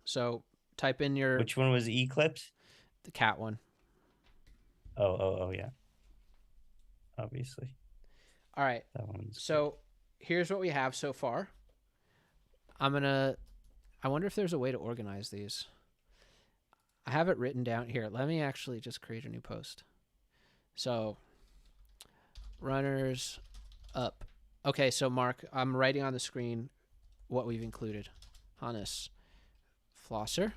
So type in your. Which one was Eclipse? The cat one. Oh yeah. Obviously. All right. That one's so good. Here's what we have so far. I wonder if there's a way to organize these. I have it written down here. Let me actually just create a new post. So runners up. Okay, so Mark, I'm writing on the screen what we've included. Hannes. Flosser.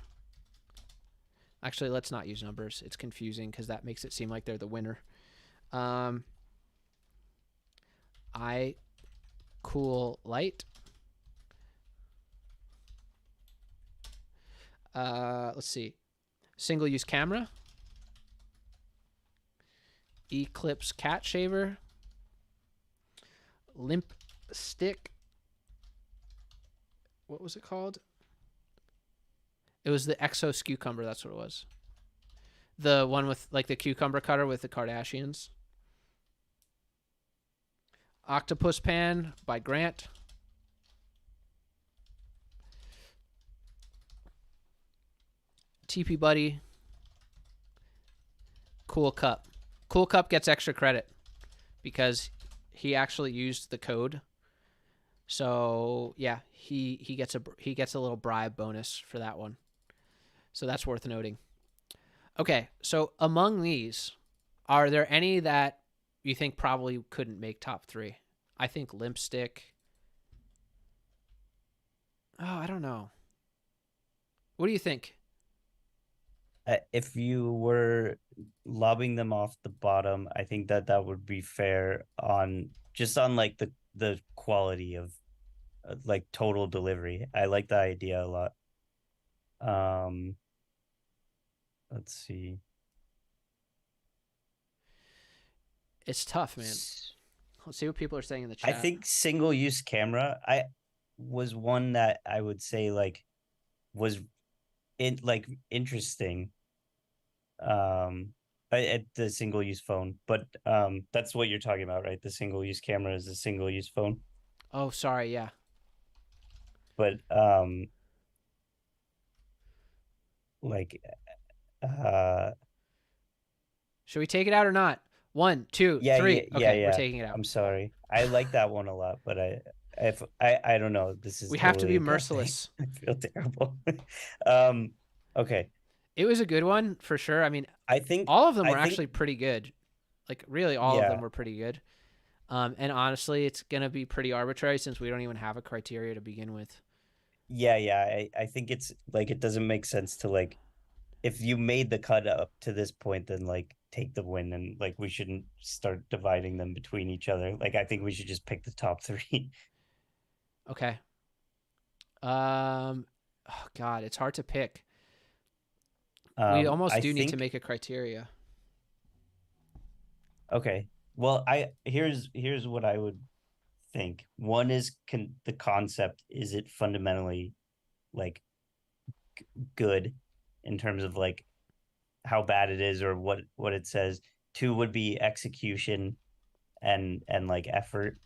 Actually, let's not use numbers. It's confusing because that makes it seem like they're the winner. I cool light. Let's see. Single use camera. Eclipse cat shaver. Limp stick. What was it called? It was the Exos Cucumber. That's what it was. The one with like the cucumber cutter with the Kardashians. Octopus Pan by Grant. TP Buddy. Cool Cup. Cool Cup gets extra credit because he actually used the code. So yeah, he gets a little bribe bonus for that one. So that's worth noting. Okay, so among these, are there any that you think probably couldn't make top 3? I think Limp Stick, Oh, I don't know. What do you think? If you were lobbing them off the bottom, I think that that would be fair on just on like the quality of like total delivery. I like the idea a lot. Um, let's see. It's tough, man. Let's see what people are saying in the I chat. think single use camera I was one that I would say like was in like interesting at the single use phone, but that's what you're talking about, right? The single use camera is a single use phone, Oh, sorry. Yeah. but like uh Should we take it out or not? One, two, yeah, yeah, three. yeah, Okay, we're yeah. taking it out. I'm sorry. I like that one a lot, but I don't know. This is We have to totally be a bad thing. merciless. I feel terrible. um okay. It was a good one for sure. I mean, I think all of them I were think actually pretty good. Like, really, all of them yeah. were pretty good. And honestly, it's going to be pretty arbitrary since we don't even have a criteria to begin with. Yeah, yeah. I think it's like it doesn't make sense to like if you made the cut up to this point, then like take the win and like we shouldn't start dividing them between each other. Like I think we should just pick the top three. Okay. Oh God, it's hard to pick. We almost I do need to think make a criteria. okay. Well, I here's what I would think. One is the concept. Is it fundamentally like good in terms of like how bad it is or what it says? Two would be execution and like effort.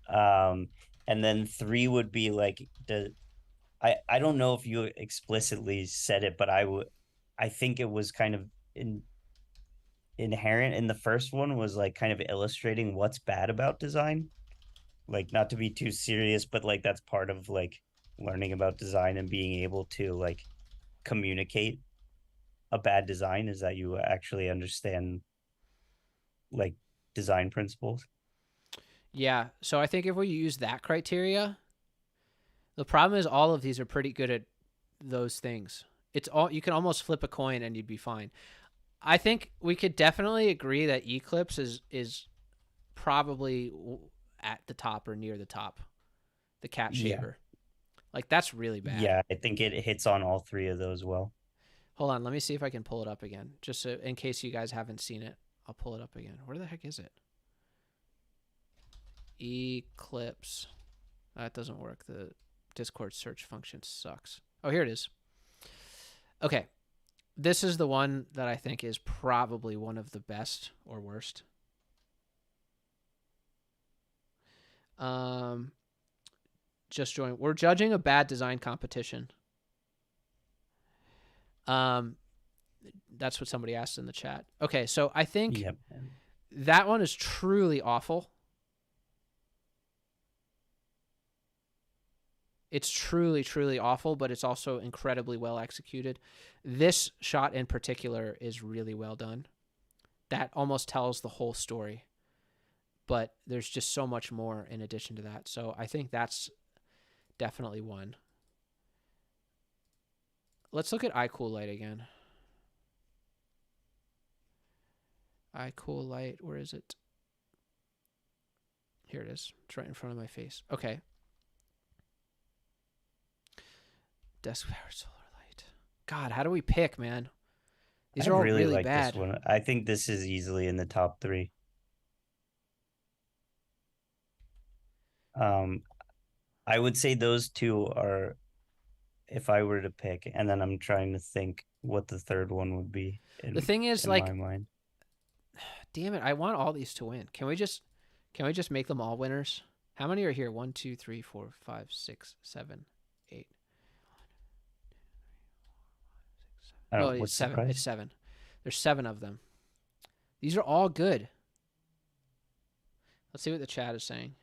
Um, and then three would be like I don't know if you explicitly said it, but I think it was kind of inherent in the first one was like kind of illustrating what's bad about design. Like not to be too serious, but like that's part of like learning about design and being able to like communicate a bad design is that you actually understand like design principles. Yeah. So I think if we use that criteria, the problem is all of these are pretty good at those things. It's all you can almost flip a coin and you'd be fine. I think we could definitely agree that Eclipse is probably at the top or near the top. The cat Yeah. shaver. Like that's really bad. Yeah, I think it hits on all three of those well. Hold on, let me see if I can pull it up again, just so, in case you guys haven't seen it. I'll pull it up again. Where the heck is it? Eclipse. That doesn't work. The Discord search function sucks. Oh, here it is. Okay, this is the one that I think is probably one of the best or worst. Um, just join. We're judging a bad design competition. Um, that's what somebody asked in the chat. Okay, so I think Yep. that one is truly awful. It's truly, truly awful, but it's also incredibly well executed. This shot in particular is really well done. That almost tells the whole story, but there's just so much more in addition to that. So I think that's definitely one. Let's look at iCool Light again. iCool Light, where is it? Here it is. It's right in front of my face. Okay. Desk powered solar light. God, how do we pick, man? These I are all really really like this bad. one. I think this is easily in the top three. Um, I would say those two are if I were to pick, and then I'm trying to think what the third one would be The thing is, in my like, mind. damn it, I want all these to win. Can we just make them all winners? How many are here? 1, 2, 3, 4, 5, 6, 7, 8. I No, don't. it's What's the seven. It's price? seven. There's seven of them. These are all good. Let's see what the chat is saying.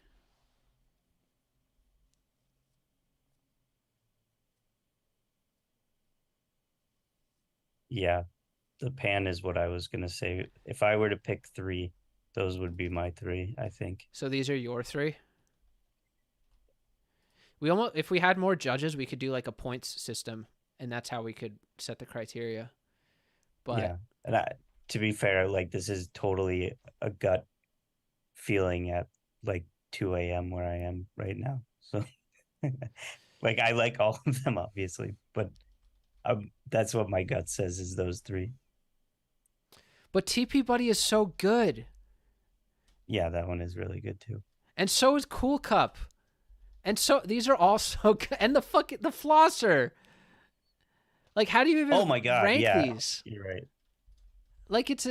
Yeah, the pan is what I was gonna say. If I were to pick three, those would be my three. I think. So these are your three. We almost, if we had more judges, we could do like a points system, and that's how we could set the criteria. But Yeah. And to be fair, like this is totally a gut feeling at like 2 a.m. where I am right now. So like I like all of them obviously, but that's what my gut says is those three. TP Buddy is so good, Yeah, that one is really good too. and so is Cool Cup, and so these are all so good. And the flosser. Like, how do you Oh even my god, rank yeah, these? you're right. Like, it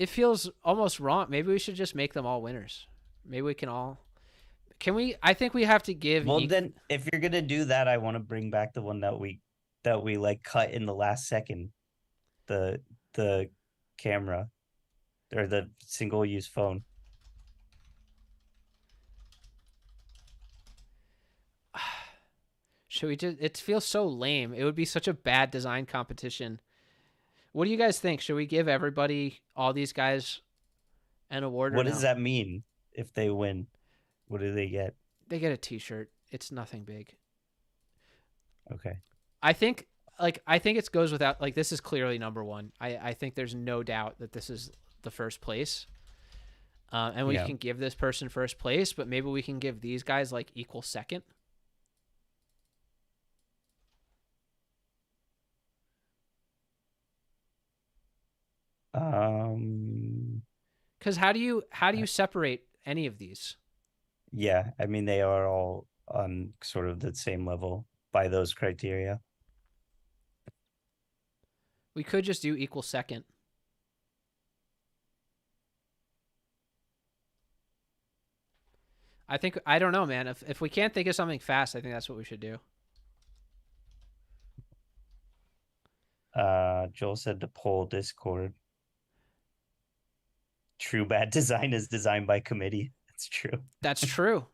feels almost wrong. Maybe we should just make them all winners. Maybe we can all. Can we? I think we have to give. Well, then if you're gonna do that, I want to bring back the one that we like cut in the last second, the camera or the single use phone. Should we just? It feels so lame. It would be such a bad design competition. What do you guys think? Should we give everybody, all these guys, an award or What does no? that mean if they win? What do they get? They get a T-shirt. It's nothing big. Okay. I think. I think it goes without. Like, this is clearly number one. I think there's no doubt that this is the first place. And we Yeah. can give this person first place, but maybe we can give these guys like equal second. Um Because how do you separate any of these? yeah, I mean they are all on sort of the same level by those criteria. We could just do equal second. I don't know, man. If we can't think of something fast, I think that's what we should do. Joel said to poll Discord. True bad design is designed by committee. That's true. That's true.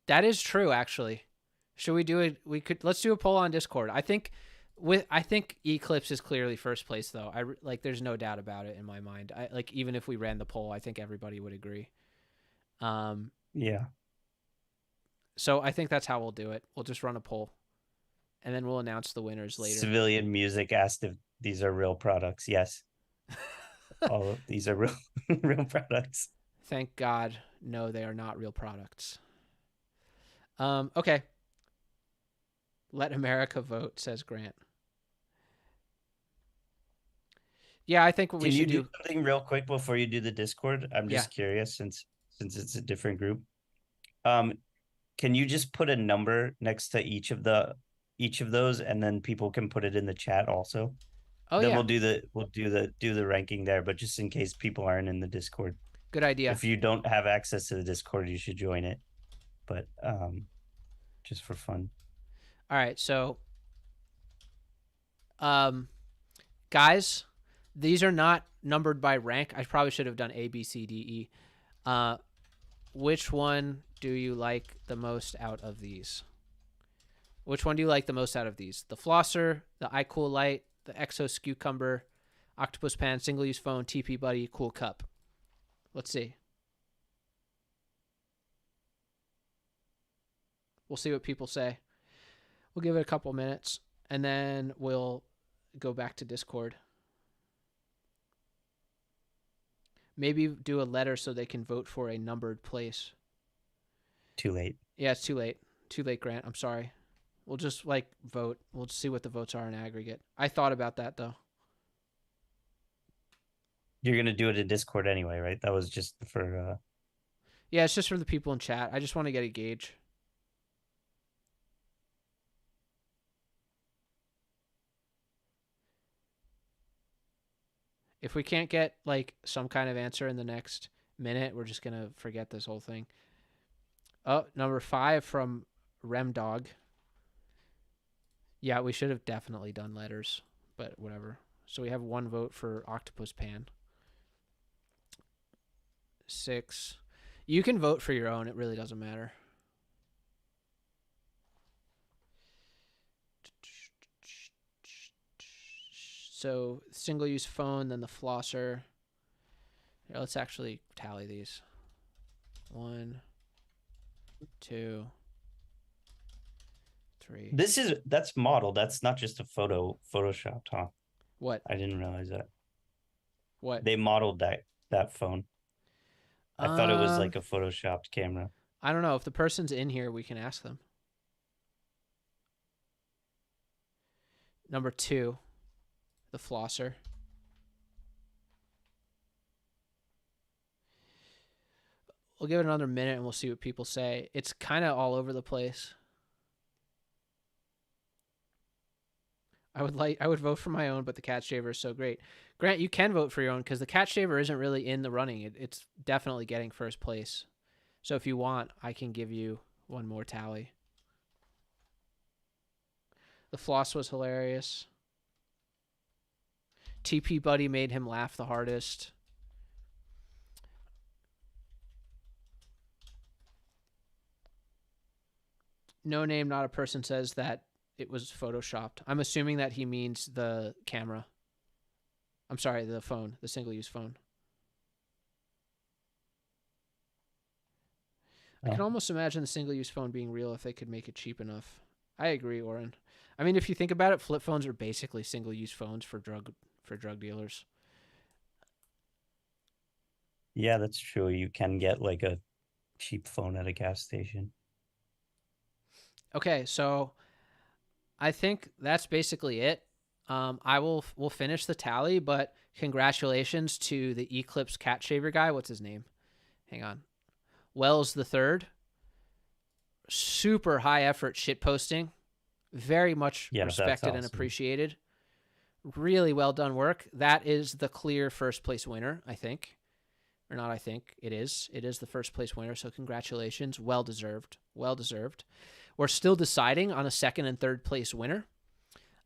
That is true, actually. Should we do it? Let's do a poll on Discord. I think Eclipse is clearly first place though. There's no doubt about it in my mind. Even if we ran the poll, I think everybody would agree. Yeah. So I think that's how we'll do it. We'll just run a poll, and then we'll announce the winners later. Civilian Music asked if these are real products. Yes. All of these are real real products. Thank God, no, they are not real products. Okay. Let America vote, says Grant. Yeah, I think what we Can you should do do. something real quick before you do the Discord? I'm Yeah. just curious since it's a different group. Um, can you just put a number next to each of those and then people can put it in the chat also? Oh Then yeah, we'll do the ranking there, but just in case people aren't in the Discord. good idea. If you don't have access to the Discord, you should join it. But just for fun. All right, so guys, these are not numbered by rank. I probably should have done A, B, C, D, E. Which one do you like the most out of these? Which one do you like the most out of these? The flosser, the iCool Light, the Exos Cucumber, Octopus Pan, Single Use Phone, TP Buddy, Cool Cup. Let's see. We'll see what people say. We'll give it a couple minutes, and then we'll go back to Discord. Maybe do a letter so they can vote for a numbered place. Too late. Yeah, it's too late. Too late, Grant. I'm sorry. We'll just vote. We'll just see what the votes are in aggregate. I thought about that though. You're gonna do it in Discord anyway, right? That was just for Yeah, it's just for the people in chat. I just want to get a gauge. If we can't get some kind of answer in the next minute, we're just gonna forget this whole thing. Oh, number 5 from Remdog. Yeah, we should have definitely done letters, but whatever. So we have 1 vote for Octopus Pan. 6. You can vote for your own. It really doesn't matter. So single-use phone, then the flosser. Here, let's actually tally these. 1, 2, 3. That's model. That's not just a photoshopped, huh? What? I didn't realize that. What? They modeled that phone. I thought it was Um, like a photoshopped camera. I don't know. If the person's in here, we can ask them. Number 2, the flosser. We'll give it another minute and we'll see what people say. It's kind of all over the place. I would vote for my own, but the cat shaver is so great. Grant, you can vote for your own because the cat shaver isn't really in the running. It's definitely getting first place. So if you want, I can give you one more tally. The floss was hilarious. TP Buddy made him laugh the hardest. No Name Not a Person says that it was photoshopped. I'm assuming that he means the camera. I'm sorry, the phone, the single-use phone. I can almost imagine the single-use phone being real if they could make it cheap enough. I agree, Oren. I mean, if you think about it, flip phones are basically single-use phones for drug dealers. Yeah, that's true. You can get like a cheap phone at a gas station. Okay, so I think that's basically it. We'll finish the tally, but congratulations to the Eclipse cat shaver guy. What's his name? Hang on. Wells the Third. Super high effort shit posting. Very much Yeah, that's respected and awesome. appreciated. Really well done work. That is the clear first place winner, I think. Or not, I think. It is. It is the first place winner. So congratulations. Well deserved. Well deserved. We're still deciding on a second and third place winner.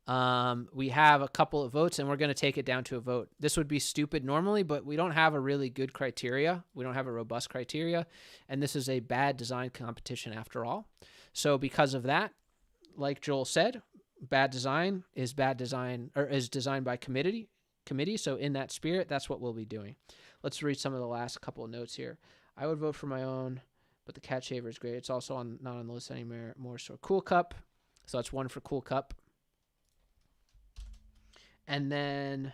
We have a couple of votes, and we're going to take it down to a vote. This would be stupid normally, but we don't have a really good criteria. We don't have a robust criteria, and this is a bad design competition after all. So because of that, like Joel said, bad design is designed by committee. So in that spirit, that's what we'll be doing. Let's read some of the last couple of notes here. I would vote for my own, but the cat shaver is great. It's also not on the list anymore. So Cool Cup. So that's one for Cool Cup. And then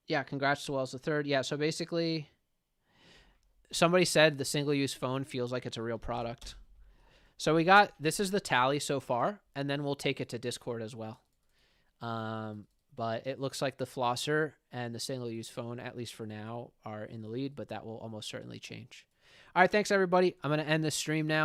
yeah, congrats to Wells the Third. Yeah, so basically somebody said the single-use phone feels like it's a real product. So this is the tally so far, and then we'll take it to Discord as well. But it looks like the flosser and the single-use phone, at least for now, are in the lead, but that will almost certainly change. All right, thanks everybody. I'm going to end this stream now.